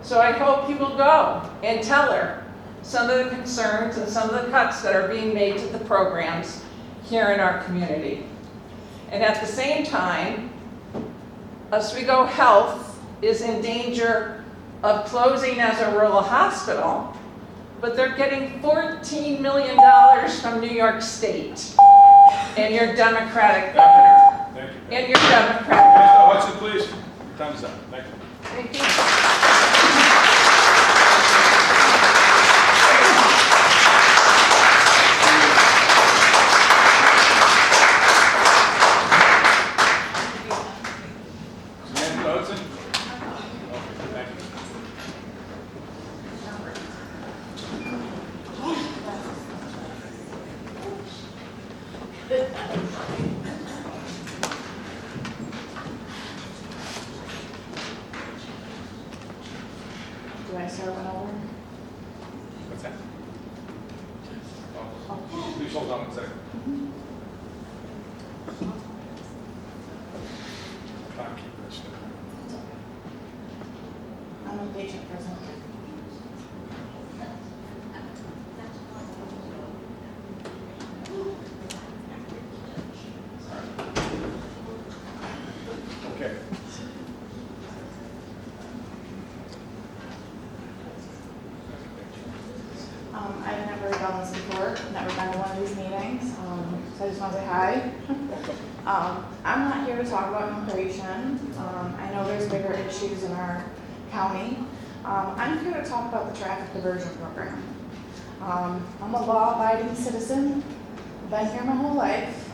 So I hope you will go and tell her some of the concerns and some of the cuts that are being made to the programs here in our community. And at the same time, Oswego Health is in danger of closing as a rural hospital, but they're getting $14 million from New York State and your Democratic governor. Thank you. And your Democratic. Watson, please. Your time is up. Thank you. Thank you. Samantha Hudson? Okay, thank you. Do I start one over? What's that? Oh, please hold on 1 second. Timekeeper, so. I'm a patient person. Okay. I've never done this before, never been to one of these meetings, so I just want to say hi. I'm not here to talk about immigration. I know there's bigger issues in our county. I'm here to talk about the traffic diversion program. I'm a law-abiding citizen, been here my whole life.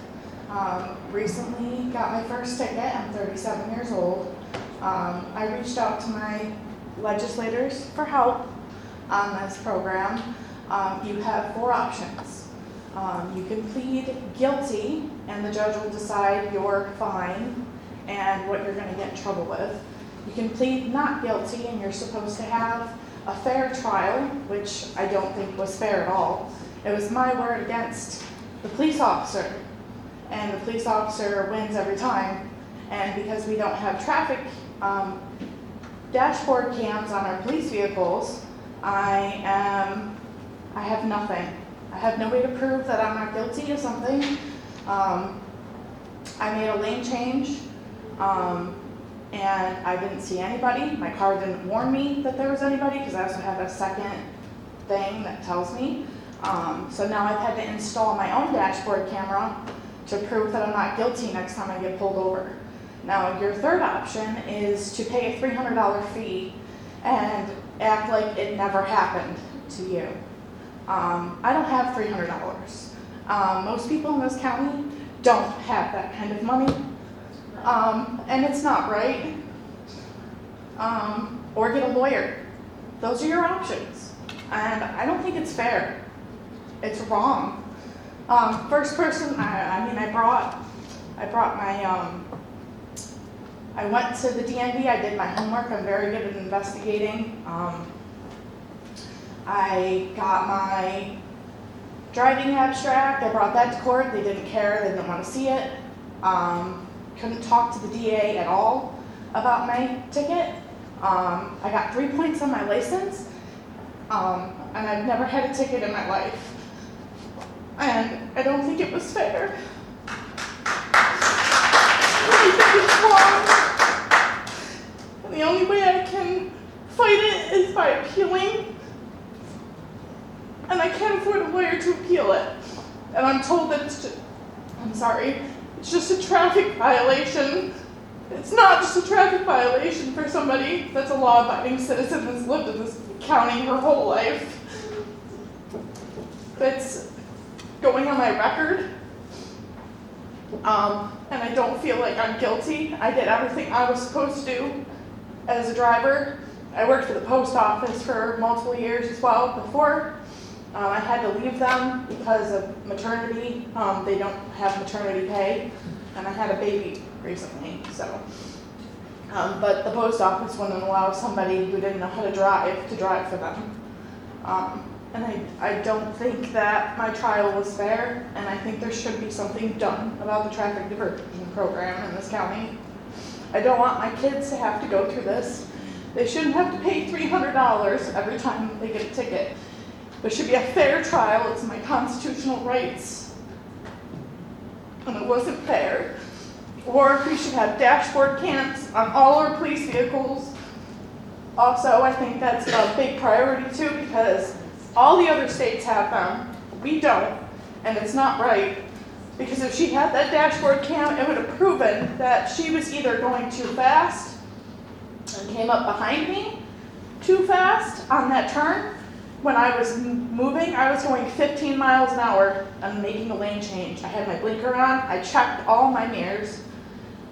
Recently got my first ticket, I'm 37 years old. I reached out to my legislators for help on this program. You have 4 options. You can plead guilty and the judge will decide your fine and what you're going to get in trouble with. You can plead not guilty and you're supposed to have a fair trial, which I don't think was fair at all. It was my word against the police officer, and the police officer wins every time. And because we don't have traffic dashboard cams on our police vehicles, I have nothing. I have no way to prove that I'm not guilty of something. I made a lane change, and I didn't see anybody. My car didn't warn me that there was anybody, because I also have a second thing that tells me. So now I've had to install my own dashboard camera to prove that I'm not guilty next time I get pulled over. Now, your third option is to pay a $300 fee and act like it never happened to you. I don't have $300. Most people in this county don't have that kind of money, and it's not right. Or get a lawyer. Those are your options, and I don't think it's fair. It's wrong. First person, I brought my, I went to the DMV, I did my homework, I'm very good at investigating. I got my driving abstract, I brought that to court, they didn't care, they didn't want to see it. Couldn't talk to the DA at all about my ticket. I got 3 points on my license, and I've never had a ticket in my life. And I don't think it was fair. I think it's wrong. And the only way I can fight it is by appealing. And I can't afford a lawyer to appeal it. And I'm told that it's just a traffic violation. It's not just a traffic violation for somebody that's a law-abiding citizen that's lived in this county her whole life. That's going on my record. And I don't feel like I'm guilty. I did everything I was supposed to do as a driver. I worked for the post office for multiple years as well before. I had to leave them because of maternity. They don't have maternity pay, and I had a baby recently, so. But the post office wouldn't allow somebody who didn't know how to drive for them. And I don't think that my trial was fair, and I think there should be something done about the traffic diversion program in this county. I don't want my kids to have to go through this. They shouldn't have to pay $300 every time they get a ticket. There should be a fair trial. It's my constitutional rights. And it wasn't fair. Or we should have dashboard cams on all our police vehicles. Also, I think that's a big priority too, because all the other states have them. We don't. And it's not right. Because if she had that dashboard cam, it would have proven that she was either going too fast and came up behind me too fast on that turn. When I was moving, I was going 15 miles an hour and making a lane change. I had my blinker on. I checked all my mirrors.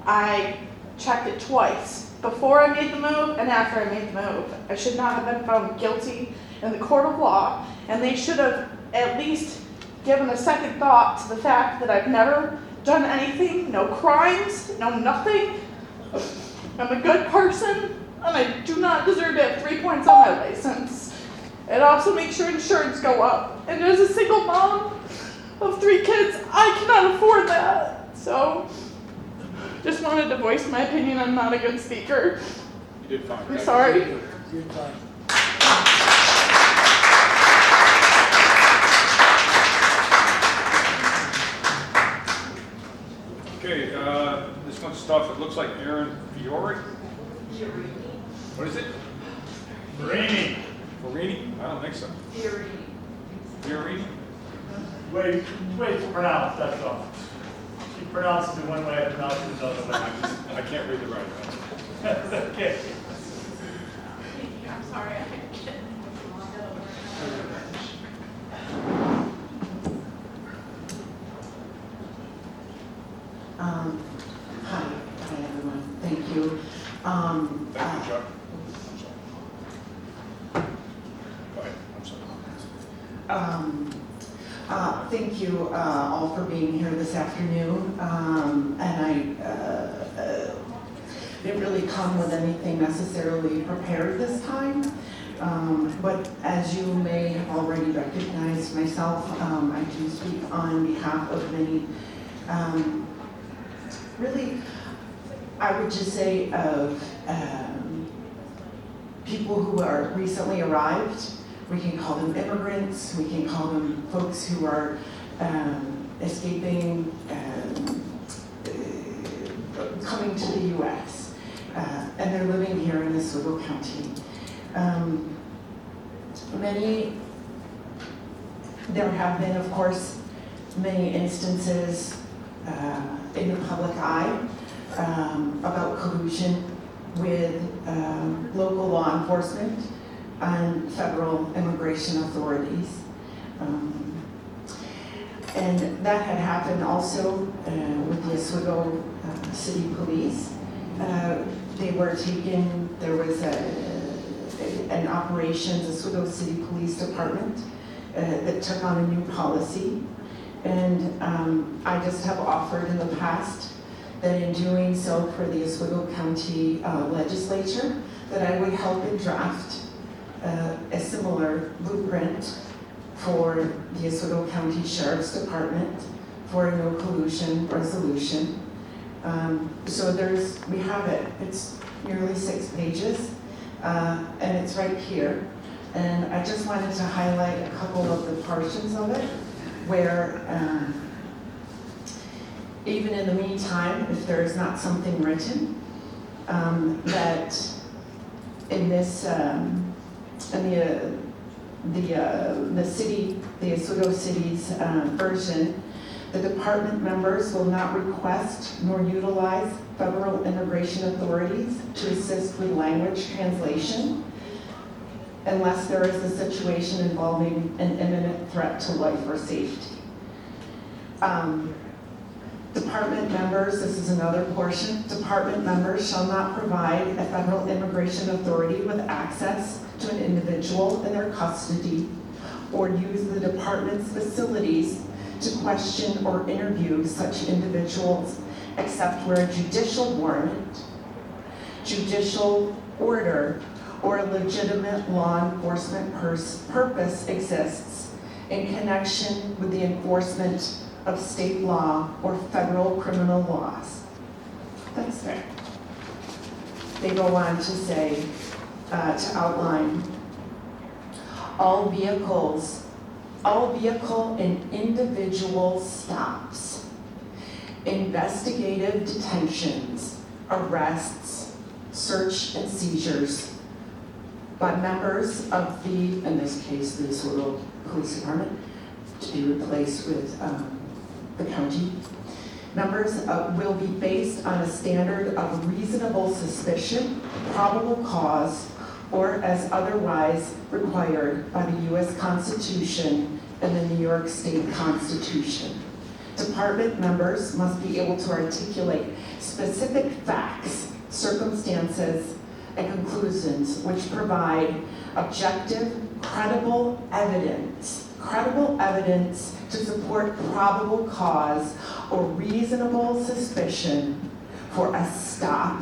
I checked it twice, before I made the move and after I made the move. I should not have been found guilty in the court of law, and they should have at least given a second thought to the fact that I've never done anything, no crimes, no nothing. I'm a good person, and I do not deserve to have 3 points on my license. It also makes your insurance go up. And as a single mom of 3 kids, I cannot afford that. So, just wanted to voice my opinion. I'm not a good speaker. You did fine. I'm sorry. You're fine. Okay, this one's stuff, it looks like Aaron Fiore. What is it? Rainy. Farini? I don't think so. Fiore? Way to pronounce, that's all. She pronounces it one way, I pronounce it another way. I can't read the writing. That's okay. I'm sorry. Hi everyone, thank you. Thank you, Chuck. Go ahead, I'm sorry. Thank you all for being here this afternoon. And I didn't really come with anything necessarily prepared this time. But as you may have already recognized myself, I can speak on behalf of many, really, I would just say of people who are recently arrived We can call them immigrants, we can call them folks who are escaping, coming to the US, and they're living here in Oswego County. There have been, of course, many instances in the public eye about collusion with local law enforcement and federal immigration authorities. And that had happened also with the Oswego City Police. They were taken, there was an operations, Oswego City Police Department that took on a new policy. And I just have offered in the past that in doing so for the Oswego County Legislature, that I would help and draft a similar blueprint for the Oswego County Sheriff's Department for a no collusion resolution. So we have it. It's nearly 6 pages, and it's right here. And I just wanted to highlight a couple of the portions of it where even in the meantime, if there is not something written, that in this, in the city, the Oswego City's version, the department members will not request nor utilize federal immigration authorities to assist with language translation unless there is a situation involving an imminent threat to life or safety. Department members, this is another portion, department members shall not provide a federal immigration authority with access to an individual in their custody or use the department's facilities to question or interview such individuals except where a judicial warrant, judicial order, or a legitimate law enforcement purpose exists in connection with the enforcement of state law or federal criminal laws. That's fair. They go on to say, to outline, all vehicle and individual stops, investigative detentions, arrests, search and seizures by members of the, in this case, the Oswego Police Department, to be replaced with the county. Members will be based on a standard of reasonable suspicion, probable cause, or as otherwise required by the U.S. Constitution and the New York State Constitution. Department members must be able to articulate specific facts, circumstances, and conclusions which provide objective, credible evidence to support probable cause or reasonable suspicion for a stop,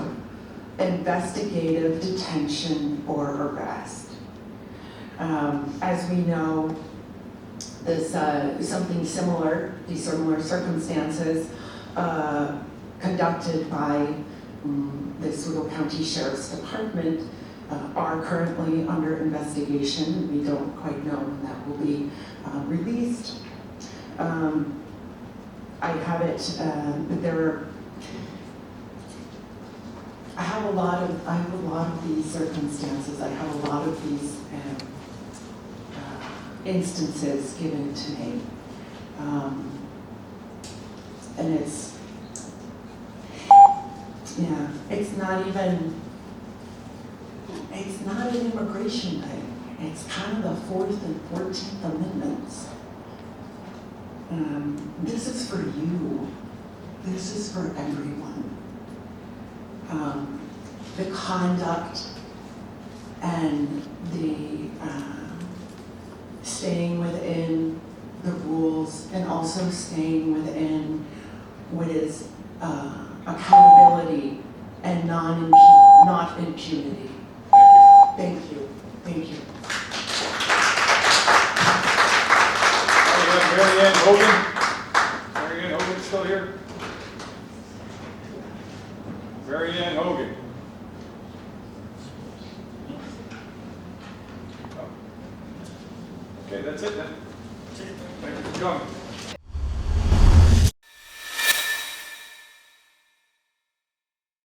investigative detention, or arrest. As we know, this something similar, these similar circumstances conducted by the Oswego County Sheriff's Department are currently under investigation. We don't quite know when that will be released. I have it, I have a lot of these circumstances. I have a lot of these instances given to me. And it's not an immigration thing. It's kind of the 4th and 14th Amendments. This is for you. This is for everyone. The conduct and the staying within the rules and also staying within what is accountability and not impunity. Thank you. Thank you. Mary Ann Hogan? Mary Ann Hogan still here? Mary Ann Hogan. Okay, that's it then. Thank you for coming.